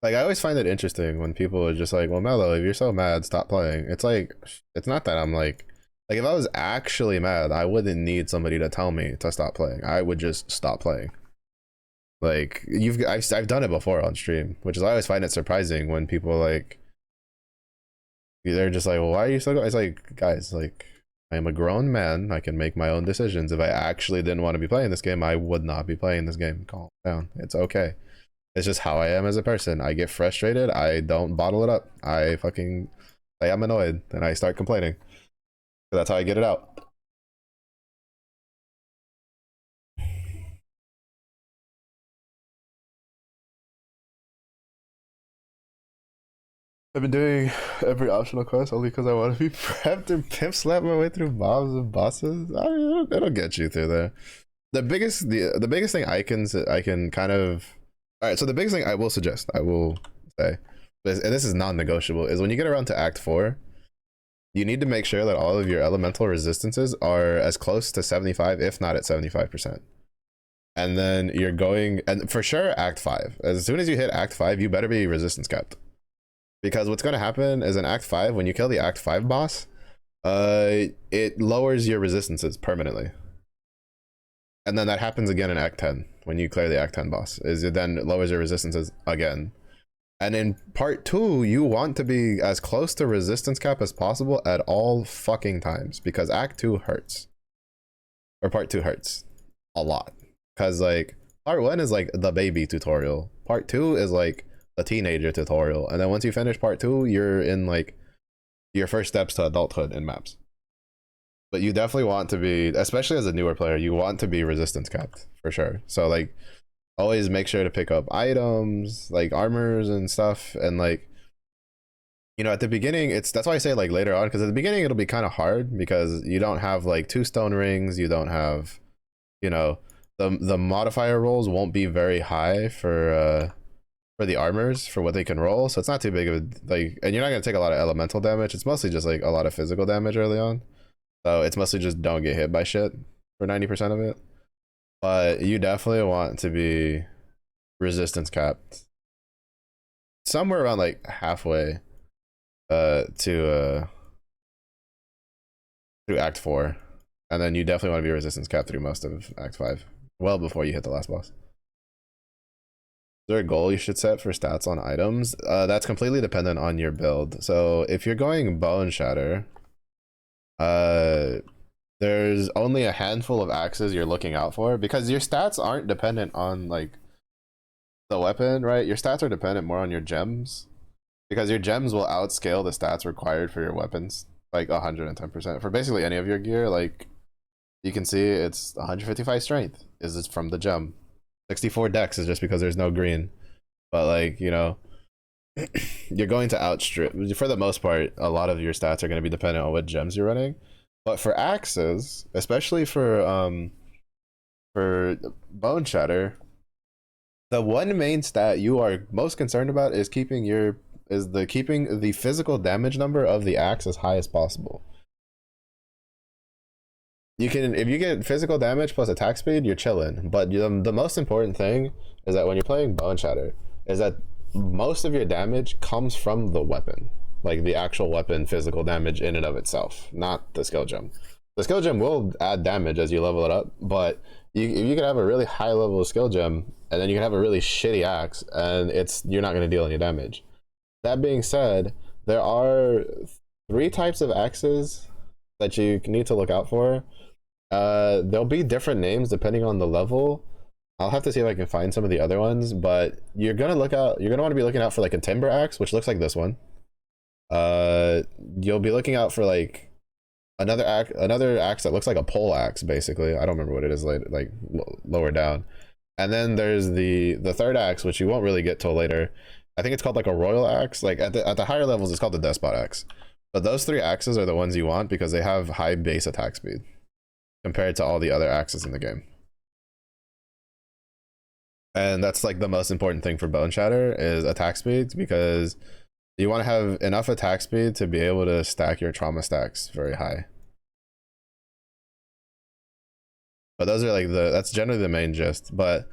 Like, I always find it interesting when people are just like, well, Mello, if you're so mad, stop playing. It's like, it's not that I'm like if I was actually mad, I wouldn't need somebody to tell me to stop playing. I would just stop playing. Like, I've done it before on stream, which is I always find it surprising when people like, they're just like, well, why are you so, it's like, guys, like, I am a grown man. I can make my own decisions. If I actually didn't want to be playing this game, I would not be playing this game. Calm down. It's okay. It's just how I am as a person. I get frustrated. I don't bottle it up. I fucking say I'm annoyed and I start complaining. So that's how I get it out. I've been doing every optional quest only because I want to be prepped and pimp slap my way through mobs and bosses. I mean, it'll get you through there. The biggest thing I can kind of, all right. So the biggest thing I will suggest, I will say, and this is non-negotiable, is when you get around to Act 4, you need to make sure that all of your elemental resistances are as close to 75, if not at 75%. And then you're going, and for sure, Act 5. As soon as you hit Act 5, you better be resistance capped. Because what's going to happen is in Act 5, when you kill the Act 5 boss, it lowers your resistances permanently. And then that happens again in Act 10, when you clear the Act 10 boss, is it then lowers your resistances again. And in part 2, you want to be as close to resistance cap as possible at all fucking times, because Act 2 hurts. Or part 2 hurts a lot. Because like, part 1 is like the baby tutorial. Part 2 is like the teenager tutorial. And then once you finish part 2, you're in like your first steps to adulthood in maps. But you definitely want to be, especially as a newer player, you want to be resistance capped for sure. So like, always make sure to pick up items like armors and stuff. And like, you know, at the beginning, that's why I say like later on, because at the beginning it'll be kind of hard because you don't have like 2 stone rings, you don't have, you know, the modifier rolls won't be very high for the armors for what they can roll. So it's not too big of a like, and you're not gonna take a lot of elemental damage. It's mostly just like a lot of physical damage early on. So it's mostly just don't get hit by shit for 90% of it. But you definitely want to be resistance capped somewhere around like halfway through Act 4. And then you definitely want to be resistance capped through most of Act 5. Well before you hit the last boss. Is there a goal you should set for stats on items? That's completely dependent on your build. So if you're going Bone Shatter, there's only a handful of axes you're looking out for, because your stats aren't dependent on like the weapon, right? Your stats are dependent more on your gems, because your gems will outscale the stats required for your weapons like 110% for basically any of your gear. Like you can see it's 155 strength is from the gem, 64 dex is just because there's no green, but like, you know, you're going to outstrip, for the most part, a lot of your stats are going to be dependent on what gems you're running. But for axes, especially for bone shatter, the one main stat you are most concerned about is keeping the physical damage number of the axe as high as possible. You can, if you get physical damage plus attack speed, you're chilling. But the most important thing is that when you're playing bone shatter, is that most of your damage comes from the weapon, like the actual weapon physical damage in and of itself, not the skill gem. The skill gem will add damage as you level it up, but if you can have a really high level of skill gem and then you can have a really shitty axe and you're not going to deal any damage. That being said, there are 3 types of axes that you need to look out for. There'll be different names depending on the level. I'll have to see if I can find some of the other ones, but you're gonna want to be looking out for like a timber axe, which looks like this one. You'll be looking out for like another axe that looks like a pole axe, basically. I don't remember what it is, like lower down. And then there's the third axe, which you won't really get till later. I think it's called like a royal axe. Like at the higher levels, it's called the despot axe. But those 3 axes are the ones you want because they have high base attack speed compared to all the other axes in the game. And that's like the most important thing for bone shatter is attack speed, because you want to have enough attack speed to be able to stack your trauma stacks very high. But those are like that's generally the main gist. But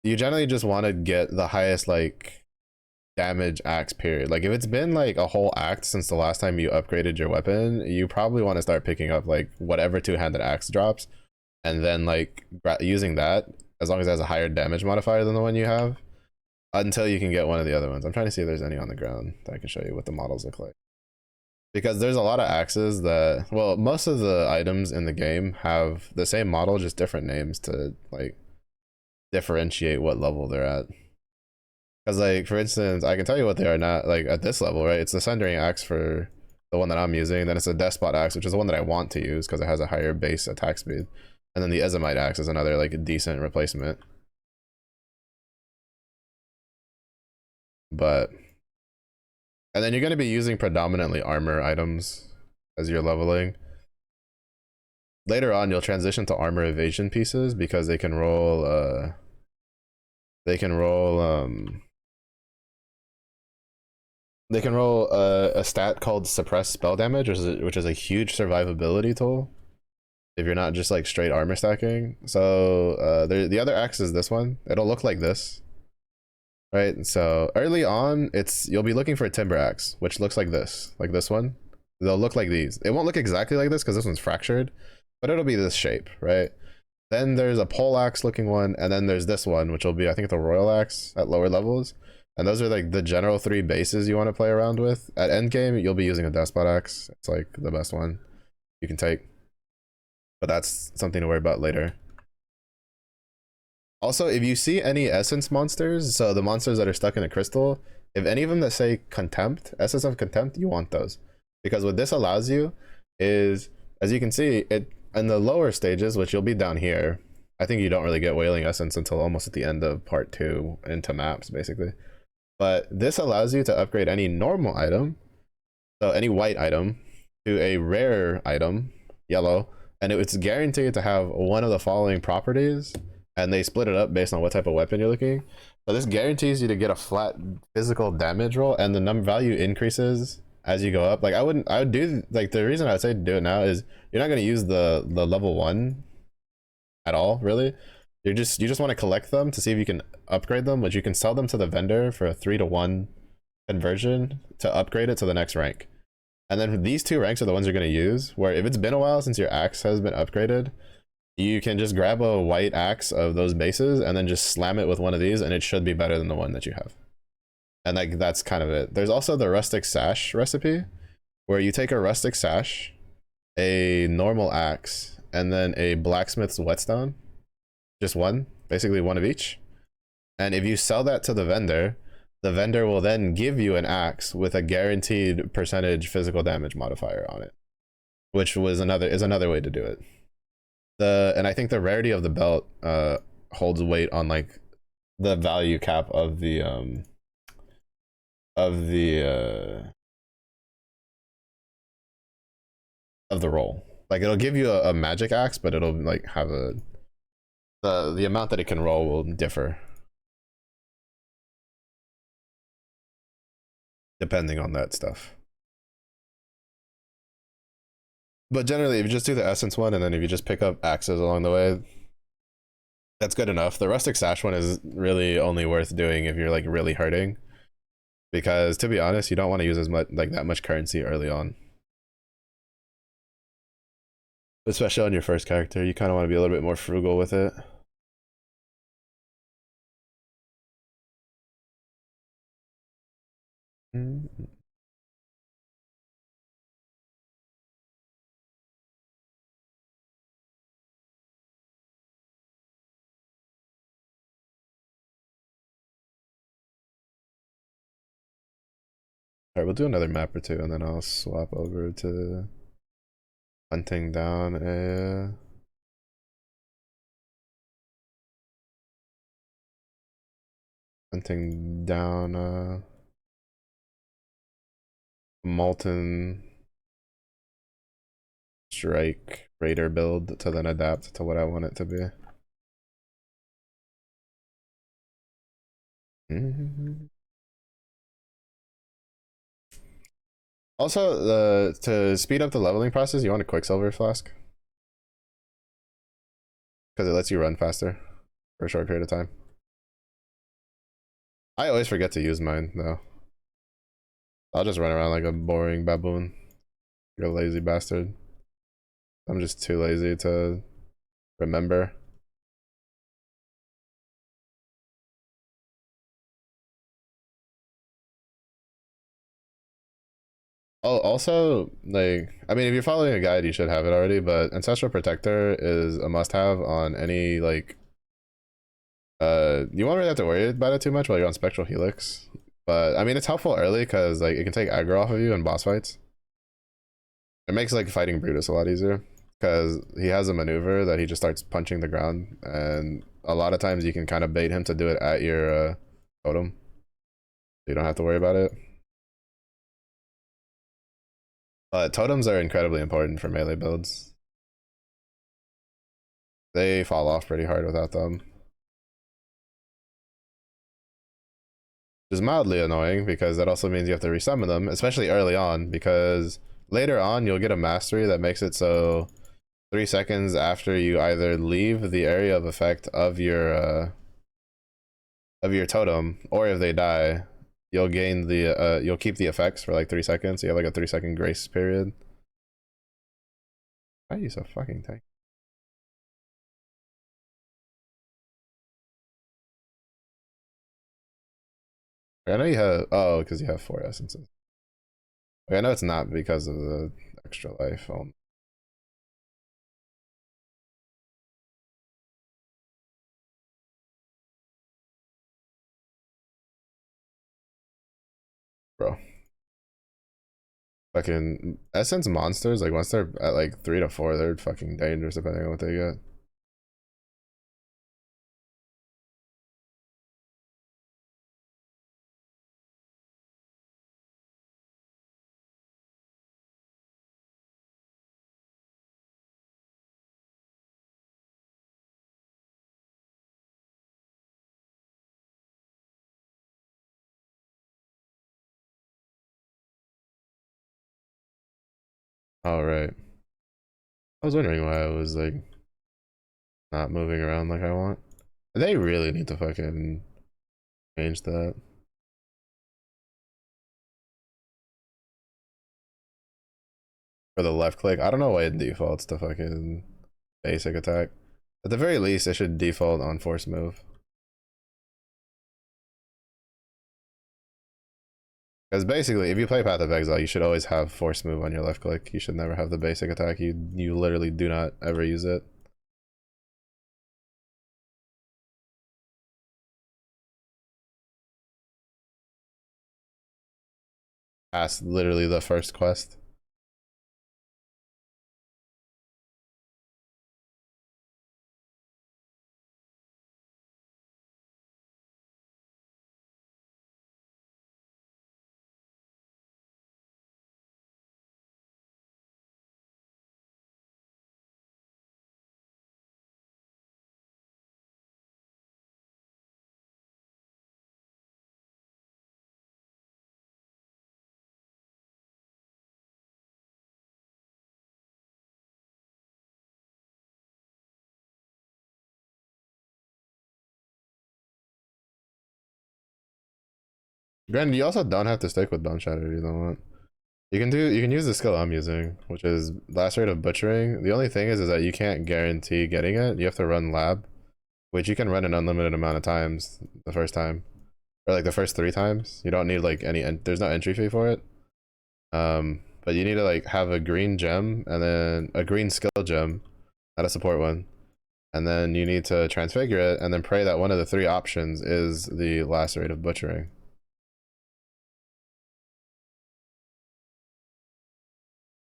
you generally just want to get the highest like damage axe, period. Like if it's been like a whole act since the last time you upgraded your weapon, you probably want to start picking up like whatever 2-handed axe drops, and then like using that, as long as it has a higher damage modifier than the one you have, until you can get one of the other ones. I'm trying to see if there's any on the ground that I can show you what the models look like. Because there's a lot of axes that, well, most of the items in the game have the same model, just different names to like differentiate what level they're at. Because like, for instance, I can tell you what they are not, like at this level, right? It's the Sundering Axe for the one that I'm using. Then it's a Despot Axe, which is the one that I want to use because it has a higher base attack speed. And then the Ezomite Axe is another like a decent replacement. But, and then you're going to be using predominantly armor items as you're leveling. Later on, you'll transition to armor evasion pieces because they can roll a stat called suppress spell damage, which is a huge survivability tool if you're not just like straight armor stacking. So the other axe is this one. It'll look like this, right? So early on, you'll be looking for a timber axe, which looks like this one. They'll look like these. It won't look exactly like this because this one's fractured, but it'll be this shape, right? Then there's a pole axe looking one, and then there's this one, which will be, I think, the royal axe at lower levels. And those are like the general 3 bases you want to play around with. At endgame, you'll be using a despot axe. It's like the best one you can take. But that's something to worry about later. Also, if you see any essence monsters, so the monsters that are stuck in a crystal, if any of them that say contempt, essence of contempt, you want those. Because what this allows you is, as you can see, it in the lower stages, which you'll be down here, I think you don't really get Wailing Essence until almost at the end of part 2 into maps, basically. But this allows you to upgrade any normal item, so any white item, to a rare item, yellow, and it's guaranteed to have one of the following properties, and they split it up based on what type of weapon you're looking. So this guarantees you to get a flat physical damage roll, and the number value increases as you go up. Like I would do, like the reason I'd say to do it now is you're not going to use the level 1 at all, really. You just want to collect them to see if you can upgrade them, which you can sell them to the vendor for a 3-to-1 conversion to upgrade it to the next rank. And then these 2 ranks are the ones you're going to use, where if it's been a while since your axe has been upgraded, you can just grab a white axe of those bases and then just slam it with one of these, and it should be better than the one that you have. And like that's kind of it. There's also the rustic sash recipe, where you take a rustic sash, a normal axe, and then a blacksmith's whetstone, just one, basically one of each. And if you sell that to the vendor will then give you an axe with a guaranteed percentage physical damage modifier on it, which is another way to do it. And I think the rarity of the belt holds weight on like the value cap of the of the roll. Like it'll give you a magic axe, but it'll like have the amount that it can roll will differ depending on that stuff. But generally, if you just do the essence one, and then if you just pick up axes along the way, that's good enough. The rustic sash one is really only worth doing if you're like really hurting, because to be honest, you don't want to use as much like that much currency early on, especially on your first character. You kind of want to be a little bit more frugal with it. Mm-hmm. Alright, we'll do another map or two, and then I'll swap over to hunting down a molten strike raider build to then adapt to what I want it to be. Mm-hmm. Also, to speed up the leveling process, you want a quicksilver flask because it lets you run faster for a short period of time. I always forget to use mine though. I'll just run around like a boring baboon, like a lazy bastard. I'm just too lazy to remember. Oh, also, like, I mean, if you're following a guide, you should have it already, but Ancestral Protector is a must-have on any, like, you won't really have to worry about it too much while you're on Spectral Helix. But, I mean, it's helpful early because, like, it can take aggro off of you in boss fights. It makes, like, fighting Brutus a lot easier because he has a maneuver that he just starts punching the ground, and a lot of times you can kind of bait him to do it at your, totem. So you don't have to worry about it. But totems are incredibly important for melee builds. They fall off pretty hard without them. Which is mildly annoying because that also means you have to resummon them, especially early on, because later on you'll get a mastery that makes it so 3 seconds after you either leave the area of effect of your totem, or if they die, you'll gain the you'll keep the effects for like 3 seconds. So you have like a 3-second grace period. Why are you so fucking tight? I know you have, oh, because you have 4 essences. I know it's not because of the extra life. Bro. Fucking essence monsters, like once they're at like 3 to 4, they're fucking dangerous depending on what they get. All right. I was wondering why I was like not moving around like I want. They really need to fucking change that. For the left click, I don't know why it defaults to fucking basic attack. At the very least, it should default on force move. Because basically, if you play Path of Exile, you should always have force move on your left click. You should never have the basic attack. You literally do not ever use it. Past literally the first quest. Granted, you also don't have to stick with Bone Shatter if you don't want. You can use the skill I'm using, which is last rate of butchering. The only thing is that you can't guarantee getting it. You have to run lab, which you can run an unlimited amount of times the first time, or like the first 3 times. You don't need like any. There's no entry fee for it. But you need to like have a green gem and then a green skill gem, not a support one, and then you need to transfigure it and then pray that one of the 3 options is the last rate of butchering.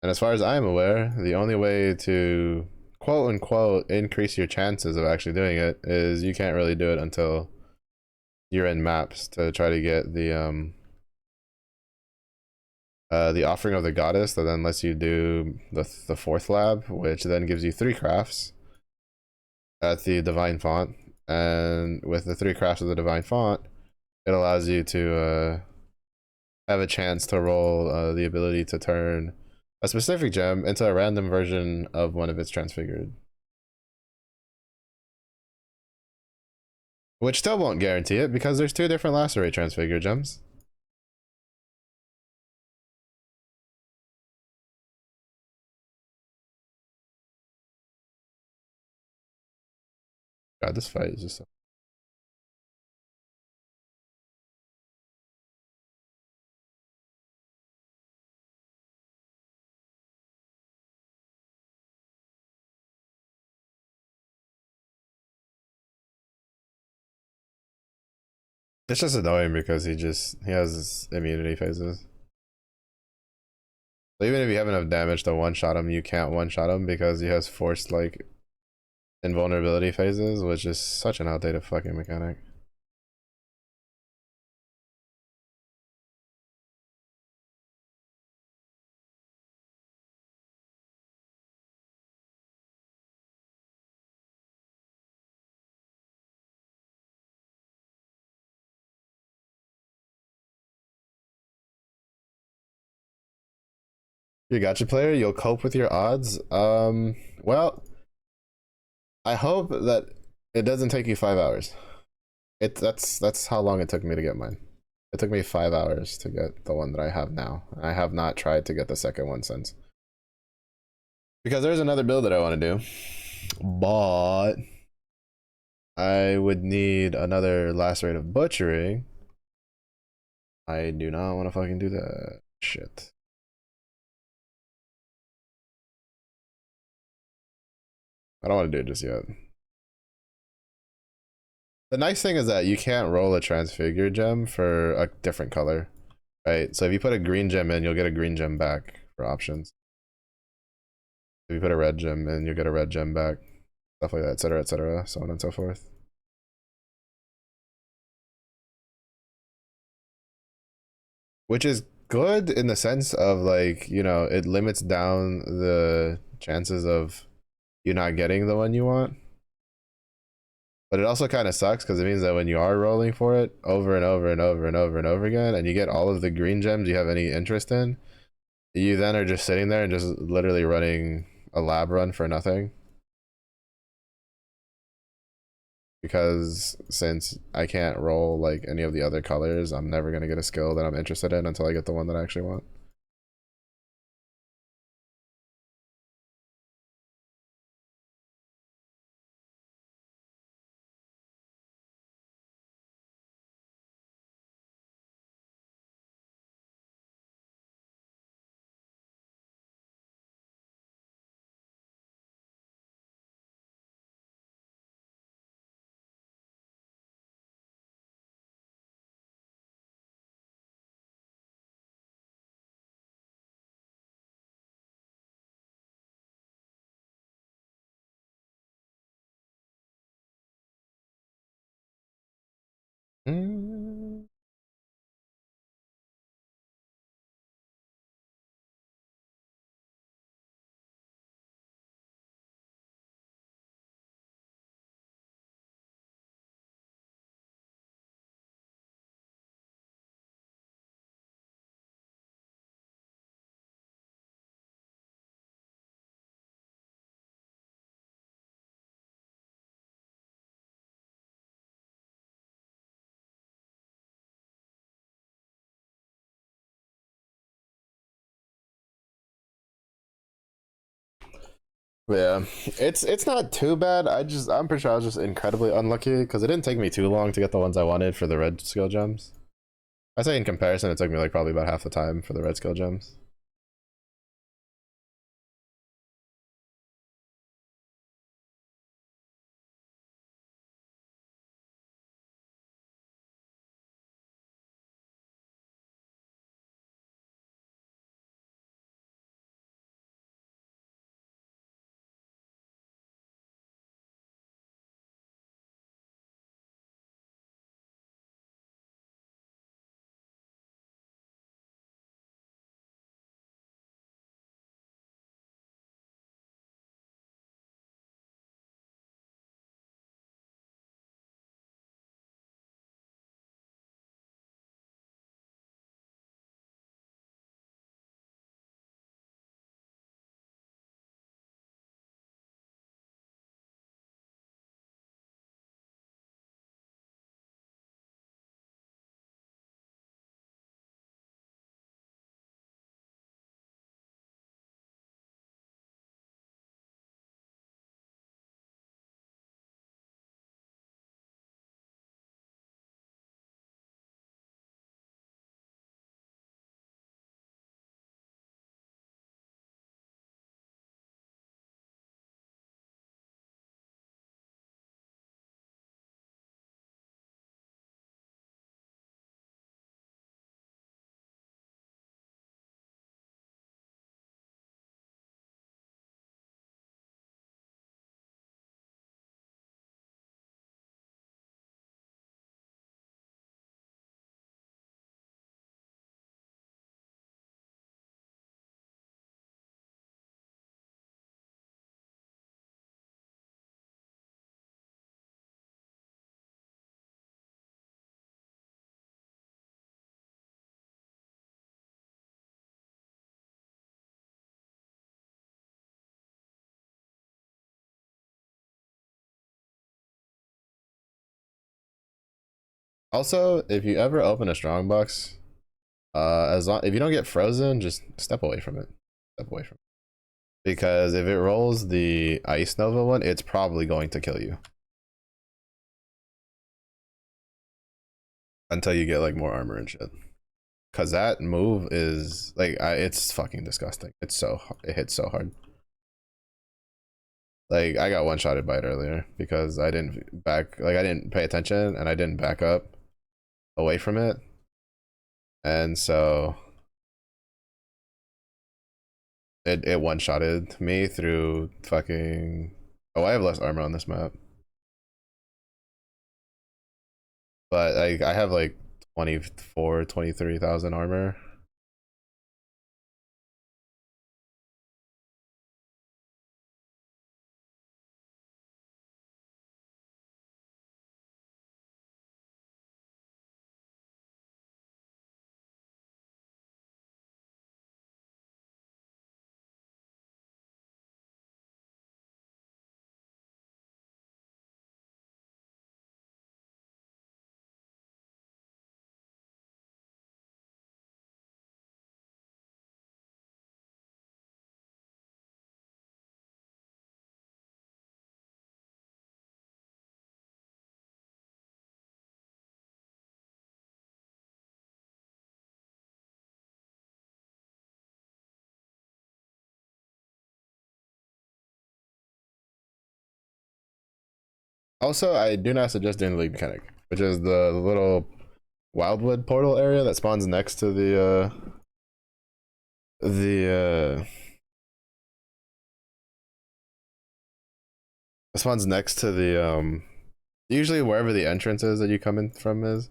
And as far as I'm aware, the only way to quote unquote increase your chances of actually doing it is you can't really do it until you're in maps to try to get the offering of the goddess that then lets you do the 4th lab, which then gives you 3 crafts at the divine font. And with the 3 crafts of the divine font, it allows you to have a chance to roll the ability to turn a specific gem into a random version of one of its transfigured. Which still won't guarantee it because there's 2 different lacerate transfigured gems. God, this fight is just so... It's just annoying because he has immunity phases. So even if you have enough damage to one-shot him, you can't one-shot him because he has forced like invulnerability phases, which is such an outdated fucking mechanic. You're a gacha player, you'll cope with your odds. Well, I hope that it doesn't take you 5 hours. That's how long it took me to get mine. It took me 5 hours to get the one that I have now. I have not tried to get the second one since. Because there's another build that I want to do. But I would need another last rate of butchering. I do not want to fucking do that shit. I don't want to do it just yet. The nice thing is that you can't roll a transfigure gem for a different color, right? So if you put a green gem in, you'll get a green gem back for options. If you put a red gem in, you'll get a red gem back. Stuff like that, etc., so on and so forth. Which is good in the sense of like, you know, it limits down the chances of you not getting the one you want. But it also kind of sucks because it means that when you are rolling for it over and over and over and over and over again, and you get all of the green gems you have any interest in, you then are just sitting there and just literally running a lab run for nothing. Because since I can't roll like any of the other colors, I'm never going to get a skill that I'm interested in until I get the one that I actually want. Yeah, it's not too bad. I'm pretty sure I was just incredibly unlucky because it didn't take me too long to get the ones I wanted for the red skill gems. I say in comparison, it took me like probably about half the time for the red skill gems. Also, if you ever open a strongbox, as long if you don't get frozen, just step away from it. Step away from it. Because if it rolls the Ice Nova one, it's probably going to kill you. Until you get like more armor and shit. Cause that move is like it's fucking disgusting. It hits so hard. Like I got one shotted by it earlier because I didn't pay attention and I didn't back up away from it. And so it one shotted me through fucking. Oh, I have less armor on this map. But I have like 23,000 armor. Also, I do not suggest doing the league mechanic, which is the little wildwood portal area that spawns next to the spawns next to the usually wherever the entrance is that you come in from is.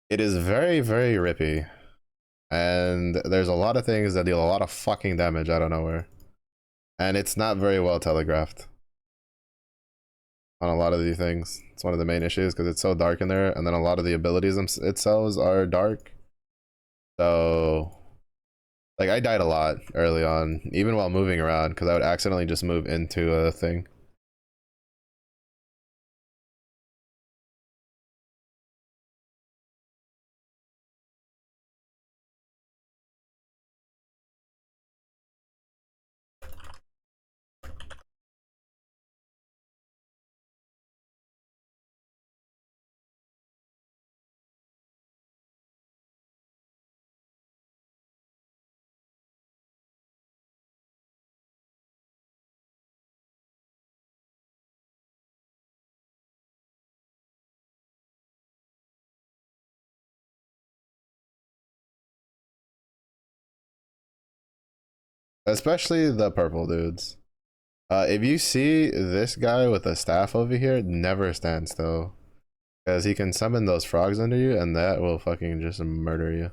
It is very, very rippy. And there's a lot of things that deal a lot of fucking damage out of nowhere. And it's not very well telegraphed on a lot of these things. It's one of the main issues because it's so dark in there, and then a lot of the abilities itself are dark. So, like, I died a lot early on, even while moving around, because I would accidentally just move into a thing. especially the purple dudes. If you see this guy with a staff over here, never stand still. Because he can summon those frogs under you, and that will fucking just murder you.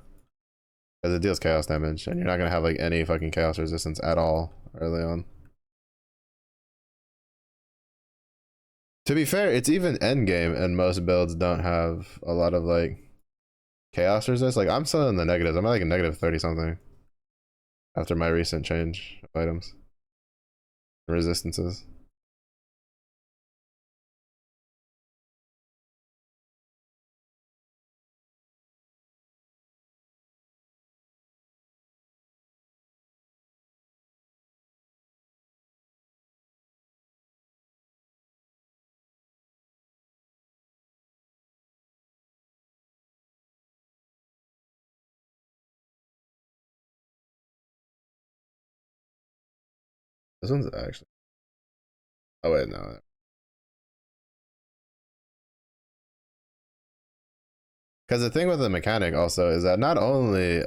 Because it deals chaos damage, and you're not gonna have like any fucking chaos resistance at all early on. To be fair, it's even end game, and most builds don't have a lot of like chaos resist. Like I'm still in the negatives. I'm at like a negative 30 something after my recent change of items and resistances. This one's actually. Oh wait, no. Because the thing with the mechanic also is that not only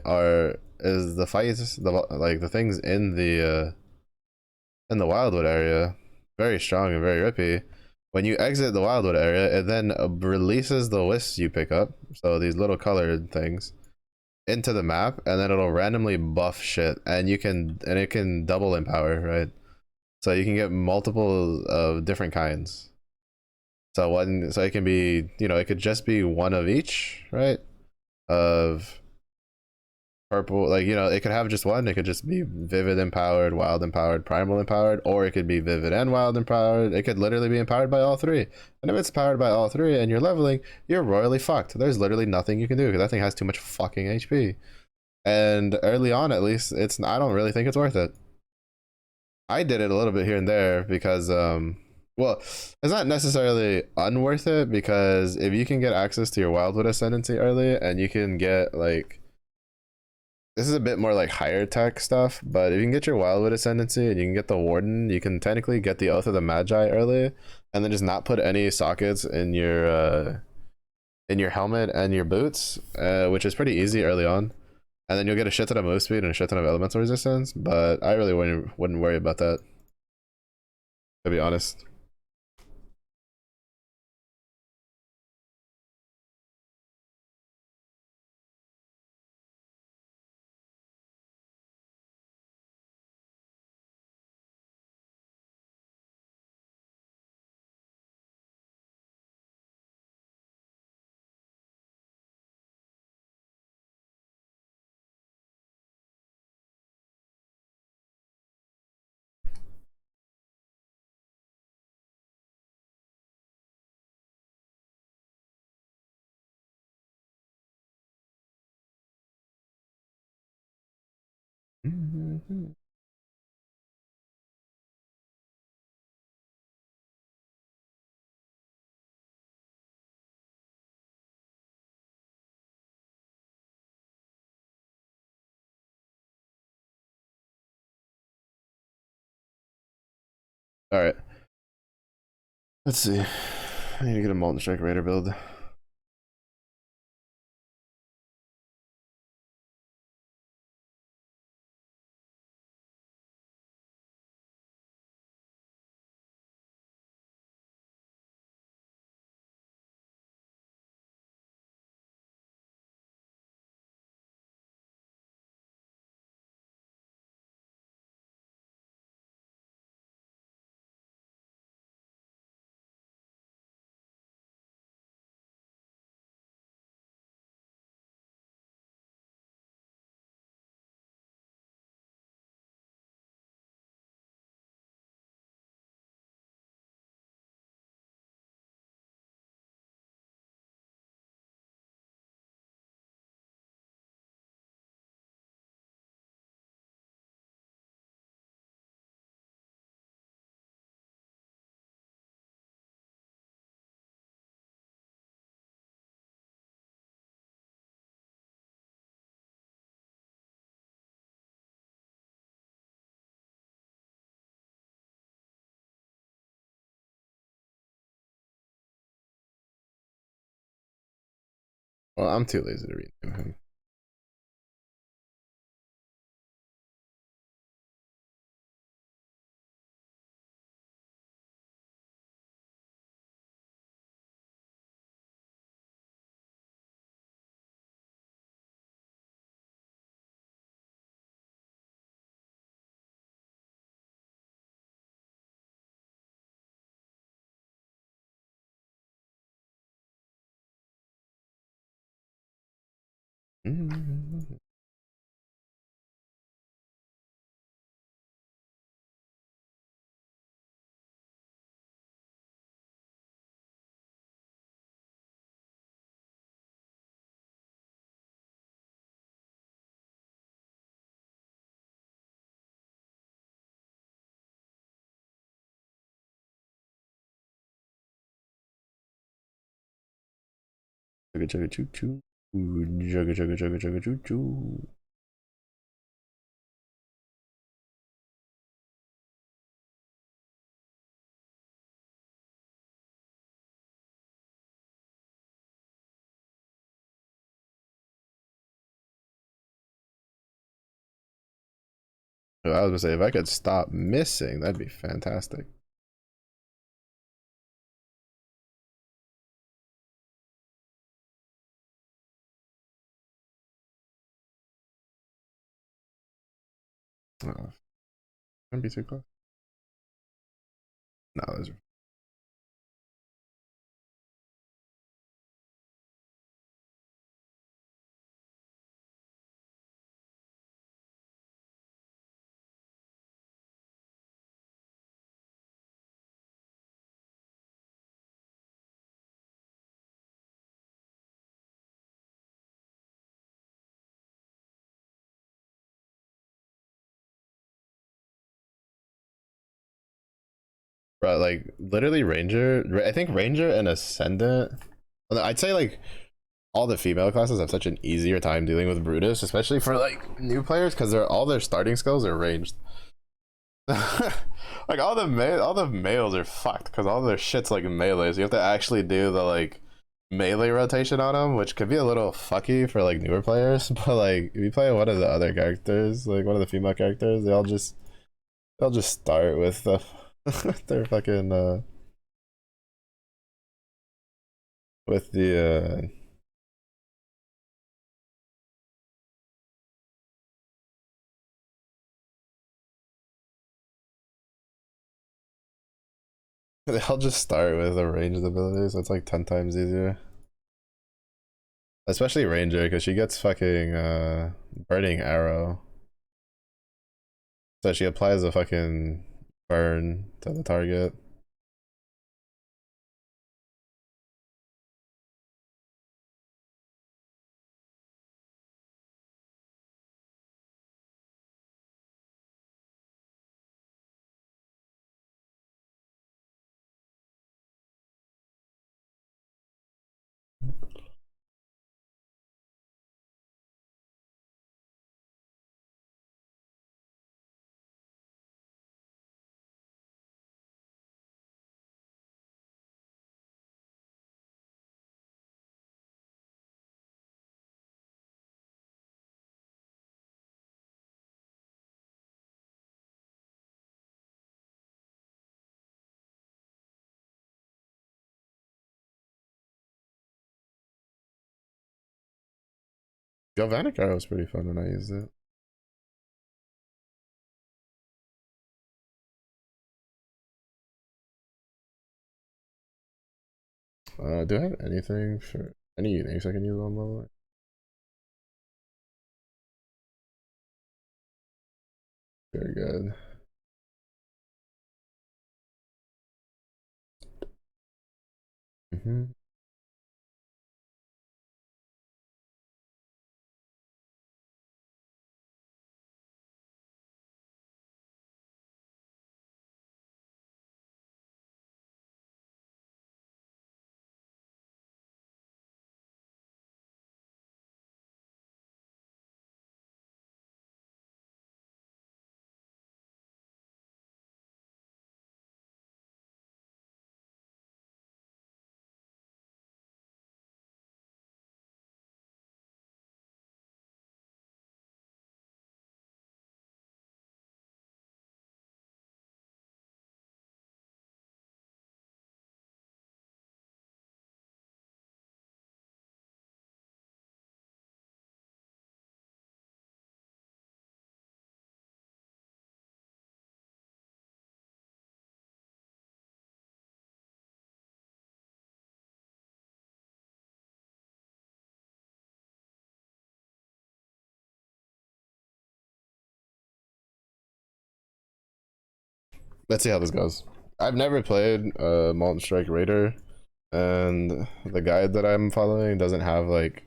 is the fights the things in the Wildwood area very strong and very rippy. When you exit the Wildwood area, it then releases the wisps you pick up, so these little colored things, into the map, and then it'll randomly buff shit, and it can double in power, right? So you can get multiple of different kinds. So it can be, it could just be one of each, right? Of purple, like, it could have just one. It could just be vivid empowered, wild empowered, primal empowered, or it could be vivid and wild empowered. It could literally be empowered by all three. And if it's powered by all three and you're leveling, you're royally fucked. There's literally nothing you can do because that thing has too much fucking HP. And early on, at least, I don't really think it's worth it. I did it a little bit here and there because well, it's not necessarily unworth it, because if you can get access to your Wildwood Ascendancy early, and you can get like, this is a bit more like higher tech stuff, but if you can get your Wildwood Ascendancy and you can get the Warden, you can technically get the Oath of the Magi early, and then just not put any sockets in your helmet and your boots, which is pretty easy early on. And then you'll get a shit ton of move speed and a shit ton of elemental resistance, but I really wouldn't worry about that, to be honest. Mhm. All right. Let's see. I need to get a Molten Strike Raider build. Well, I'm too lazy to rename him. Mm. Chugga chugga choo choo. Chugga chugga chugga chugga choo choo. I was gonna say if I could stop missing, that'd be fantastic. Oh, can't be too close. No, those are. But like literally Ranger, I think Ranger and Ascendant. I'd say like all the female classes have such an easier time dealing with Brutus, especially for like new players, because they're all their starting skills are ranged. Like all the males are fucked because all their shit's like melee. So you have to actually do the like melee rotation on them, which could be a little fucky for like newer players. But like if you play one of the other characters, like one of the female characters, they'll just start with the their fucking with the they'll just start with a ranged ability, so it's like 10 times easier. Especially Ranger, because she gets fucking burning arrow. So she applies a fucking burn to the target. Galvanic arrow was pretty fun when I used it. Do I have anything for any uniques I can use on level? Very good. Mm-hmm. Let's see how this goes. I've never played Molten Strike Raider, and the guide that I'm following doesn't have like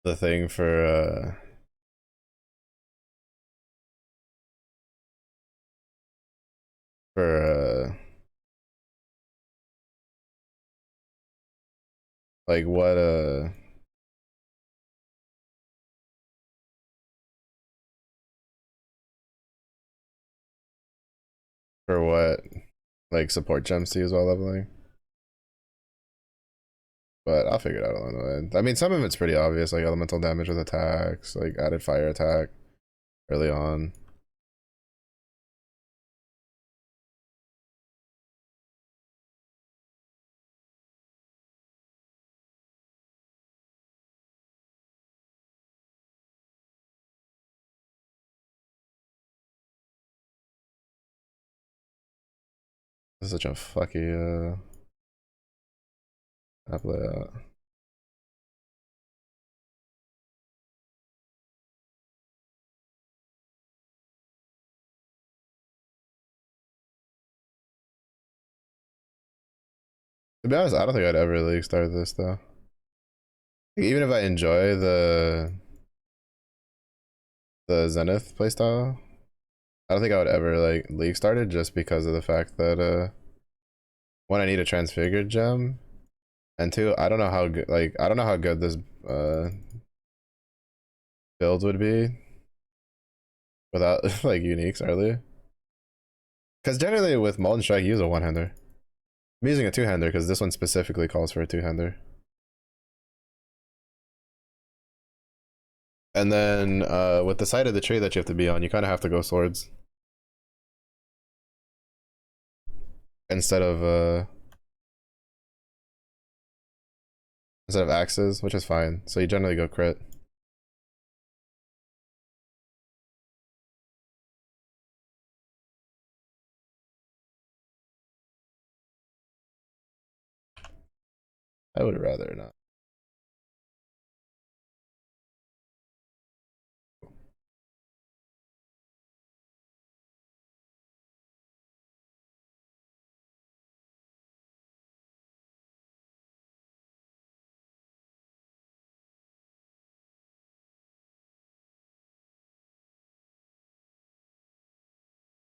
the thing for like what like support gems to use while leveling. But I'll figure it out along the way. I mean, some of it's pretty obvious, like elemental damage with attacks, like added fire attack early on. This is such a fucky app layout. To be honest, I don't think I'd ever League start this though. Like, even if I enjoy the Zenith playstyle, I don't think I would ever like League start it just because of the fact that one, I need a transfigured gem, and two, I don't know how good I don't know how good this build would be without like uniques early. Because generally with Molten Strike, you use a one-hander. I'm using a two-hander because this one specifically calls for a two-hander. And then with the side of the tree that you have to be on, you kind of have to go swords instead of axes, which is fine. So you generally go crit. I would rather not.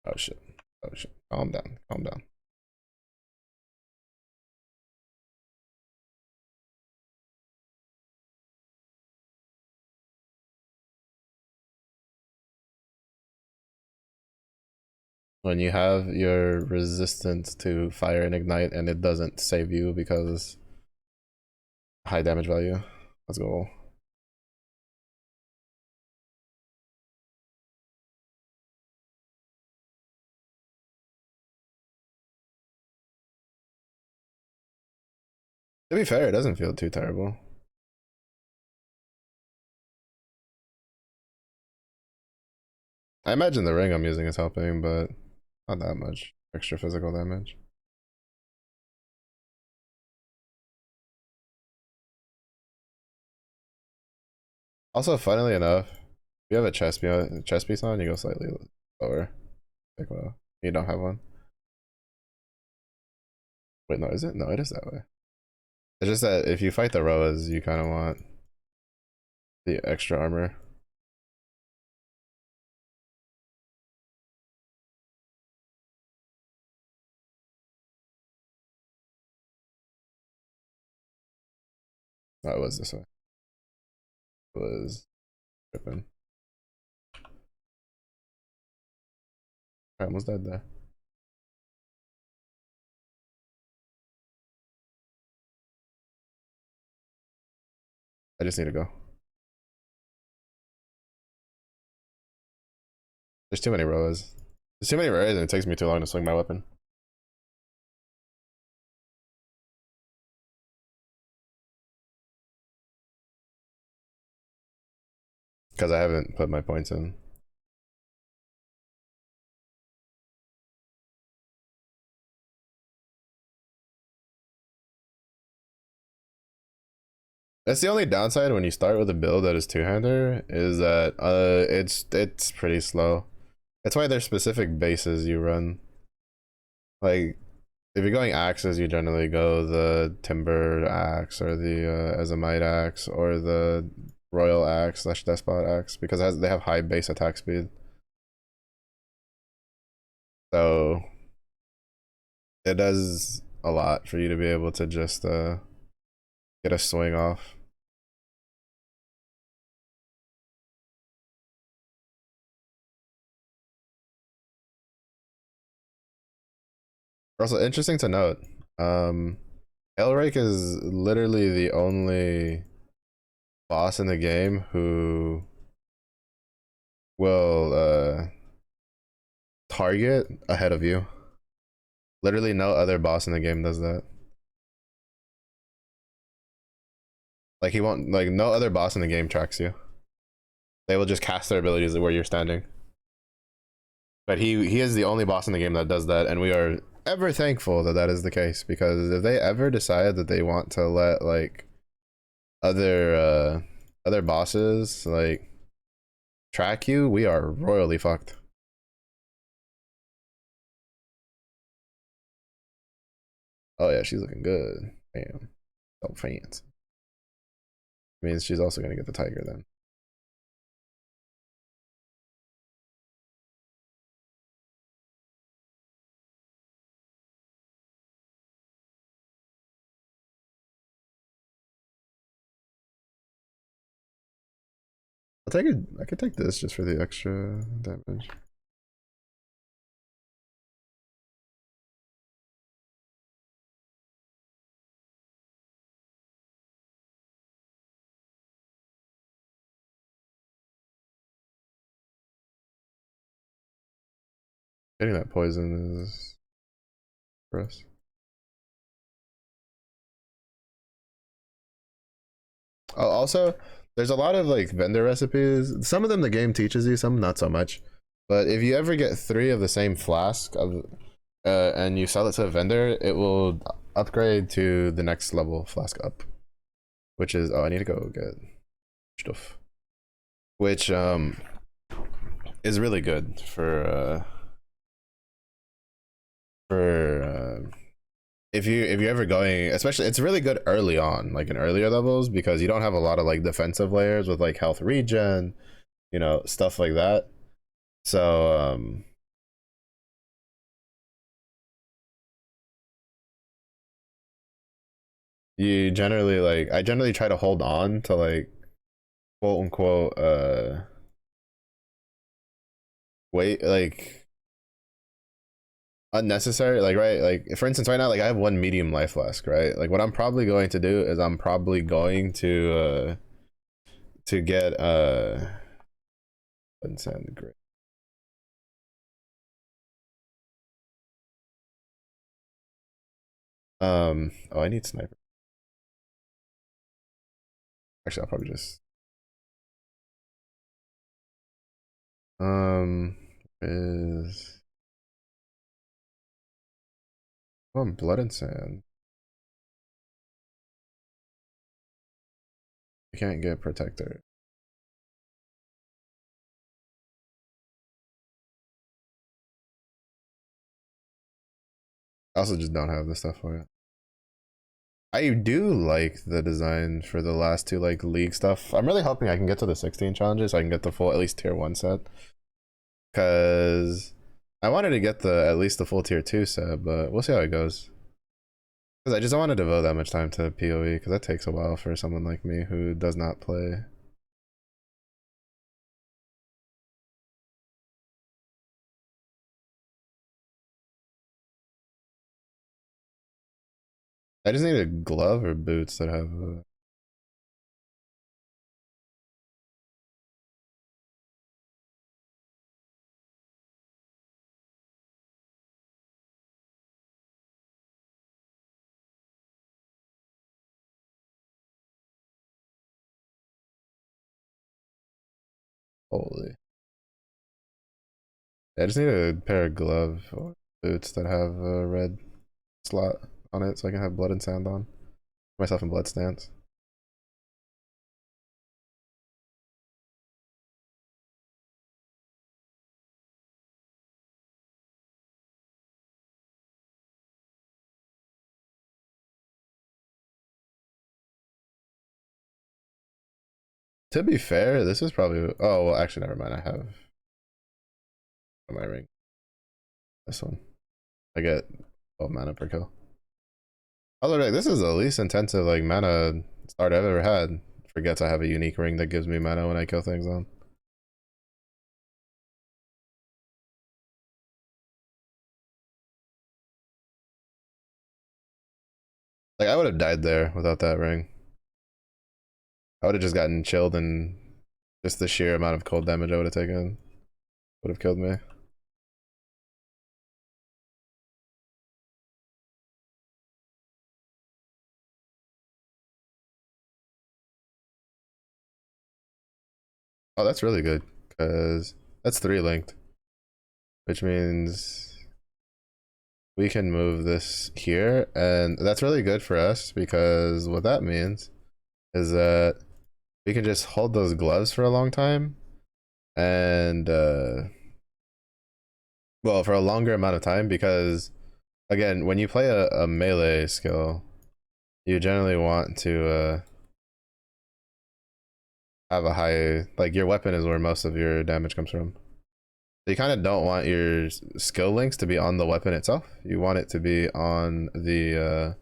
Oh shit. Oh shit. Calm down. Calm down. When you have your resistance to fire and ignite and it doesn't save you because high damage value. Let's go. To be fair, it doesn't feel too terrible. I imagine the ring I'm using is helping, but not that much extra physical damage. Also, funnily enough, if you have a chest piece on, you go slightly lower. Like, well, you don't have one. Wait, no, is it? No, it is that way. It's just that if you fight the Roas, you kind of want the extra armor. No, it was this way. It was tripping. I almost died there. I just need to go. There's too many Roas. There's too many rares and it takes me too long to swing my weapon. Because I haven't put my points in. That's the only downside when you start with a build that is two-hander, is that it's pretty slow. That's why there's specific bases you run. Like, if you're going axes, you generally go the Timber axe or the Azamite axe or the Royal axe / Despot axe because they have high base attack speed. So it does a lot for you to be able to just get a swing off. Also interesting to note, Elric is literally the only boss in the game who will target ahead of you. Literally no other boss in the game does that. Like he won't, like no other boss in the game tracks you. They will just cast their abilities where you're standing. But he is the only boss in the game that does that, and we are ever thankful that that is the case, because if they ever decide that they want to let like other bosses like track you, we are royally fucked. Oh yeah, she's looking good. Damn. So fancy. Means she's also gonna get the tiger then. I'll take it. I could take this just for the extra damage. Getting that poison is gross. Oh, also, there's a lot of like vendor recipes. Some of them the game teaches you, some not so much. But if you ever get 3 of the same flask of, and you sell it to a vendor, it will upgrade to the next level flask up, which is I need to go get stuff, which is really good for if you're ever going, especially it's really good early on, like in earlier levels, because you don't have a lot of like defensive layers with like health regen, you know, stuff like that. So you generally like I generally try to hold on to like quote unquote wait like unnecessary, like right, like for instance right now like I have 1 medium life flask, right? Like what I'm probably going to do is I'm probably going to get doesn't sound great. Oh, I need sniper. Actually, I'll probably just is oh blood and sand. I can't get protector. I also just don't have the stuff for it. I do like the design for the last 2 like league stuff. I'm really hoping I can get to the 16 challenges so I can get the full at least tier 1 set. Cause I wanted to get the at least the full tier 2 set, but we'll see how it goes. Cause I just don't want to devote that much time to PoE, because that takes a while for someone like me who does not play. I just need a glove or boots that have holy. I just need a pair of glove or boots that have a red slot on it so I can have blood and sand on. Myself in blood stance. To be fair, this is probably. Oh well, actually, never mind. I have my ring. This one. I get 12 mana per kill. Although like, this is the least intensive like mana start I've ever had. Forgets I have a unique ring that gives me mana when I kill things on. Like I would have died there without that ring. I would have just gotten chilled and just the sheer amount of cold damage I would have taken would have killed me. Oh, that's really good because that's 3 linked, which means we can move this here, and that's really good for us because what that means is that we can just hold those gloves for a long time and well, for a longer amount of time because again, when you play a melee skill, you generally want to have a high, like your weapon is where most of your damage comes from. So you kind of don't want your skill links to be on the weapon itself. You want it to be on the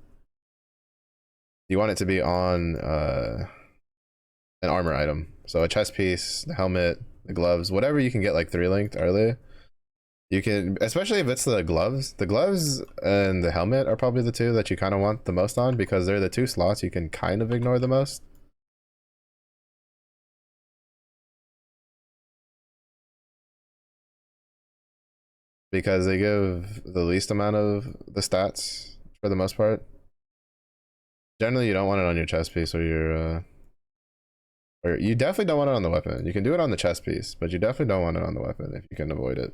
you want it to be on an armor item. So a chest piece, the helmet, the gloves, whatever you can get like 3 linked early. You can, especially if it's the gloves. The gloves and the helmet are probably the 2 that you kind of want the most on because they're the 2 slots you can kind of ignore the most. Because they give the least amount of the stats for the most part. Generally, you don't want it on your chest piece or your or you definitely don't want it on the weapon. You can do it on the chest piece, but you definitely don't want it on the weapon if you can avoid it.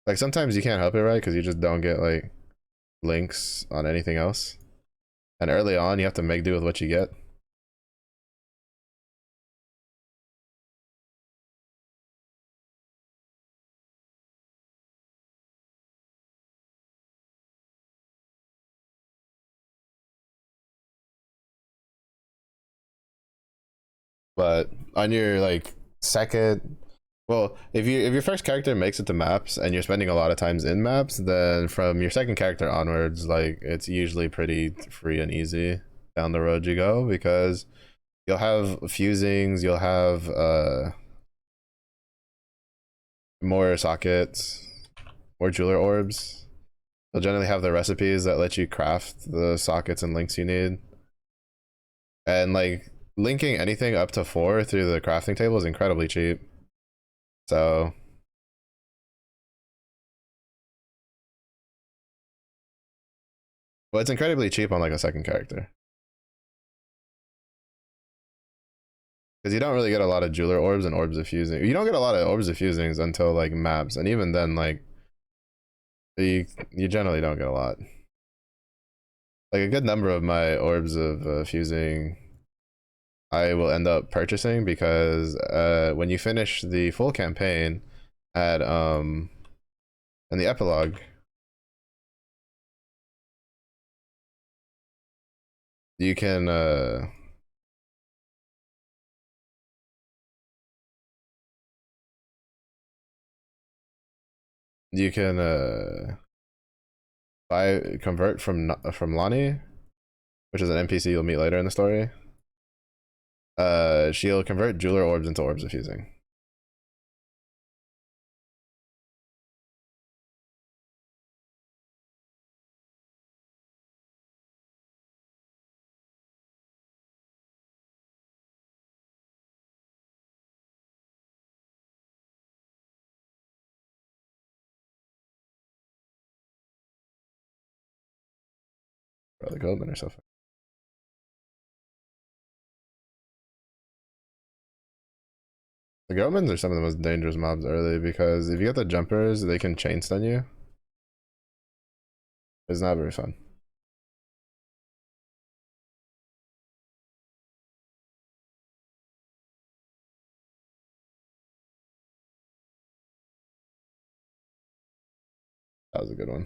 Like sometimes you can't help it, right? Because you just don't get like links on anything else. And early on, you have to make do with what you get. But on your like second, well, if your first character makes it to maps and you're spending a lot of times in maps, then from your second character onwards, like it's usually pretty free and easy down the road you go because you'll have fusings, you'll have more sockets, more jeweler orbs. They'll generally have the recipes that let you craft the sockets and links you need. And like linking anything up to 4 through the crafting table is incredibly cheap. So well, it's incredibly cheap on like a second character. Because you don't really get a lot of jeweler orbs and orbs of fusing. You don't get a lot of orbs of fusings until like maps, and even then, like you generally don't get a lot. Like a good number of my orbs of fusing, I will end up purchasing because when you finish the full campaign at in the epilogue, you can you can buy convert from Lonnie, which is an NPC you'll meet later in the story. She'll convert jeweler orbs into orbs of fusing. Brother Goldman or something. The Goldmans are some of the most dangerous mobs early because if you get the jumpers, they can chain stun you. It's not very fun. That was a good one.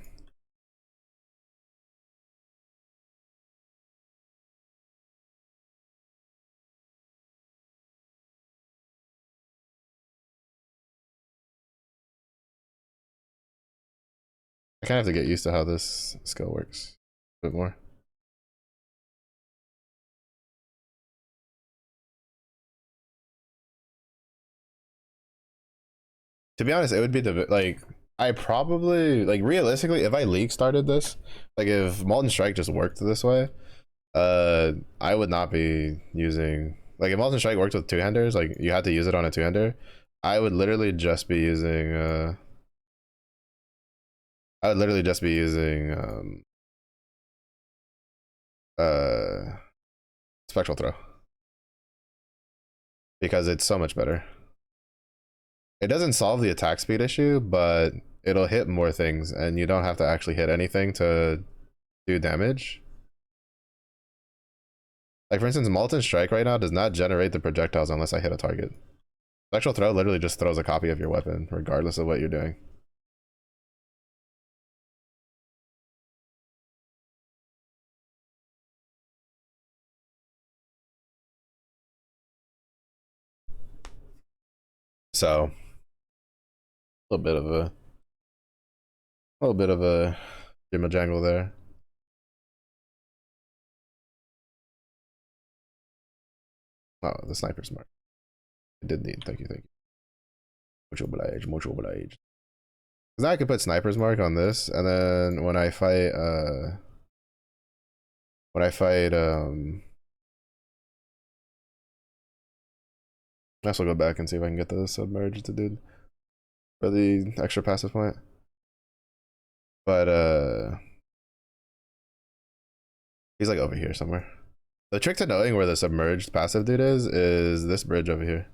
I kind of have to get used to how this skill works a bit more. To be honest, it would be the like I probably like realistically if I League started this, like if Molten Strike just worked this way, I would not be using like if Molten Strike worked with two-handers, like you had to use it on a two-hander, I would literally just be using I would literally just be using Spectral Throw. Because it's so much better. It doesn't solve the attack speed issue, but it'll hit more things and you don't have to actually hit anything to do damage. Like for instance, Molten Strike right now does not generate the projectiles unless I hit a target. Spectral Throw literally just throws a copy of your weapon, regardless of what you're doing. So, a little bit of a jimma jangle there. Oh, the sniper's mark. I did need. Thank you, thank you. Mucho oblige, mucho oblige. Because now I could put sniper's mark on this, and then when I fight, I also go back and see if I can get the submerged dude for the extra passive point. But he's like over here somewhere. The trick to knowing where the submerged passive dude is this bridge over here.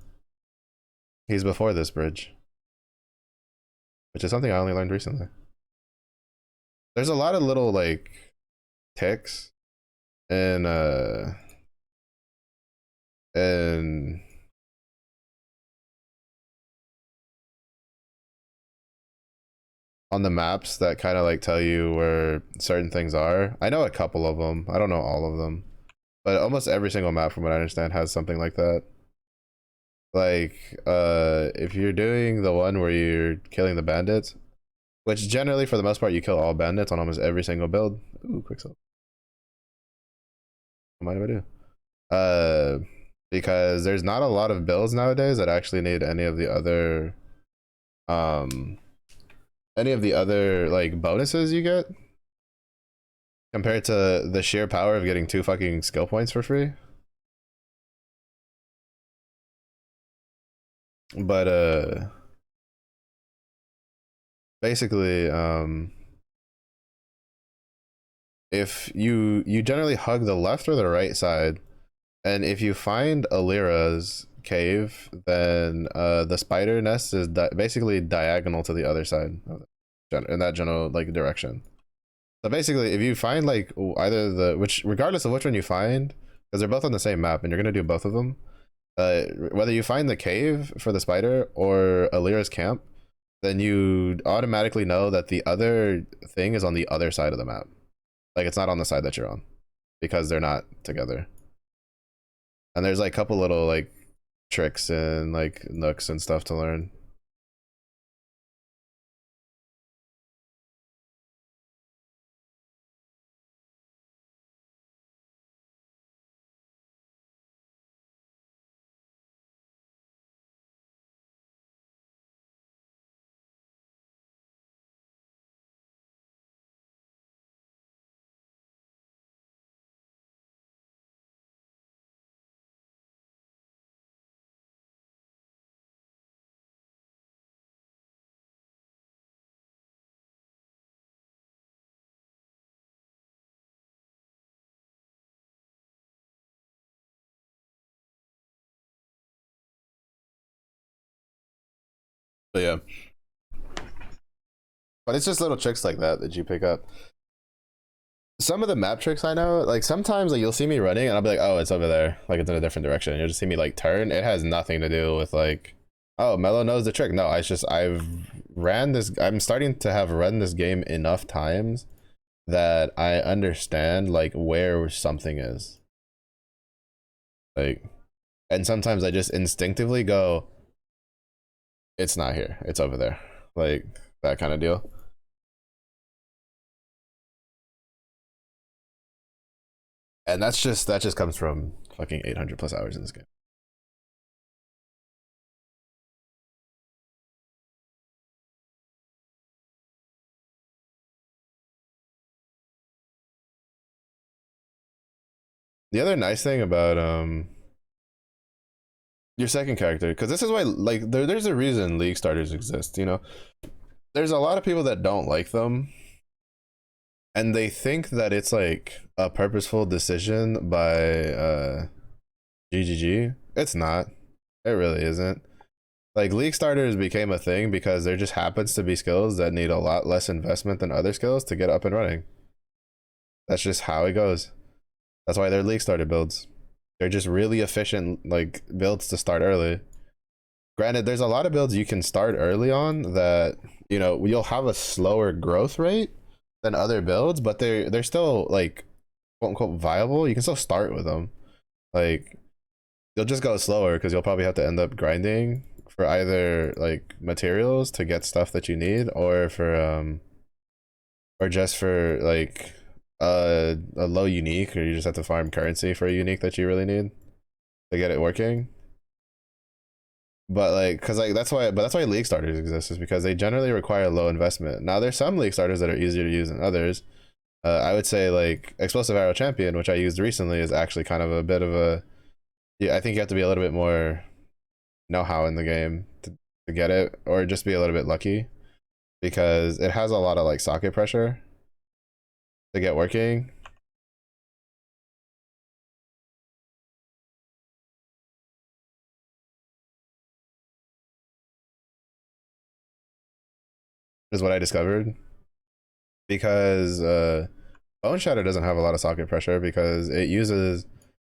He's before this bridge, which is something I only learned recently. There's a lot of little like ticks and on the maps that kind of like tell you where certain things are. I know a couple of them. I don't know all of them, but almost every single map from what I understand has something like that. Like if you're doing the one where you're killing the bandits, which generally for the most part you kill all bandits on almost every single build. Ooh, quicksell. What mind if I do? Because there's not a lot of builds nowadays that actually need any of the other like bonuses you get compared to the sheer power of getting 2 fucking skill points for free. But basically if you generally hug the left or the right side, and if you find Alira's cave, then the spider nest is basically diagonal to the other side in that general like direction. So basically if you find like either the regardless of which one you find, because they're both on the same map and you're gonna do both of them, whether you find the cave for the spider or Alira's camp, then you automatically know that the other thing is on the other side of the map. Like it's not on the side that you're on because they're not together. And there's like a couple little like tricks and like nooks and stuff to learn. But yeah. But it's just little tricks like that you pick up. Some of the map tricks I know, like sometimes like you'll see me running and I'll be like, oh, it's over there, like it's in a different direction. And you'll just see me like turn. It has nothing to do with like, oh, Mello knows the trick. No, I've ran this. I'm starting to have run this game enough times that I understand like where something is. Like, and sometimes I just instinctively go, it's not here, it's over there. Like that kind of deal. And that just comes from fucking 800 plus hours in this game. The other nice thing about your second character, because this is why like there's a reason League starters exist, you know. There's a lot of people that don't like them and they think that it's like a purposeful decision by GGG. It's not. It really isn't. Like League starters became a thing because there just happens to be skills that need a lot less investment than other skills to get up and running. That's just how it goes. That's why they're League starter builds. They're just really efficient like builds to start early. Granted, there's a lot of builds you can start early on that, you know, you'll have a slower growth rate than other builds, but they're still like quote unquote viable. You can still start with them. Like you'll just go slower because you'll probably have to end up grinding for either like materials to get stuff that you need or for or just for like a low unique, or you just have to farm currency for a unique that you really need to get it working. But like because like that's why league starters exist, is because they generally require low investment. Now there's some league starters that are easier to use than others. I would say like explosive arrow champion, which I used recently, is actually kind of a bit of a, yeah, I think you have to be a little bit more know-how in the game to get it, or just be a little bit lucky, because it has a lot of like socket pressure to get working. Is what I discovered, because Bone Shatter doesn't have a lot of socket pressure because it uses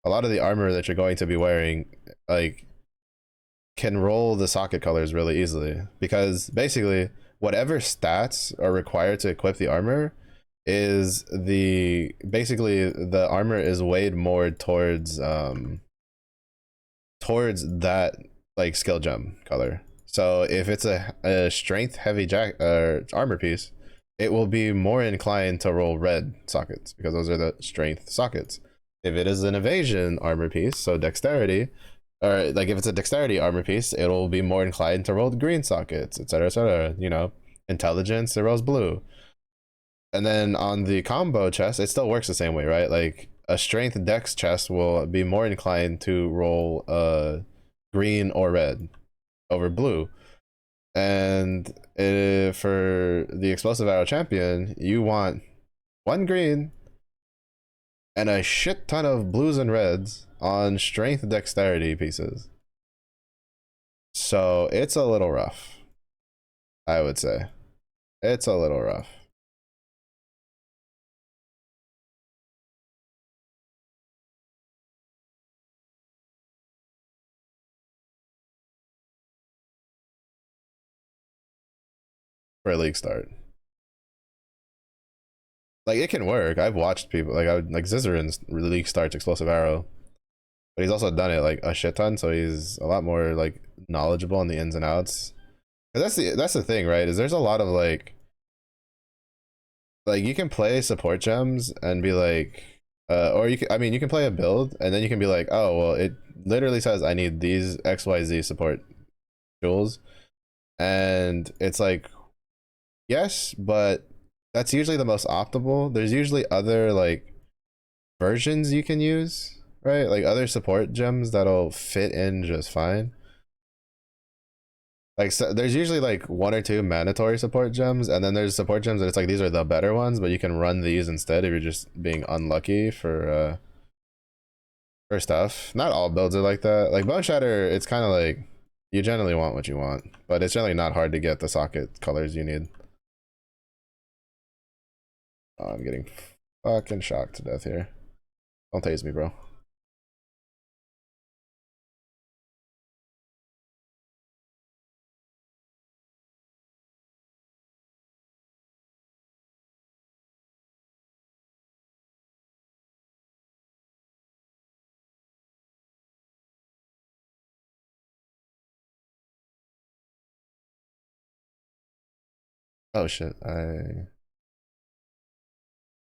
a lot of the armor that you're going to be wearing, like can roll the socket colors really easily, because basically whatever stats are required to equip the armor is basically the armor is weighed more towards that like skill gem color. So if it's a strength heavy armor piece, it will be more inclined to roll red sockets because those are the strength sockets. If it is an evasion armor piece, so dexterity, or like if it's a dexterity armor piece, it'll be more inclined to roll green sockets, etc., etc. You know, intelligence, it rolls blue. And then on the combo chest, it still works the same way, right? Like a strength dex chest will be more inclined to roll green or red over blue. And for the explosive arrow champion, you want one green and a shit ton of blues and reds on strength dexterity pieces. So it's a little rough, I would say. It's a little rough. For a league start. Like it can work. I've watched people like Zizarin's league starts explosive arrow, but he's also done it like a shit ton, so he's a lot more like knowledgeable on the ins and outs. That's the thing, right? Is there's a lot of like you can play support gems and be like or you can, I mean you can play a build and then you can be like, oh well, it literally says I need these XYZ support tools, and it's like yes, but that's usually the most optimal. There's usually other like versions you can use, right? Like other support gems that'll fit in just fine. Like so there's usually like one or two mandatory support gems, and then there's support gems that it's like these are the better ones, but you can run these instead if you're just being unlucky for stuff. Not all builds are like that. Like Bone Shatter, it's kind of like you generally want what you want, but it's generally not hard to get the socket colors you need. Oh, I'm getting fucking shocked to death here. Don't tase me, bro. Oh shit, I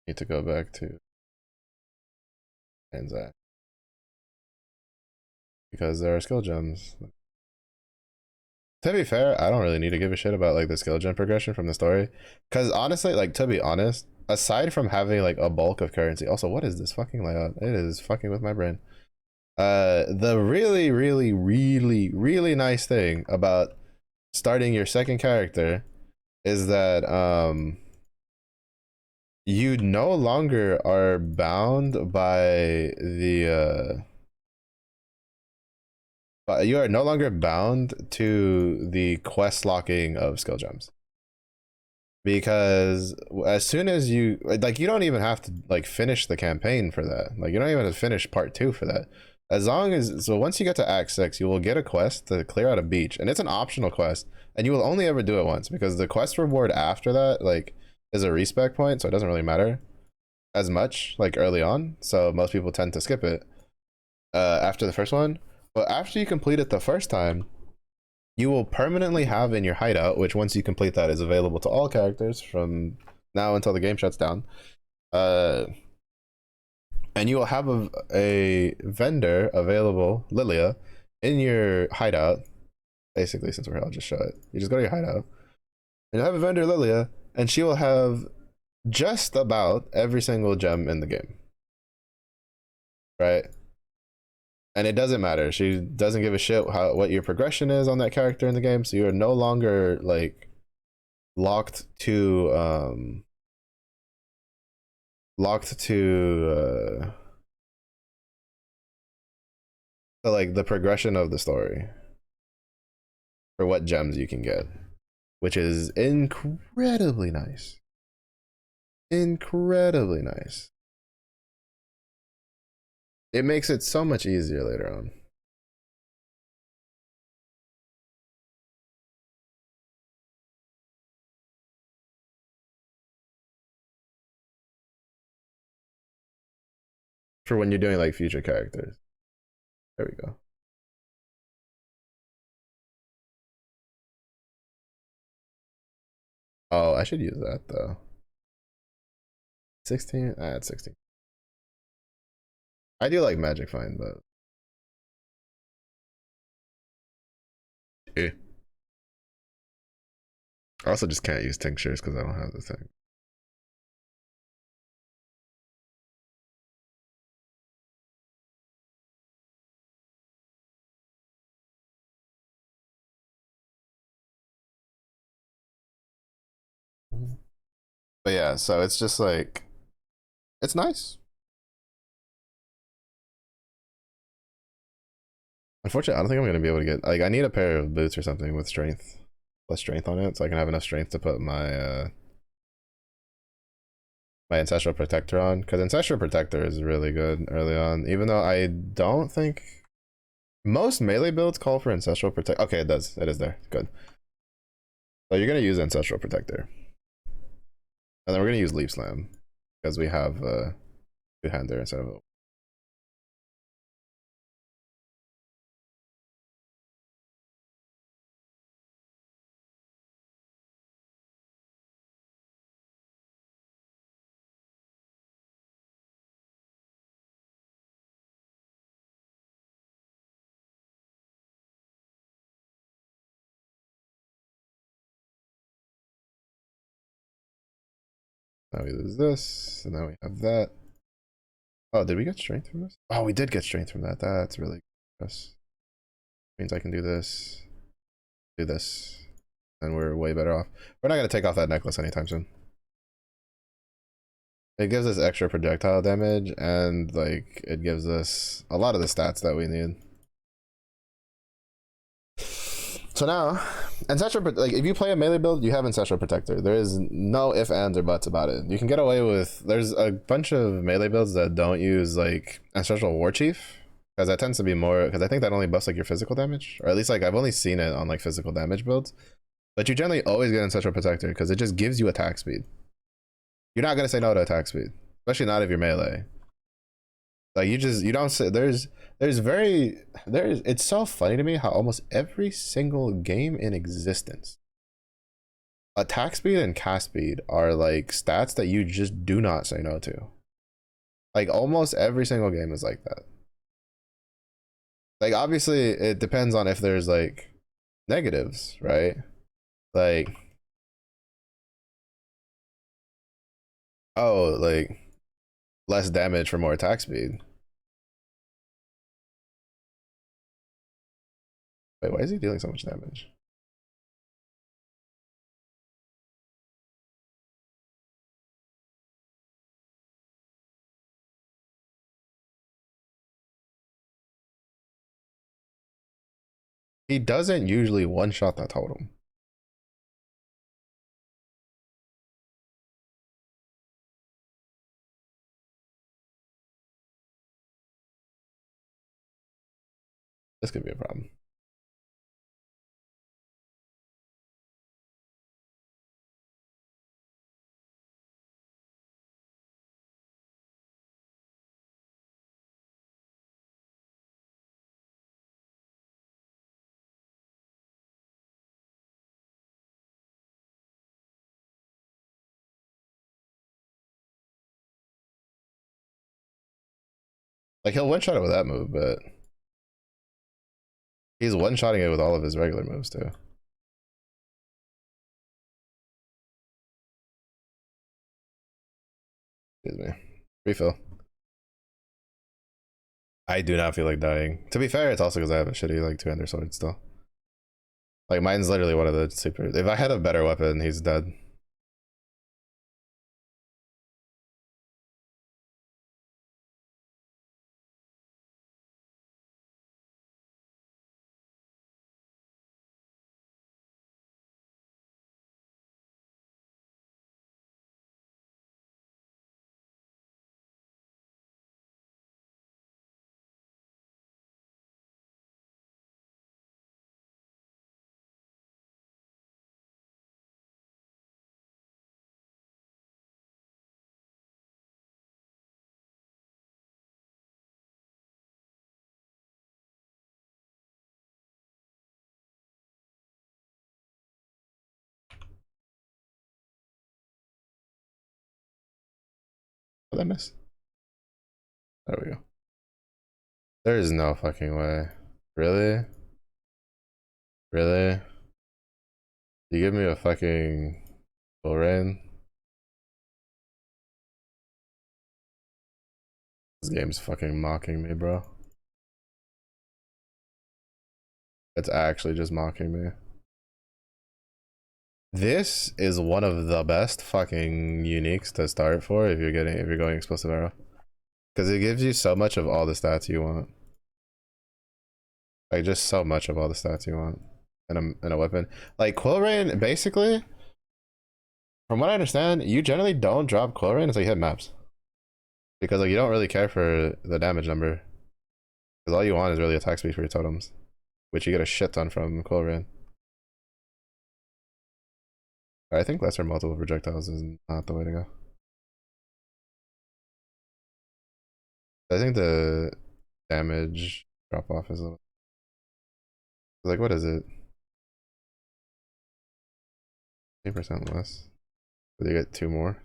need to go back to transact because there are skill gems. To be fair, I don't really need to give a shit about like the skill gem progression from the story, because honestly, like to be honest, aside from having like a bulk of currency, also what is this fucking layout? It is fucking with my brain. The really nice thing about starting your second character is that you no longer are bound by the but you are no longer bound to the quest locking of skill gems, because as soon as you like, you don't even have to like finish the campaign for that. Like you don't even have to finish part 2 for that. As long as, so once you get to act 6, you will get a quest to clear out a beach, and it's an optional quest, and you will only ever do it once, because the quest reward after that like is a respec point, so it doesn't really matter as much like early on, so most people tend to skip it after the first one. But after you complete it the first time, you will permanently have in your hideout, which once you complete that is available to all characters from now until the game shuts down, and you will have a vendor available, Lilia, in your hideout. Basically, since we're here, I'll just show it. You just go to your hideout and you'll have a vendor, Lilia, and she will have just about every single gem in the game, right? And it doesn't matter, she doesn't give a shit what your progression is on that character in the game, so you're no longer like locked to like the progression of the story for what gems you can get, which is incredibly nice. Incredibly nice. It makes it so much easier later on. For when you're doing like future characters. There we go. Oh, I should use that though. 16? Ah, it's 16. I do like Magic Find, but eh. I also just can't use tinctures because I don't have the thing. But yeah, so it's just like, it's nice. Unfortunately, I don't think I'm gonna be able to get, like, I need a pair of boots or something with strength, plus strength on it, so I can have enough strength to put my my Ancestral Protector on, because Ancestral Protector is really good early on, even though I don't think most melee builds call for Ancestral Protector. Okay, it does. It is there. Good. So you're gonna use Ancestral Protector, and then we're gonna use Leaf Slam because we have two-hander instead of a. Now we lose this, and now we have that. Oh, did we get strength from this? Oh, we did get strength from that. That's really good. Means I can do this, and we're way better off. We're not gonna take off that necklace anytime soon. It gives us extra projectile damage, and like it gives us a lot of the stats that we need. So now, Ancestral, like if you play a melee build, you have Ancestral Protector. There is no ifs, ands, or buts about it. You can get away with, there's a bunch of melee builds that don't use like Ancestral War Chief, because that tends to be more, because I think that only buffs like your physical damage, or at least like I've only seen it on like physical damage builds. But you generally always get Ancestral Protector because it just gives you attack speed. You're not gonna say no to attack speed, especially not if you're melee. Like you don't say, it's so funny to me how almost every single game in existence, attack speed and cast speed are like stats that you just do not say no to. Like almost every single game is like that. Like obviously it depends on if there's like negatives, right? Like, oh, like less damage for more attack speed. Wait, why is he dealing so much damage? He doesn't usually one-shot that totem. This could be a problem. Like he'll one-shot it with that move, but he's one-shotting it with all of his regular moves too. Excuse me. Refill. I do not feel like dying. To be fair, it's also because I have a shitty like two-hander sword still. Like mine's literally one of the super. If I had a better weapon, he's dead. What did I miss? There we go. There is no fucking way. Really? Really? You give me a fucking full rain? This game's fucking mocking me, bro. It's actually just mocking me. This is one of the best fucking uniques to start for if you're going explosive arrow. Because it gives you so much of all the stats you want. Like just so much of all the stats you want in a weapon. Like Quill Rain, basically, from what I understand, you generally don't drop Quill Rain until you hit maps. Because like you don't really care for the damage number. Because all you want is really attack speed for your totems. Which you get a shit ton from Quill Rain. I think lesser multiple projectiles is not the way to go. I think the damage drop off is a little, like, what is it? 8% less. So they get 2 more.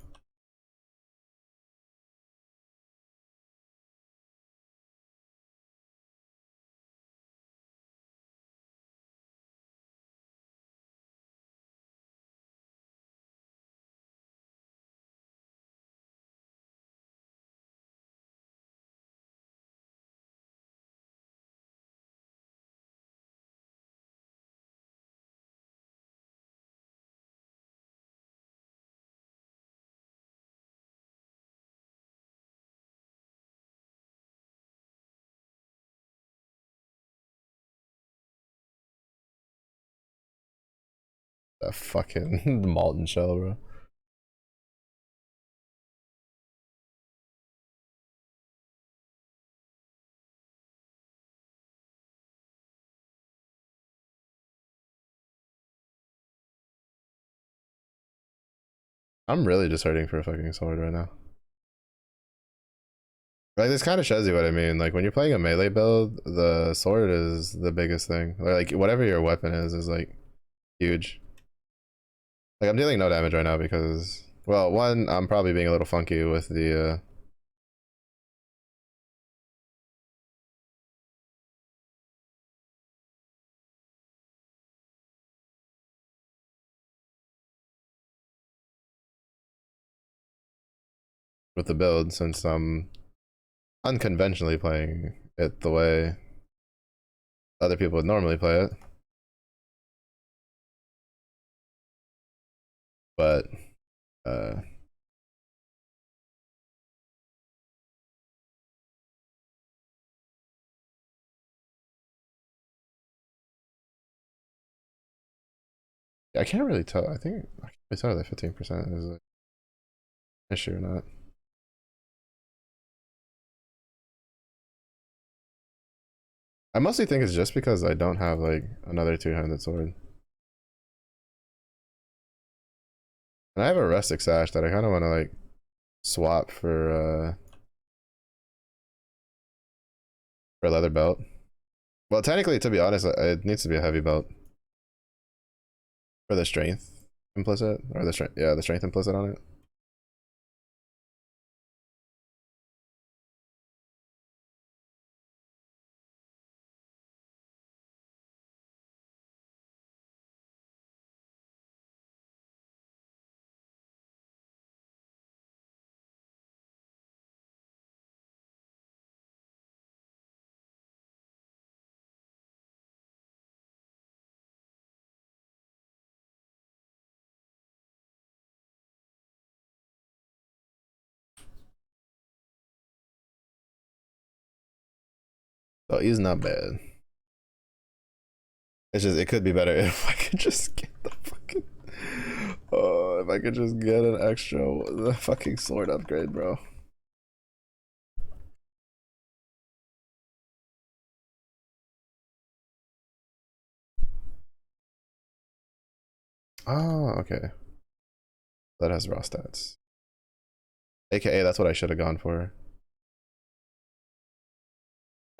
That fucking molten shell, bro. I'm really just hurting for a fucking sword right now. Like this kind of shows you what I mean. Like when you're playing a melee build, the sword is the biggest thing. Or like whatever your weapon is like huge. Like I'm dealing no damage right now because, well, one, I'm probably being a little funky with the with the build, since I'm unconventionally playing it the way other people would normally play it. But uh I can't really tell. I think I can't really tell that 15% is an issue or not. I mostly think it's just because I don't have like another two-handed sword. And I have a rustic sash that I kind of want to like swap for a leather belt. Well, technically, to be honest, it needs to be a heavy belt for the strength implicit, or the strength, yeah, the strength implicit on it. So he's not bad. It's just it could be better if I could just get the fucking. Oh, if I could just get an extra the fucking sword upgrade, bro. Oh, okay. That has raw stats. AKA, that's what I should have gone for.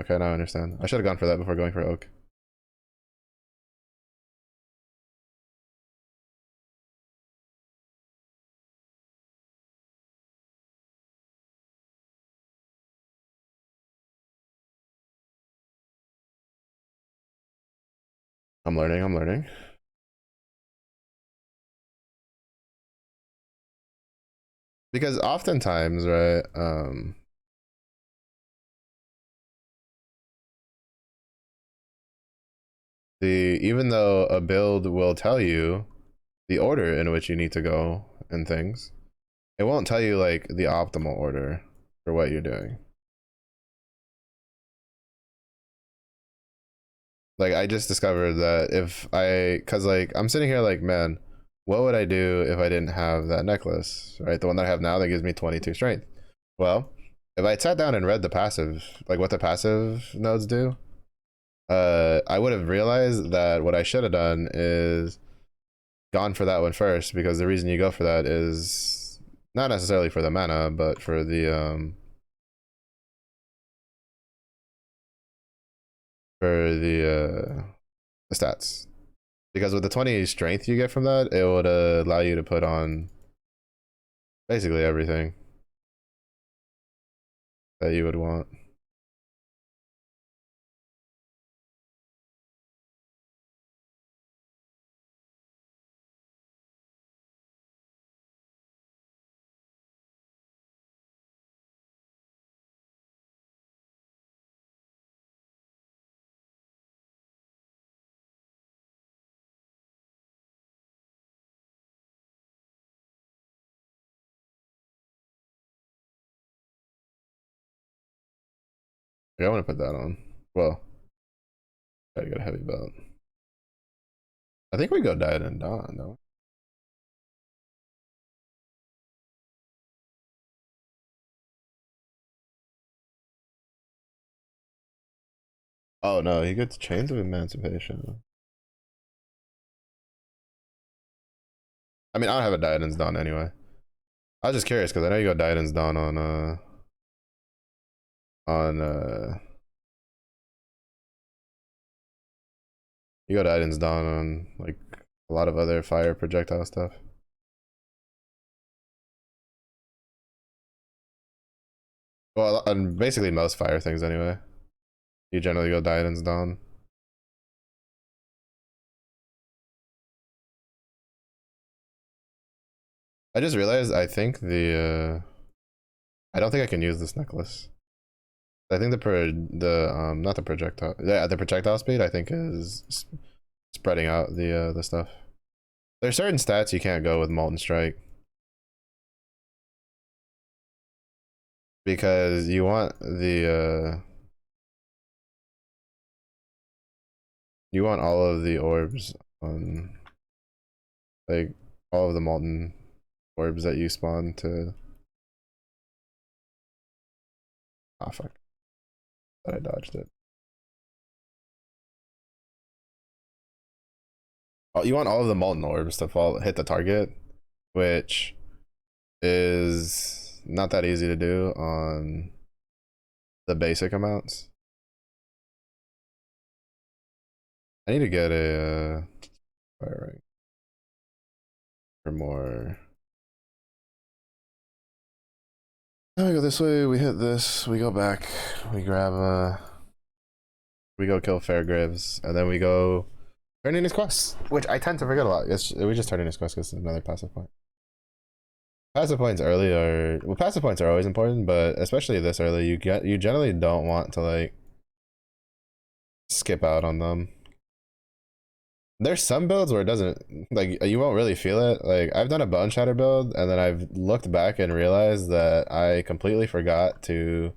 Okay, now I understand. I should have gone for that before going for oak. I'm learning, I'm learning. Because oftentimes, right, even though a build will tell you the order in which you need to go and things, it won't tell you like the optimal order for what you're doing. Like I just discovered that if I, cause like I'm sitting here like, man, what would I do if I didn't have that necklace, right? The one that I have now that gives me 22 strength. Well, if I sat down and read the passive, like what the passive nodes do, I would have realized that what I should have done is gone for that one first, because the reason you go for that is not necessarily for the mana, but for the stats. Because with the 20 strength you get from that, it would allow you to put on basically everything that you would want. Okay, I want to put that on. Well, gotta get a heavy belt. I think we go Diet and Dawn though. Oh no, he gets Chains of Emancipation. I mean, I don't have a Diaden's Dawn anyway. I was just curious because I know you got Diaden's Dawn on you got Diaden's Dawn on like a lot of other fire projectile stuff. Well, on basically most fire things anyway. You generally go Diamonds Dawn. I just realized I think I don't think I can use this necklace. I think not the projectile, yeah, the projectile speed I think is spreading out the stuff. There's certain stats you can't go with Molten Strike because you want all of the orbs on, like, all of the molten orbs that you spawn to. Ah, fuck. Thought I dodged it. Oh, you want all of the molten orbs to hit the target, which is not that easy to do on the basic amounts. I need to get a fire ring for more. Now we go this way, we hit this, we go back, we grab we go kill Fairgraves, and then we go turn in his quests, which I tend to forget a lot. We just turn in his quests because it's another passive point. Passive points early are, well, passive points are always important, but especially this early, you generally don't want to like skip out on them. There's some builds where it doesn't, like, you won't really feel it. Like, I've done a Bone Shatter build, and then I've looked back and realized that I completely forgot to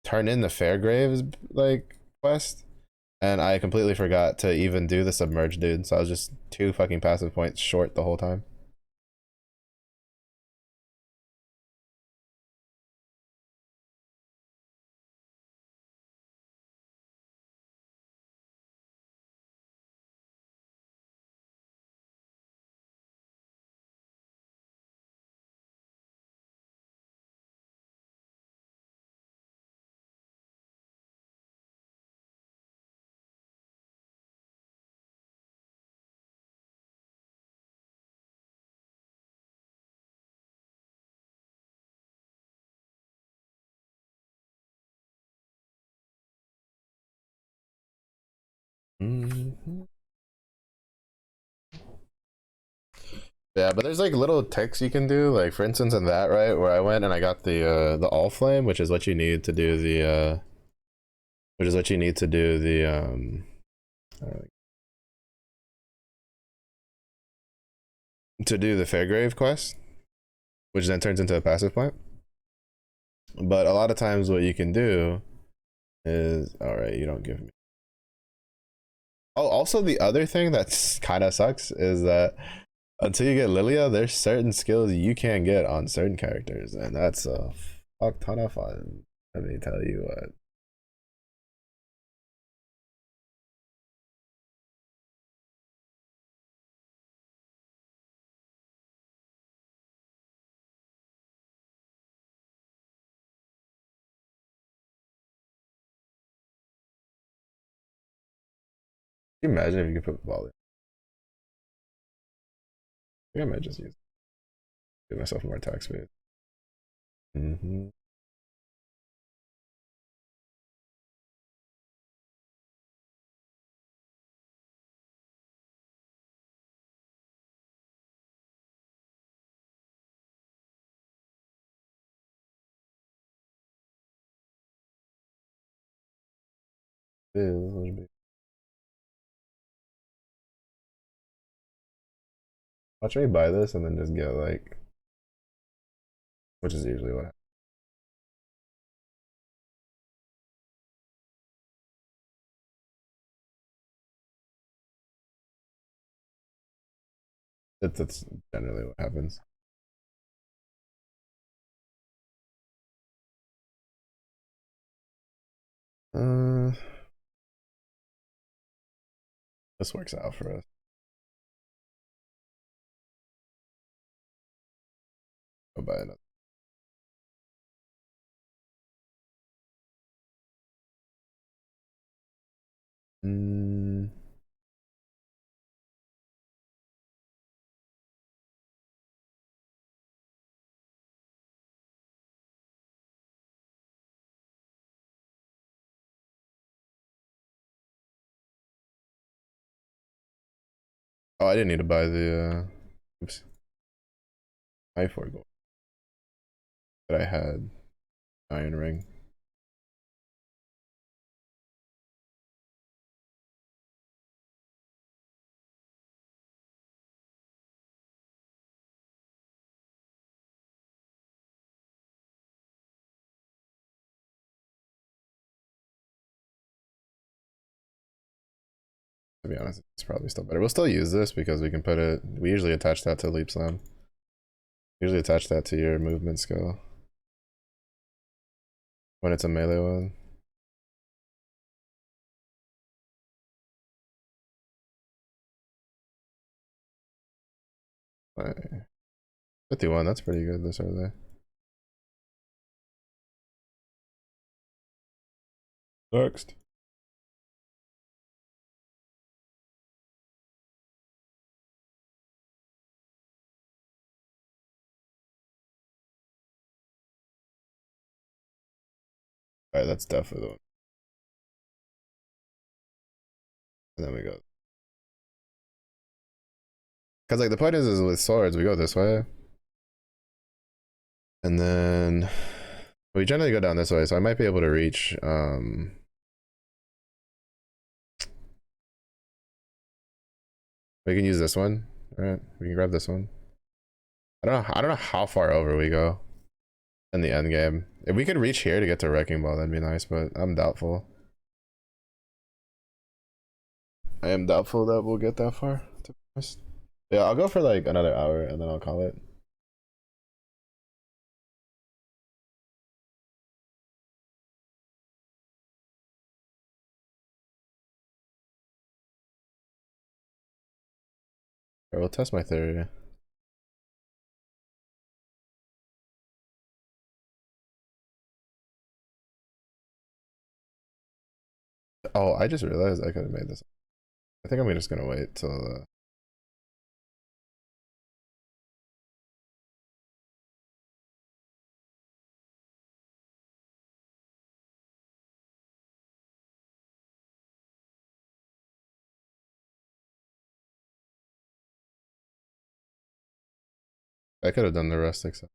turn in the Fairgraves, like, quest. And I completely forgot to even do the Submerged dude, so I was just 2 fucking passive points short the whole time. Mm-hmm. Yeah, but there's like little ticks you can do, like for instance in that, right, where I went and I got the all flame, which is what you need to do uh, to do the Fairgrave quest, which then turns into a passive point. But a lot of times what you can do is, all right, you don't give me. Oh, also the other thing that's kind of sucks is that until you get Lilia, there's certain skills you can't get on certain characters, and that's a fuck ton of fun. Let me tell you what. Can you imagine if you could put volley? I think I might just give myself more attack speed. Mm-hmm. Watch me buy this and then just get like, which is usually what happens. That's generally what happens. Uh, this works out for us. Go buy another. Mm, Oh, I didn't need to buy the oops, I4 gold that I had iron ring. To be honest, it's probably still better. We'll still use this because we can put it. We usually attach that to leap slam. Usually attach that to your movement skill when it's a melee one. Right. 51, that's pretty good this early. Next. Alright, that's definitely the one. And then we go. Because like the point is with swords, we go this way. And then we generally go down this way, so I might be able to reach we can use this one. Alright, we can grab this one. I don't know how far over we go in the end game. If we could reach here to get to Wrecking Ball, that'd be nice, but I'm doubtful. I am doubtful that we'll get that far, to be honest. Yeah, I'll go for like another hour and then I'll call it. Alright, we'll test my theory. Oh, I just realized I could have made this. I think I'm just gonna wait till I could have done the rest except.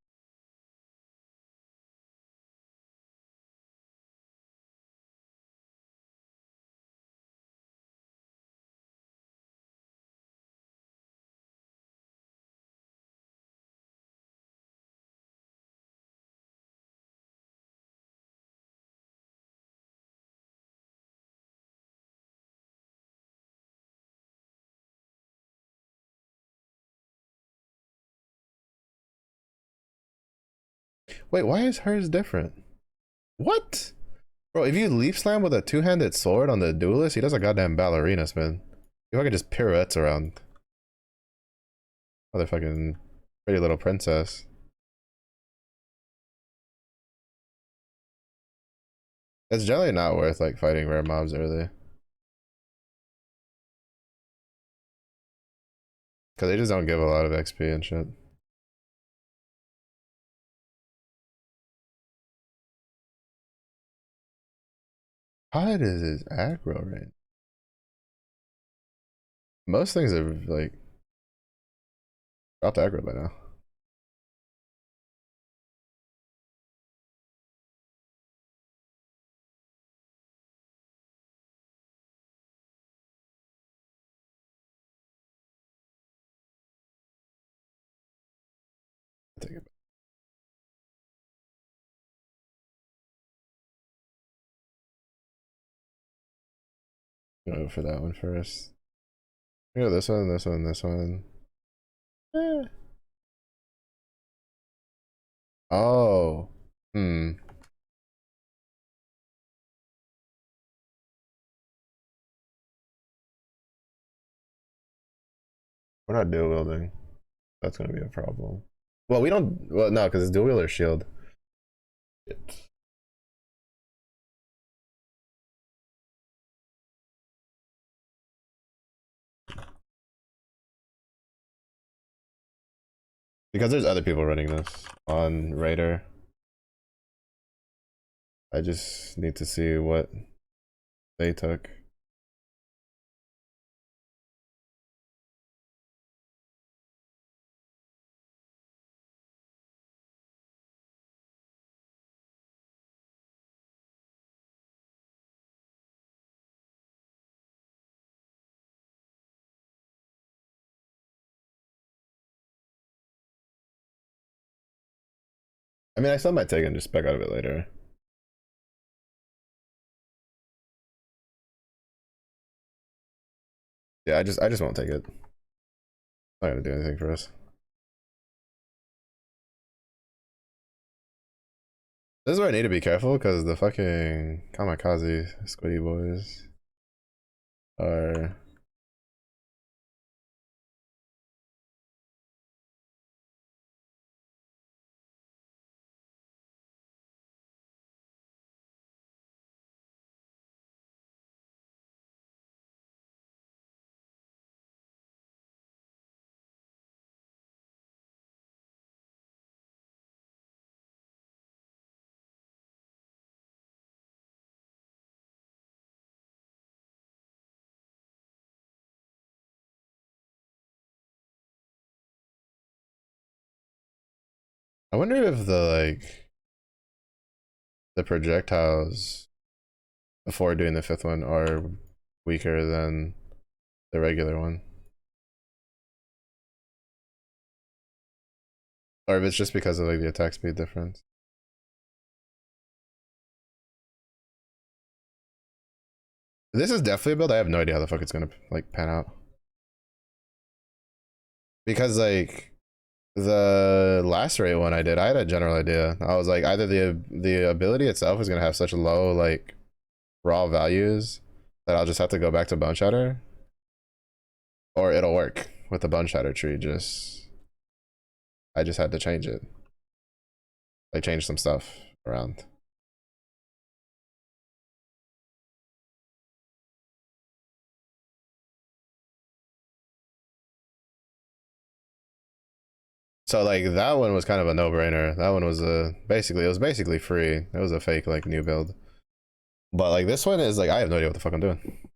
Wait, why is hers different? What? Bro, if you leap slam with a two-handed sword on the duelist, he does a goddamn ballerina spin. If I could just pirouettes around. Motherfucking pretty little princess. It's generally not worth like fighting rare mobs early. Cause they just don't give a lot of XP and shit. How is his aggro range? Most things are like dropped aggro by now. I take it back. Go for that one first. Go this one, this one, this one. Eh. Oh. Hmm. We're not dual wielding. That's gonna be a problem. Well, we don't. Well, no, because it's dual wield or shield. Shit. Because there's other people running this on Raider. I just need to see what they took. I mean, I still might take it and just back out of it later. Yeah, I just won't take it. Not gonna do anything for us. This is where I need to be careful because the fucking kamikaze squiddy boys are. I wonder if the projectiles before doing the fifth one are weaker than the regular one, or if it's just because of like the attack speed difference. This is definitely a build. I have no idea how the fuck it's gonna like pan out because like the last rate one I did, I had a general idea. I was like, either the ability itself is gonna have such low like raw values that I'll just have to go back to Bone Shatter, or it'll work with the Bone Shatter tree. Just I just had to change it, like change some stuff around. So like that one was kind of a no-brainer. That one was basically, it was basically free. It was a fake like new build. But like this one is like, I have no idea what the fuck I'm doing.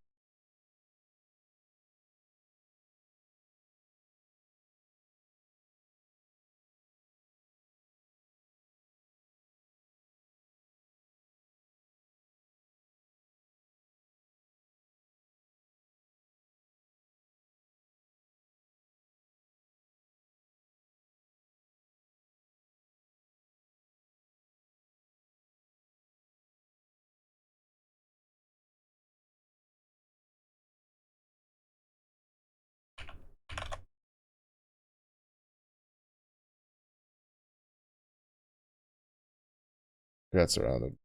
I got surrounded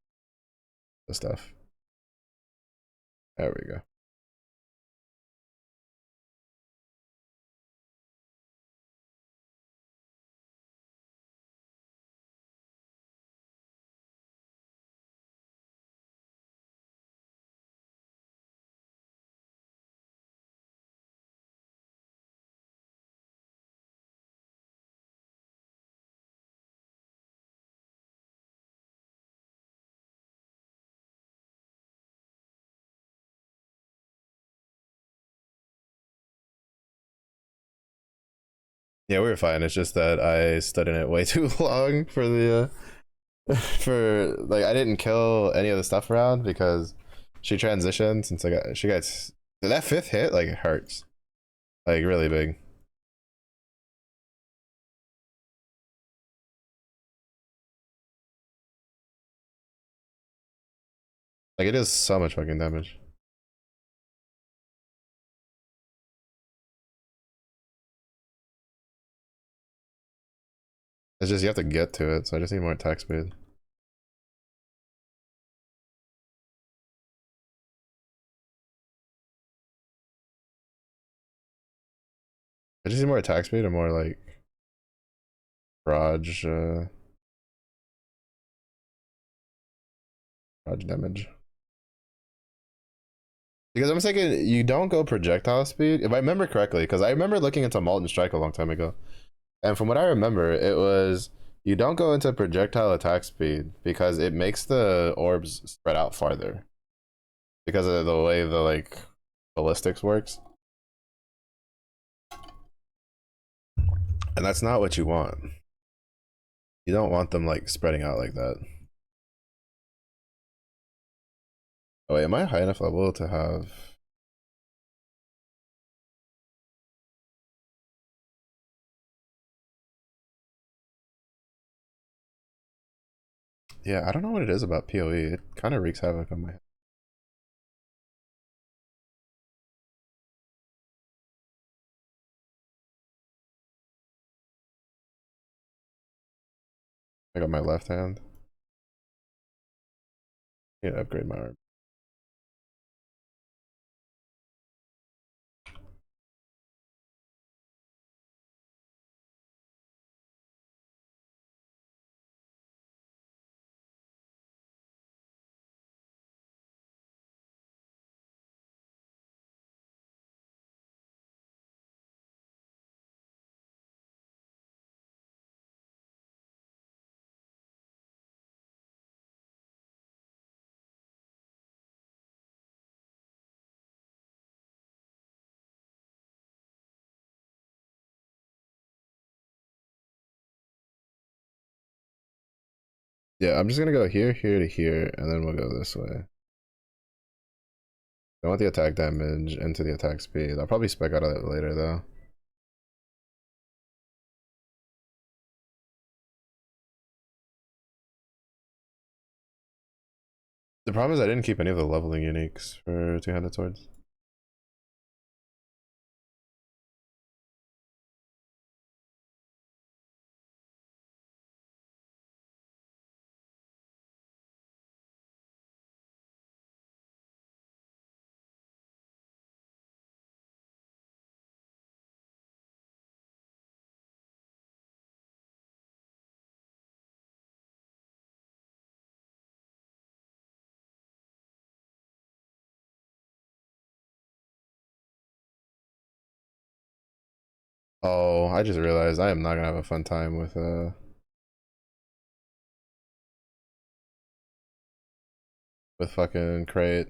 with stuff. There we go. Yeah, we were fine. It's just that I stood in it way too long for the for like I didn't kill any of the stuff around because she transitioned since she got that fifth hit like it hurts like really big. Like it does so much fucking damage. It's just you have to get to it, so I just need more attack speed. I just need more attack speed and more like barrage barrage damage. Because I'm thinking you don't go projectile speed, if I remember correctly, because I remember looking into Molten Strike a long time ago. And from what I remember, it was you don't go into projectile attack speed because it makes the orbs spread out farther. Because of the way the like ballistics works. And that's not what you want. You don't want them like spreading out like that. Oh wait, am I high enough level to have Yeah, I don't know what it is about PoE. It kind of wreaks havoc on my head. I got my left hand. I need to upgrade my arm. Yeah, I'm just gonna go here, here to here, and then we'll go this way. I want the attack damage into the attack speed. I'll probably spec out of it later though. The problem is I didn't keep any of the leveling uniques for two-handed swords. Oh, I just realized I am not gonna have a fun time with fucking crate.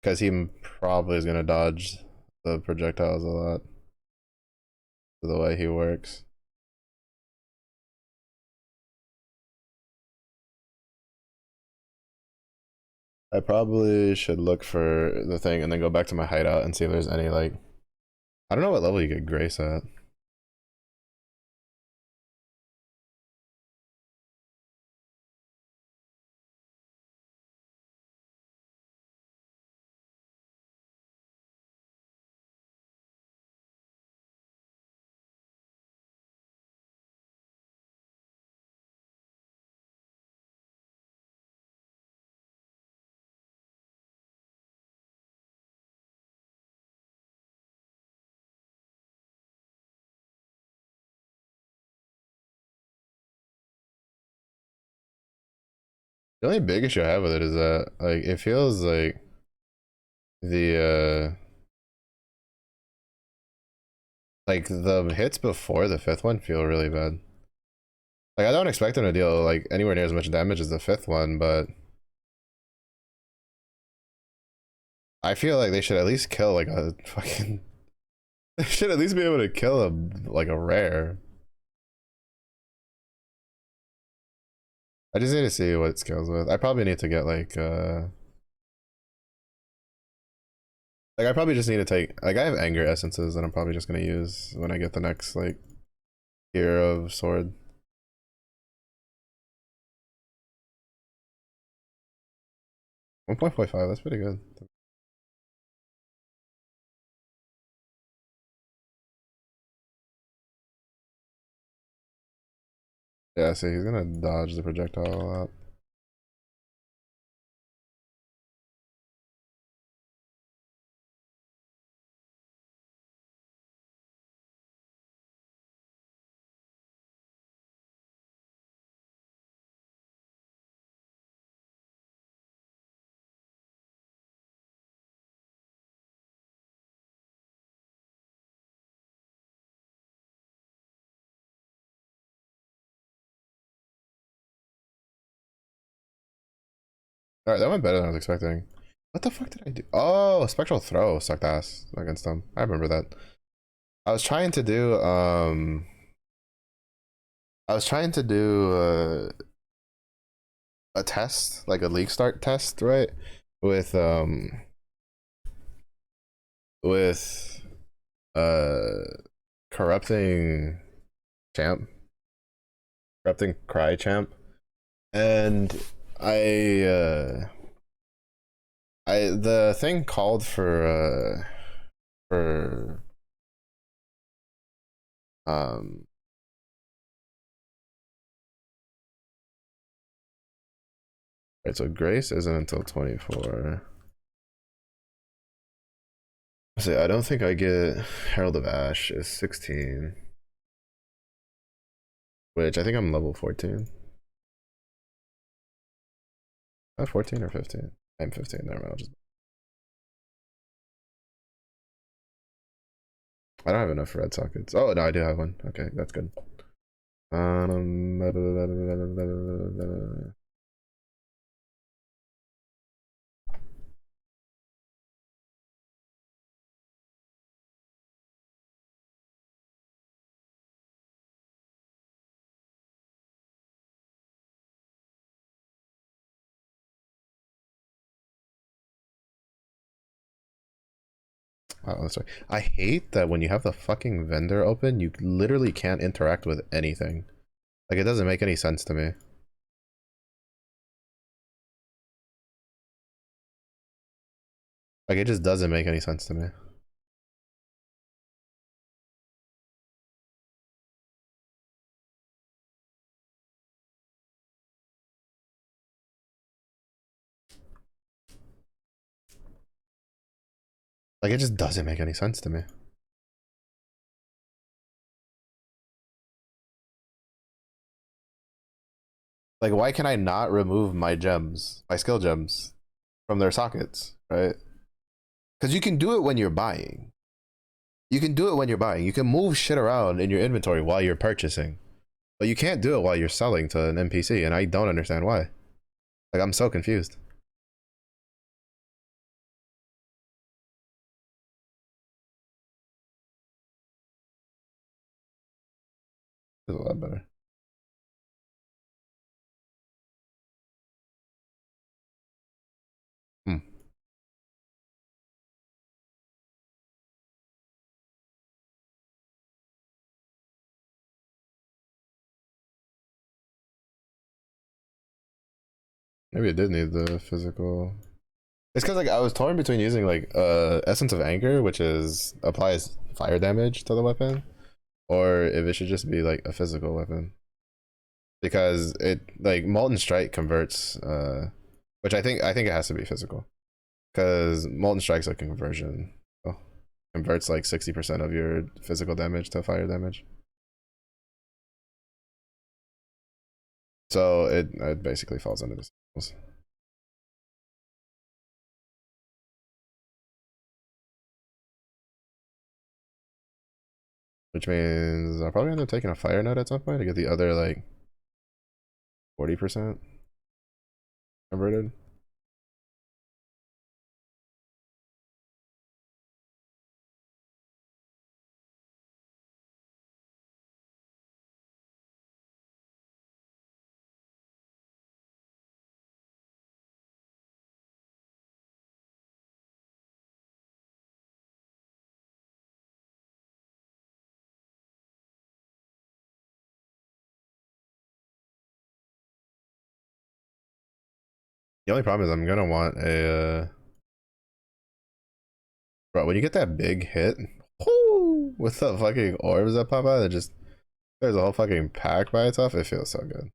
Because he probably is gonna dodge the projectiles a lot. The way he works. I probably should look for the thing and then go back to my hideout and see if there's any like I don't know what level you get Grace at. The only big issue I have with it is that like it feels like the like the hits before the fifth one feel really bad. Like I don't expect him to deal like anywhere near as much damage as the fifth one, but I feel like they should at least kill like a fucking they should at least be able to kill a like a rare. I just need to see what it scales with. I probably need to get like I probably just need to take like I have anger essences that I'm probably just gonna use when I get the next like tier of sword. One 1.45, that's pretty good. Yeah, see, he's gonna dodge the projectile a lot. Alright, that went better than I was expecting. What the fuck did I do? Oh, spectral throw sucked ass against them. I remember that. I was trying to do a test, like a league start test, right? With with corrupting champ, corrupting cry champ, and I the thing called for um right, so Grace isn't until 24. See, I don't think I get Herald of Ash is 16, which I think I'm level 14. 14 or 15? I'm 15. Never mind. I don't have enough red sockets. Oh no, I do have one. Okay, that's good. Oh, that's right. I hate that when you have the fucking vendor open, you literally can't interact with anything. Like, it doesn't make any sense to me. Like, it just doesn't make any sense to me. Like, it just doesn't make any sense to me. Like, why can I not remove my gems, my skill gems, from their sockets, right? Because you can do it when you're buying. You can do it when you're buying. You can move shit around in your inventory while you're purchasing. But you can't do it while you're selling to an NPC, and I don't understand why. Like, I'm so confused. This is a lot better. Hmm. Maybe it did need the physical. It's because like I was torn between using like Essence of Anger, which is applies fire damage to the weapon, or if it should just be like a physical weapon. Because it like Molten Strike converts, which I think it has to be physical. Because Molten Strike's like a conversion. Oh, converts like 60% of your physical damage to fire damage. So it basically falls under this. Which means I'll probably end up taking a fire node at some point to get the other like 40% converted. The only problem is I'm gonna want a bro, when you get that big hit, whoo, with the fucking orbs that pop out, it just there's a whole fucking pack by itself. It feels so good.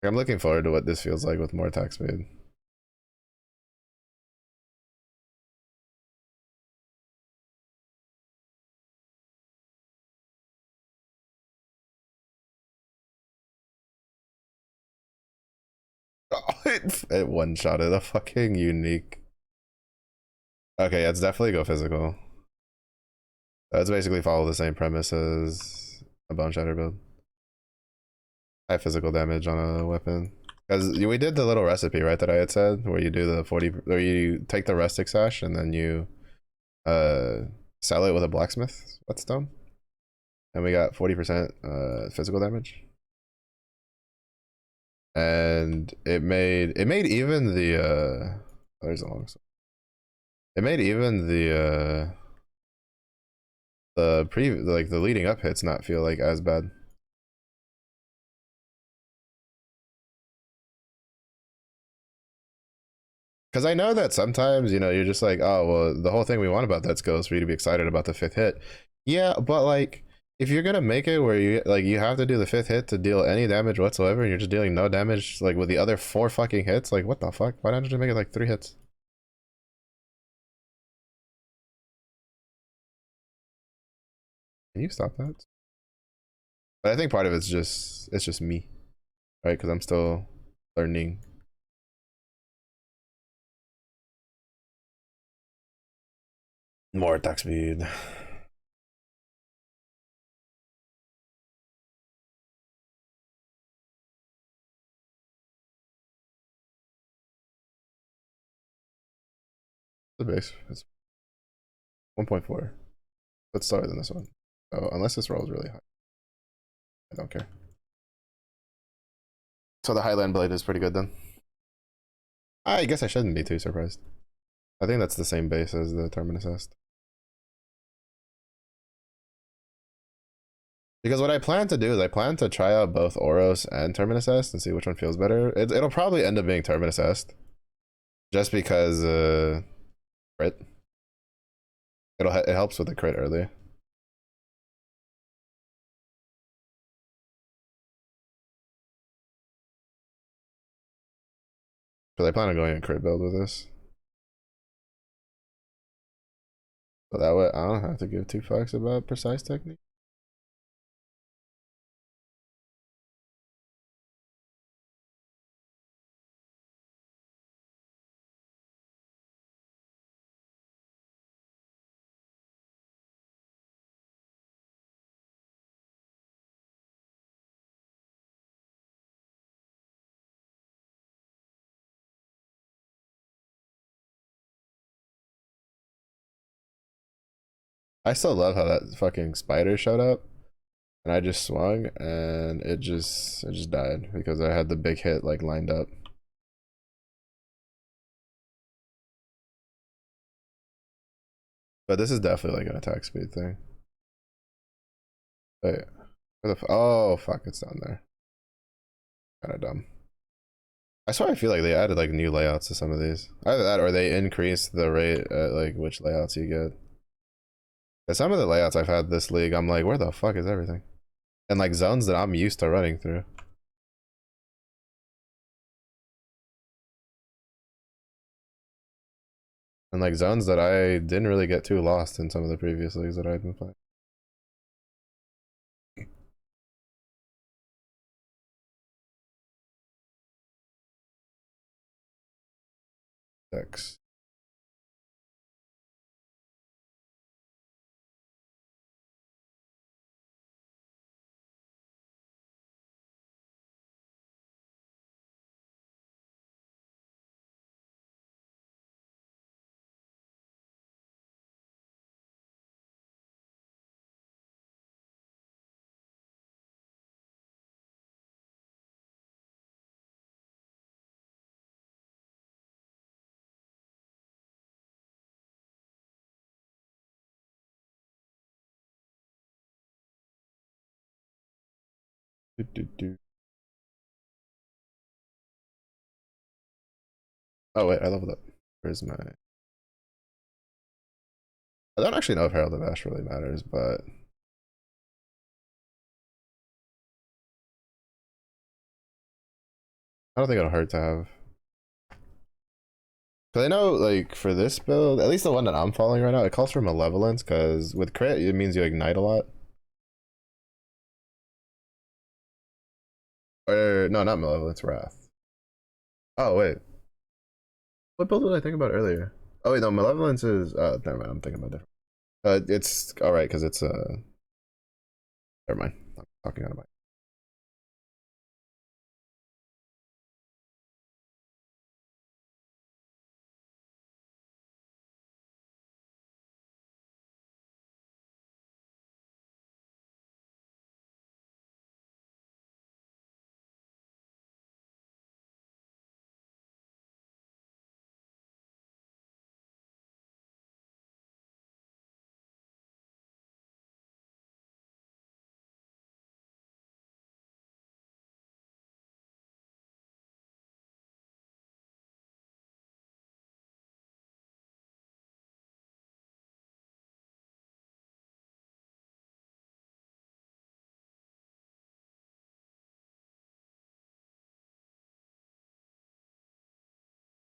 Like, I'm looking forward to what this feels like with more attack speed. Oh, it one-shotted a fucking unique. Okay, let's definitely go physical. That's basically follow the same premise as a Bone Shatter build. High physical damage on a weapon. Because we did the little recipe, right, that I had said, where you do the 40, where you take the rustic sash and then you sell it with a blacksmith whetstone. And we got 40% physical damage. And it made even the oh, there's a long side. It made even the the leading up hits not feel like as bad. Because I know that sometimes, you know, you're just like, oh, well, the whole thing we want about that skill is for you to be excited about the fifth hit. Yeah, but like, if you're gonna make it where you have to do the fifth hit to deal any damage whatsoever, and you're just dealing no damage like with the other 4 fucking hits, like what the fuck? Why don't you just make it like 3 hits? Can you stop that? But I think part of it's just me, right? Because I'm still learning. More attack speed. The base. It's 1.4. Let's start than this one. Oh, unless this roll is really high. I don't care. So the Highland Blade is pretty good then. I guess I shouldn't be too surprised. I think that's the same base as the Terminus Est. Because what I plan to do is I plan to try out both Oros and Terminus Est and see which one feels better. It'll probably end up being Terminus Est. Just because crit. It helps with the crit early. Because I plan on going a crit build with this. So that way I don't have to give 2 fucks about precise technique. I still love how that fucking spider showed up. And I just swung and it just died because I had the big hit like lined up. But this is definitely like an attack speed thing. Wait, oh fuck, it's down there. Kind of dumb. I swear I feel like they added like new layouts to some of these. Either that or they increased the rate at like which layouts you get. But some of the layouts I've had this league, I'm like, where the fuck is everything? And like zones that I'm used to running through. And like zones that I didn't really get too lost in some of the previous leagues that I'd been playing. X. Do, do, do. Oh wait, I leveled up. Where's my... I don't actually know if Herald of Ash really matters, but I don't think it'll hurt to have. Cause I know, like, for this build, at least the one that I'm following right now, it calls for Malevolence, because with crit, it means you ignite a lot. Or, no, not Malevolence, Wrath. Oh, wait. What build did I think about earlier? Oh, wait, no, Malevolence is, never mind, I'm thinking about different. It's alright, because it's, never mind. I'm talking out of my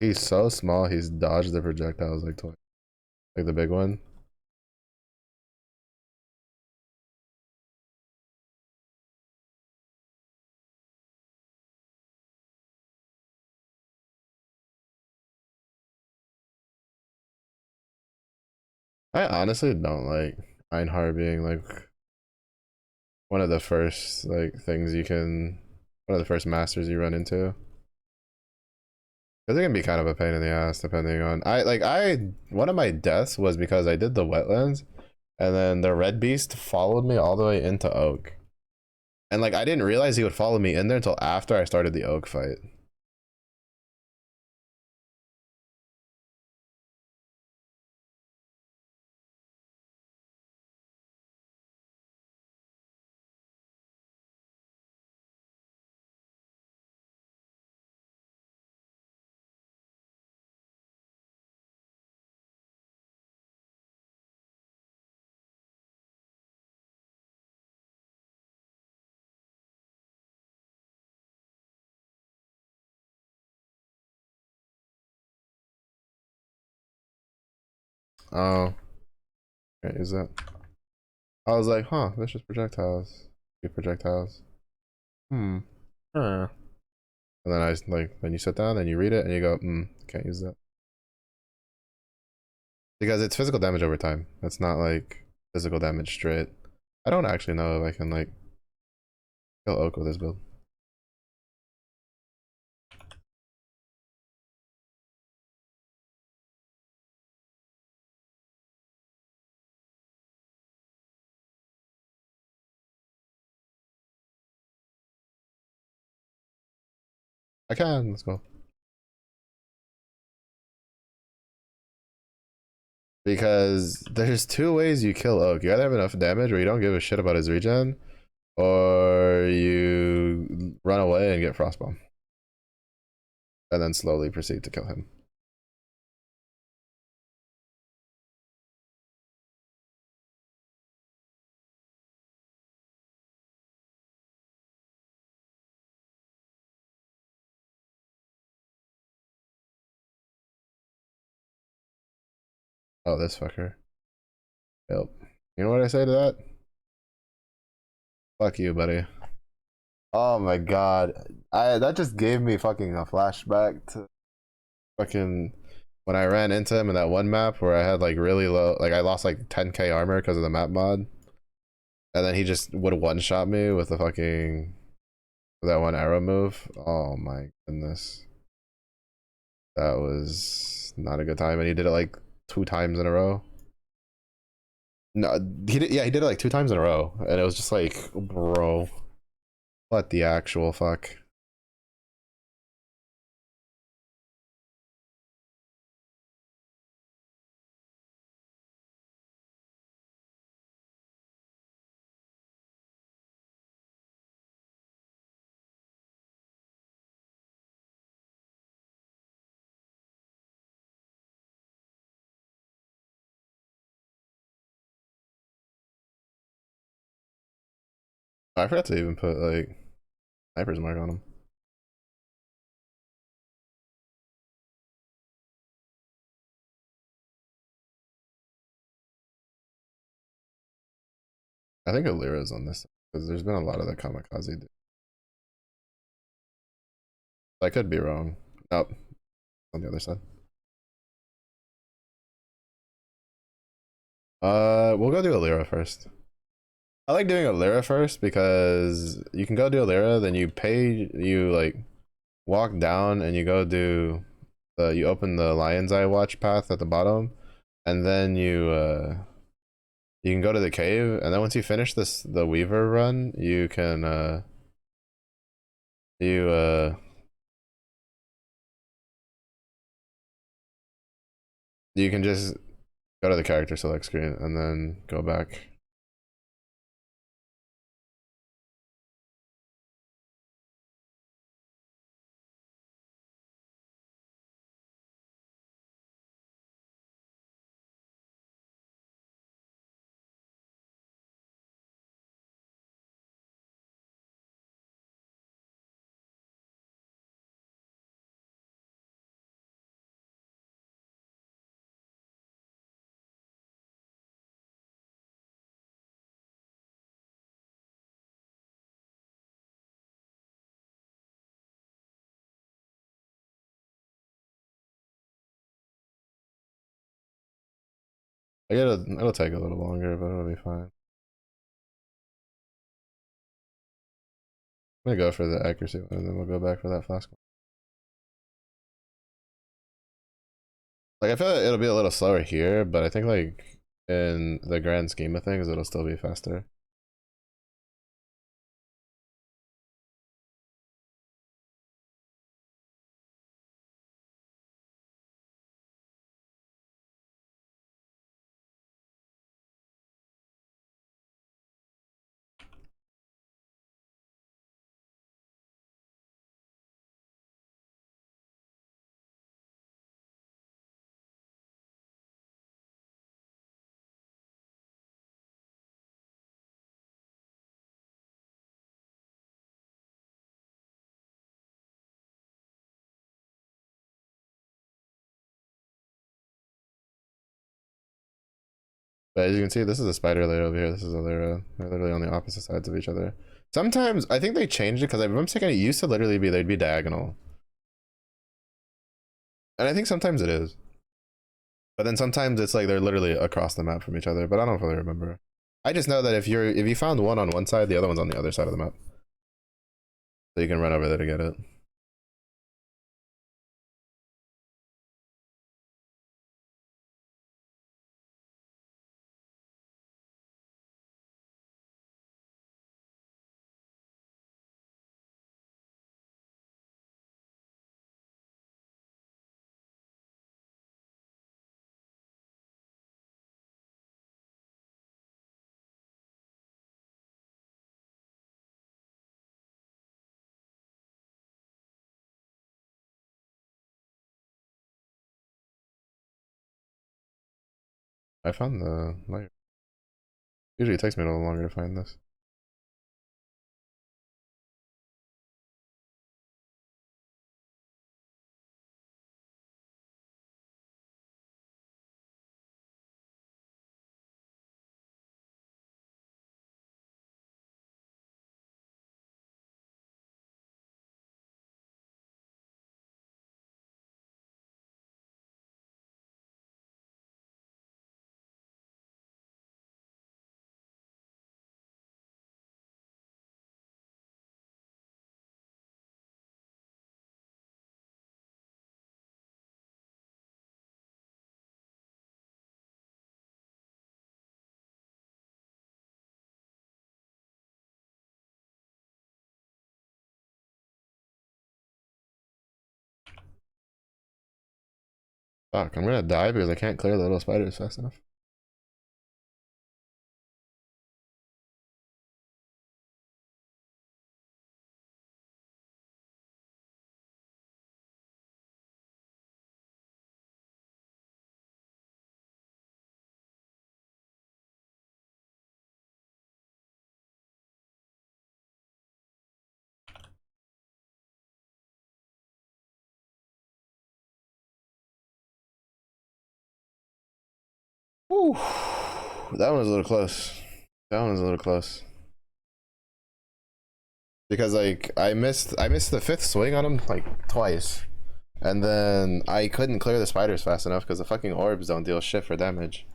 He's so small, he's dodged the projectiles like twice. Like the big one. I honestly don't like Einhar being like one of the first like things you can, one of the first masters you run into. Because it can be kind of a pain in the ass depending on one of my deaths was because I did the wetlands and then the red beast followed me all the way into Oak. And like I didn't realize he would follow me in there until after I started the Oak fight. Oh, okay, is that? I was like, huh, that's just projectiles. Good projectiles. Hmm. Huh. And then then you sit down and you read it and you go, can't use that. Because it's physical damage over time. It's not like physical damage straight. I don't actually know if I can like kill Oak with this build. I can, let's go. Because there's two ways you kill Oak. You either have enough damage where you don't give a shit about his regen, or you run away and get Frostbomb. And then slowly proceed to kill him. Oh, this fucker. Yep. You know what I say to that? Fuck you, buddy. Oh my god. That just gave me fucking a flashback to fucking when I ran into him in that one map where I had like really low, like I lost like 10k armor because of the map mod. And then he just would one shot me with the fucking, with that one arrow move. Oh my goodness. That was not a good time. And he did it like 2 times in a row. No, yeah, he did it like 2 times in a row. And it was just like, bro, what the actual fuck? I forgot to even put like sniper's mark on him. I think Alira's on this because there's been a lot of the kamikaze. I could be wrong. Nope, on the other side. We'll go do Alira first. I like doing Alira first because you can go do Alira, then you like walk down and you go do you open the Lion's Eye watch path at the bottom, and then you can go to the cave, and then once you finish the Weaver run, you can you you can just go to the character select screen and then go back. It'll take a little longer, but it'll be fine. I'm gonna go for the accuracy one, and then we'll go back for that flask one. Like, I feel like it'll be a little slower here, but I think, like, in the grand scheme of things, it'll still be faster. But as you can see, this is a spider layer over here. This is a lyra. They're literally on the opposite sides of each other. Sometimes I think they changed it because if I'm mistaken, it used to literally be they'd be diagonal, and I think sometimes it is. But then sometimes it's like they're literally across the map from each other. But I don't really remember. I just know that if you found one on one side, the other one's on the other side of the map, so you can run over there to get it. I found the layer. Usually it takes me a little longer to find this. Fuck, I'm gonna die because I can't clear the little spiders fast enough. Whew. That one was a little close. That one was a little close. Because like I missed the fifth swing on him like twice. And then I couldn't clear the spiders fast enough because the fucking orbs don't deal shit for damage.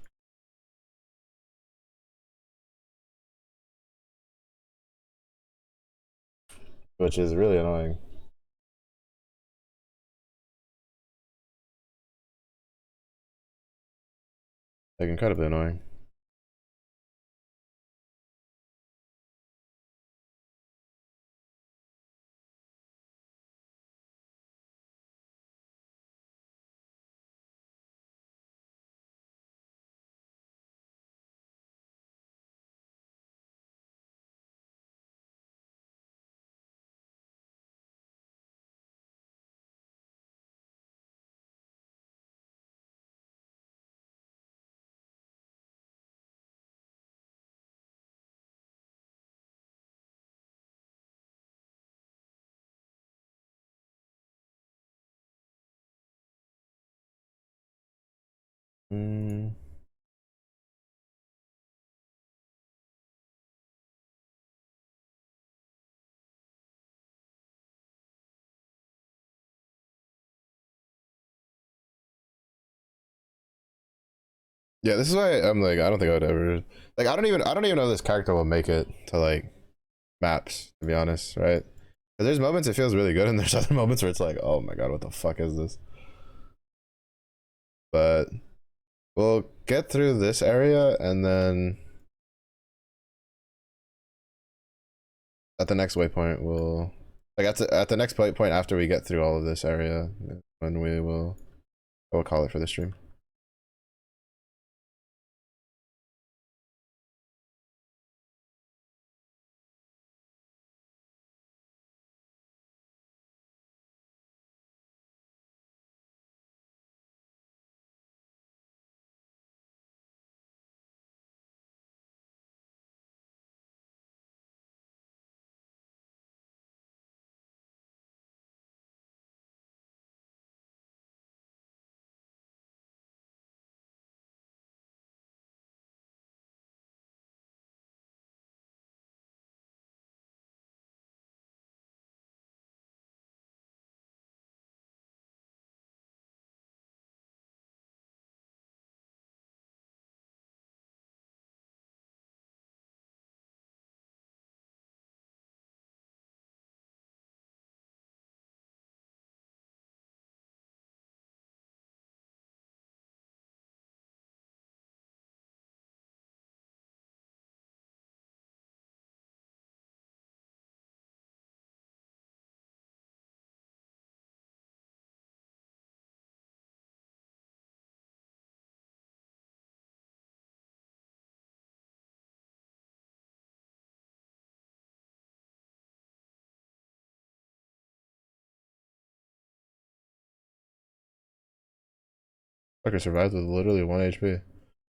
Which is really annoying. Like incredibly annoying. Mm. Yeah, this is why I'm like, I don't think I would ever like. I don't even know if this character will make it to like maps. To be honest, right? 'Cause there's moments it feels really good, and there's other moments where it's like, oh my god, what the fuck is this? But we'll get through this area, and then at the next waypoint, we'll like at the next point after we get through all of this area, when we'll call it for the stream. Fucker survived with literally 1 HP.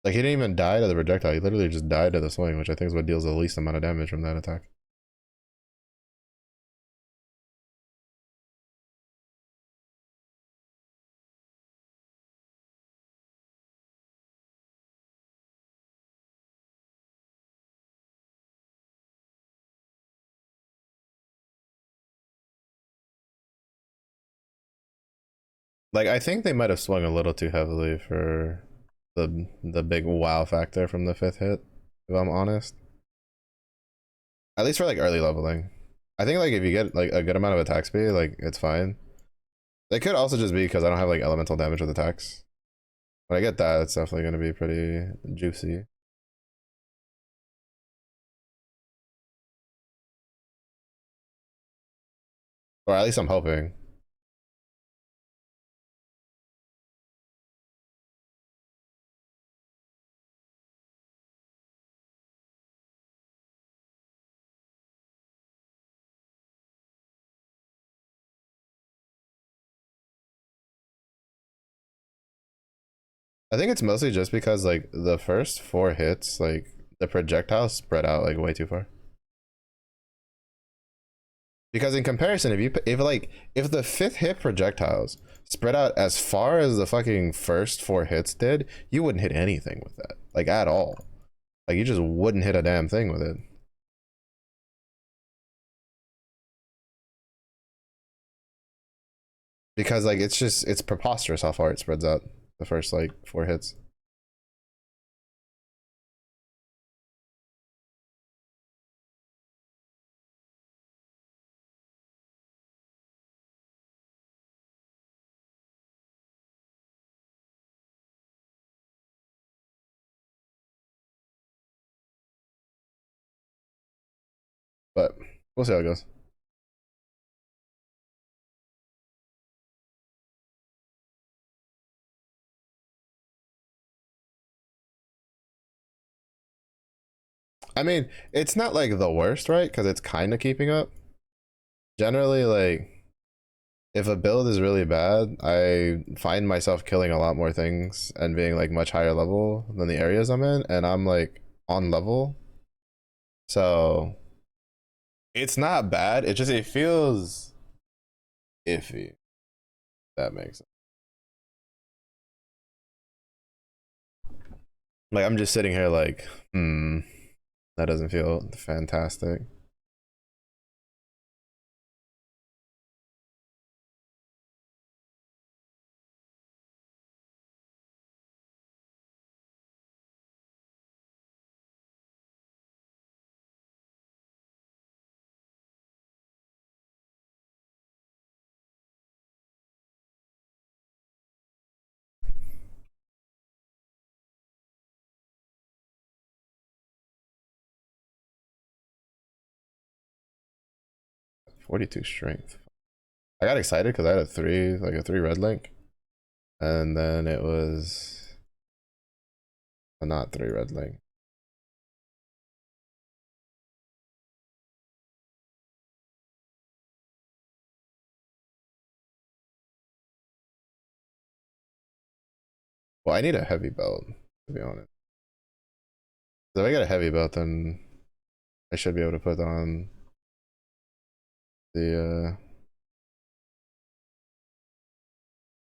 Like, he didn't even die to the projectile, he literally just died to the swing, which I think is what deals the least amount of damage from that attack. Like, I think they might have swung a little too heavily for the big wow factor from the 5th hit, if I'm honest. At least for like early leveling. I think like if you get like a good amount of attack speed, like it's fine. It could also just be because I don't have like elemental damage with attacks. When I get that, it's definitely gonna be pretty juicy. Or at least I'm hoping. I think it's mostly just because like the first 4 hits, like the projectiles spread out like way too far. Because in comparison, if the 5th hit projectiles spread out as far as the fucking first 4 hits did, you wouldn't hit anything with that, like at all. Like you just wouldn't hit a damn thing with it. Because like it's preposterous how far it spreads out the first like 4 hits. But we'll see how it goes. I mean, it's not like the worst, right? Because it's kind of keeping up. Generally, like if a build is really bad, I find myself killing a lot more things and being like much higher level than the areas I'm in, and I'm like on level. So it's not bad. It feels iffy. That makes sense. Like I'm just sitting here like, that doesn't feel fantastic. 42 strength. I got excited because I had a 3, like a 3 red link. And then it was a not 3 red link. Well, I need a heavy belt, to be honest. If I get a heavy belt, then I should be able to put on the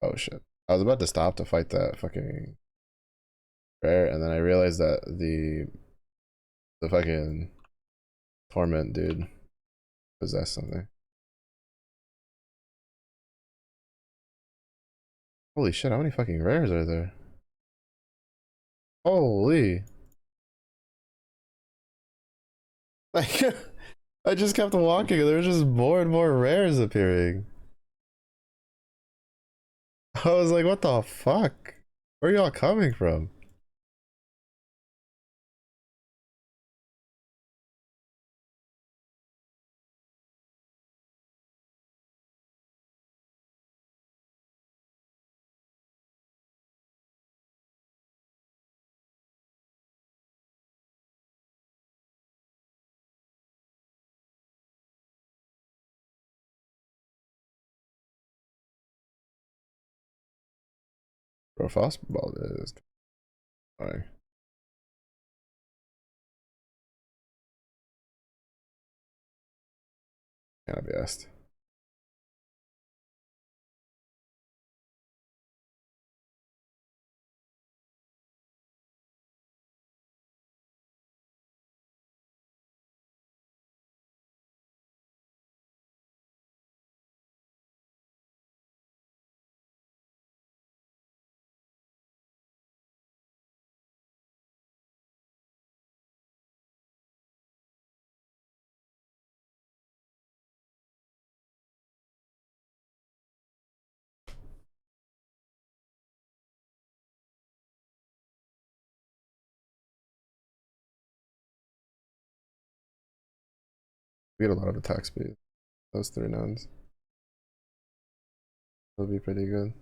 oh shit. I was about to stop to fight that fucking rare, and then I realized that the fucking torment dude possessed something. Holy shit, how many fucking rares are there? Holy. Like, I just kept walking and there was just more and more rares appearing. I was like, what the fuck? Where are y'all coming from? Bro, Frostball is annoying. Can't be asked. We had a lot of attack speed. Those 3 nuns. That'll be pretty good.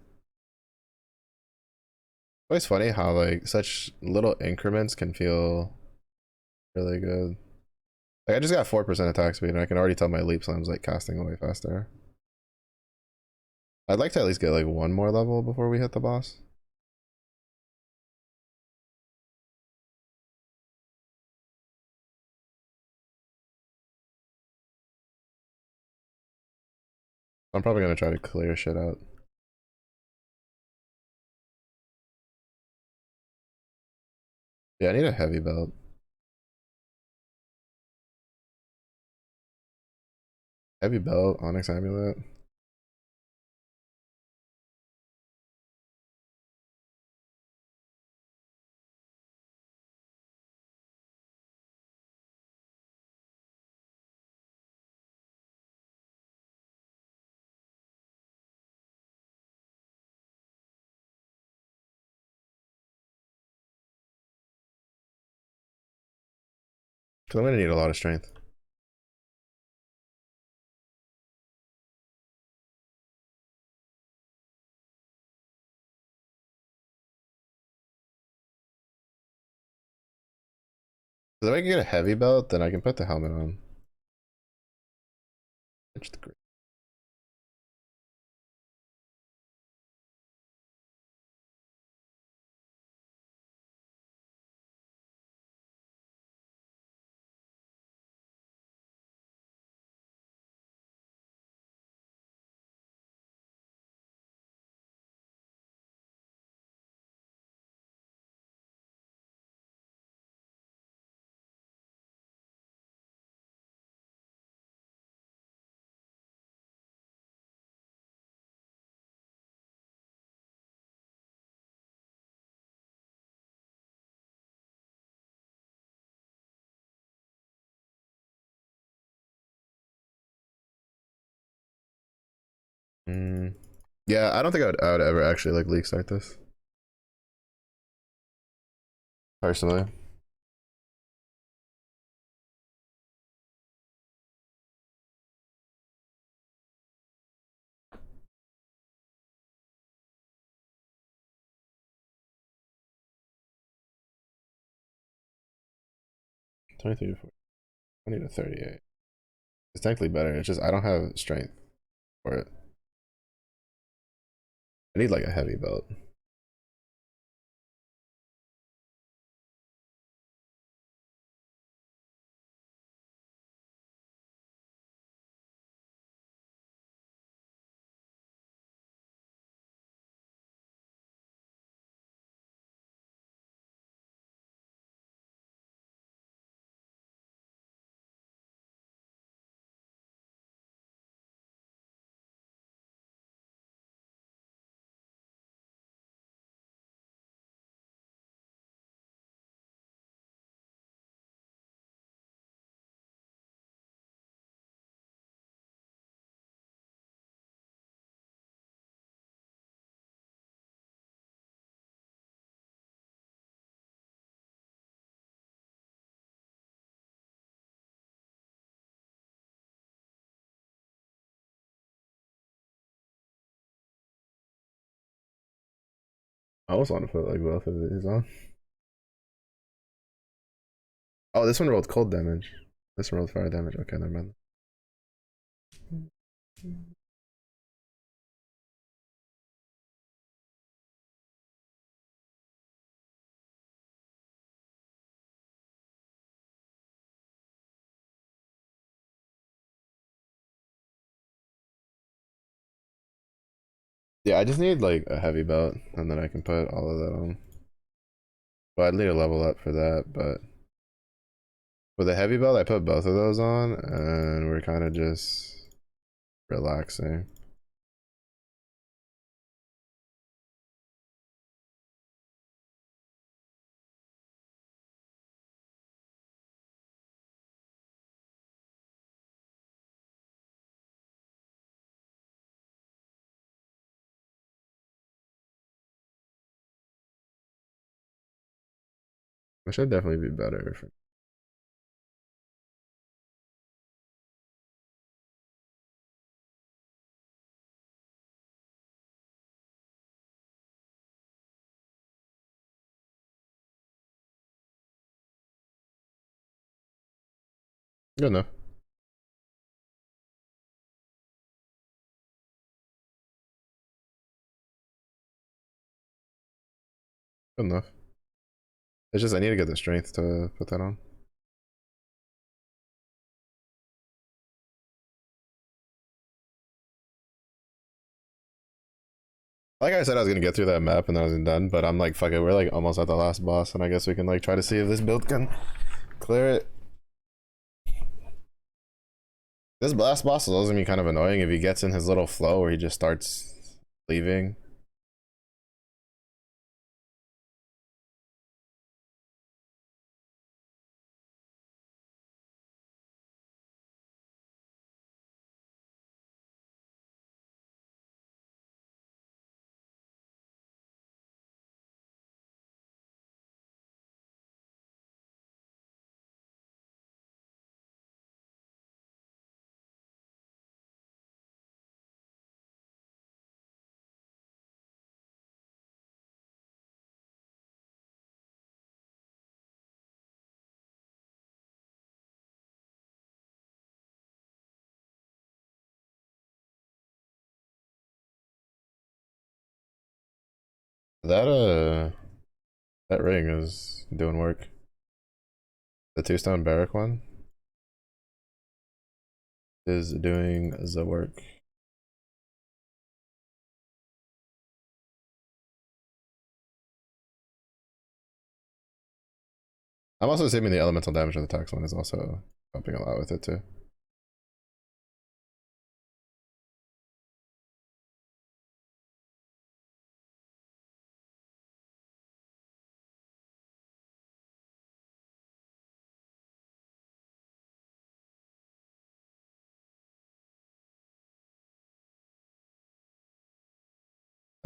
Always funny how like such little increments can feel really good. Like I just got 4% attack speed and I can already tell my leap slam's like casting way faster. I'd like to at least get like 1 more level before we hit the boss. I'm probably gonna try to clear shit out. Yeah, I need a heavy belt. Heavy belt, Onyx Amulet. Cause I'm gonna need a lot of strength. Cause if I can get a heavy belt, then I can put the helmet on. It's great. Mm. Yeah, I don't think I would ever actually like league start this. Personally. 23 to 40, 20 to 38. It's technically better. It's just I don't have strength for it. I need like a heavy belt. I almost want to put like both of these on. Oh, this one rolled cold damage. This one rolled fire damage. Okay, never mind. Yeah, I just need like a heavy belt, and then I can put all of that on. Well, I'd need a level up for that, but with a heavy belt, I put both of those on, and we're kind of just relaxing. It should definitely be better. Good enough. Good enough. It's just I need to get the strength to put that on. Like I said, I was gonna get through that map and then I wasn't done, but I'm like, fuck it, we're like almost at the last boss, and I guess we can like try to see if this build can clear it. This last boss is also gonna be kind of annoying if he gets in his little flow where he just starts leaving. That that ring is doing work. The two-stone barrack one is doing the work. I'm also assuming the elemental damage of the tax one is also helping a lot with it too.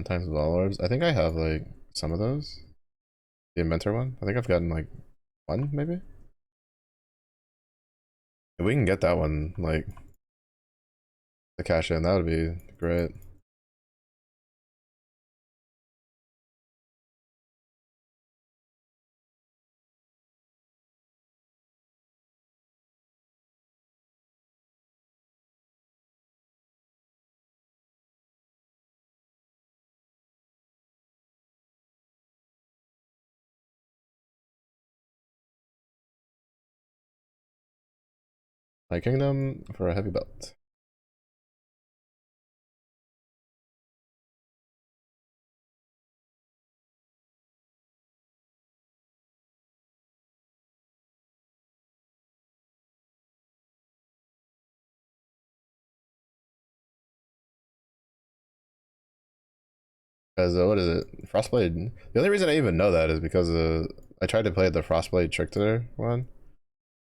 Sometimes Valors. I think I have like some of those. The inventor one. I think I've gotten like one maybe. If we can get that one like the cash in, that would be great. my kingdom for a heavy belt. Because what is it? Frostblade. The only reason I even know that is because I tried to play the Frostblade Trickster one,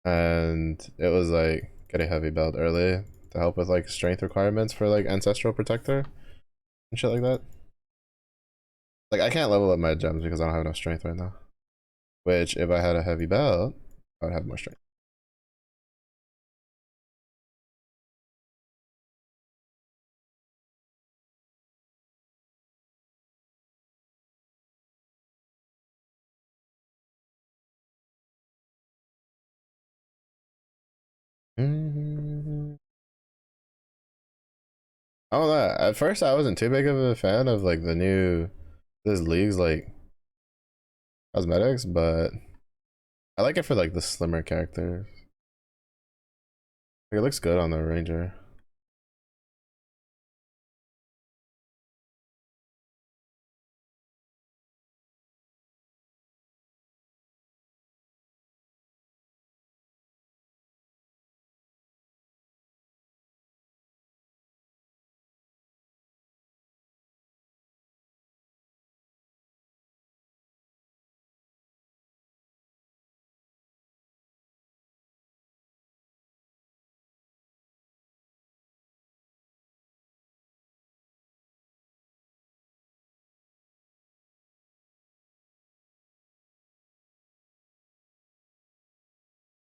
and it was like get a heavy belt early to help with like strength requirements for like Ancestral Protector and shit like that. Like I can't level up my gems because I don't have enough strength right now. Which if I had a heavy belt, I would have more strength. I don't know. At first, I wasn't too big of a fan of like the new this league's like cosmetics, but I like it for like the slimmer characters. Like, it looks good on the ranger.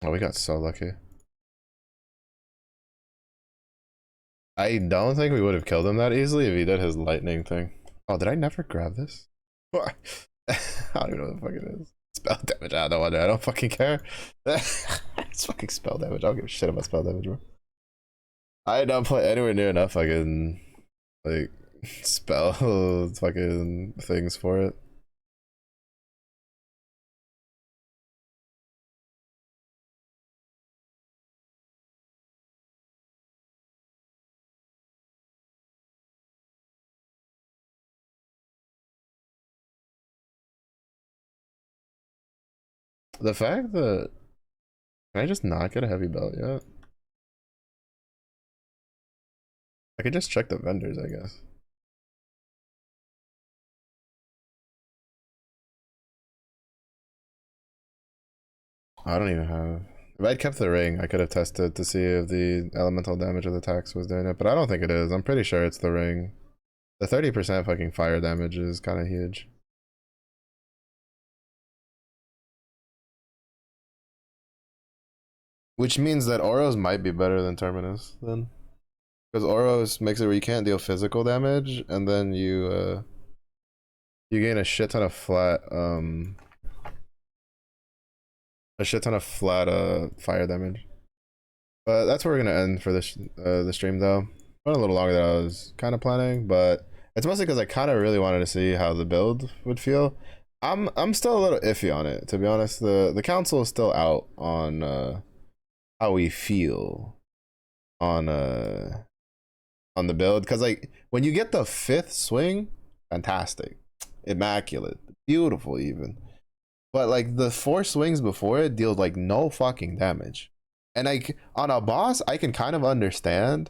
Oh, we got so lucky. I don't think we would have killed him that easily if he did his lightning thing. Oh, did I never grab this? I don't even know what the fuck it is. Spell damage. I don't wonder. I don't fucking care. It's fucking spell damage. I don't give a shit about spell damage, bro. I don't play anywhere near enough fucking like spell fucking things for it. The fact that can I just not get a heavy belt yet? I could just check the vendors, I guess. I don't even have. If I'd kept the ring, I could have tested to see if the elemental damage of the tax was doing it, but I don't think it is. I'm pretty sure it's the ring. The 30% fucking fire damage is kind of huge. Which means that Oros might be better than Terminus then. Because Oros makes it where you can't deal physical damage, and then you gain a shit ton of flat fire damage. But that's where we're gonna end for this the stream though. Went a little longer than I was kind of planning, but it's mostly because I kind of really wanted to see how the build would feel. I'm still a little iffy on it, to be honest. The council is still out on how we feel on the build, because like when you get the 5th swing, fantastic, immaculate, beautiful even. But like the 4 swings before it deals like no fucking damage. And like on a boss, I can kind of understand,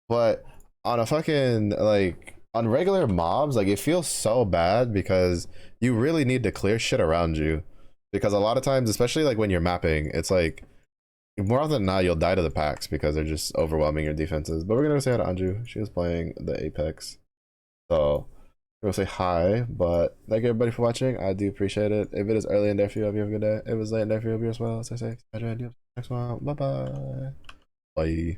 but on a fucking like on regular mobs, like it feels so bad because you really need to clear shit around you. Because a lot of times, especially like when you're mapping, it's like more often than not you'll die to the packs because they're just overwhelming your defenses. But we're gonna say hi to Anju. She was playing the Apex, so we're gonna say hi. But thank you everybody for watching. I do appreciate it. If it is early in there for you, hope you have a good day. If it was late in there for you, hope you as well. As I say, next one. Bye bye. Bye.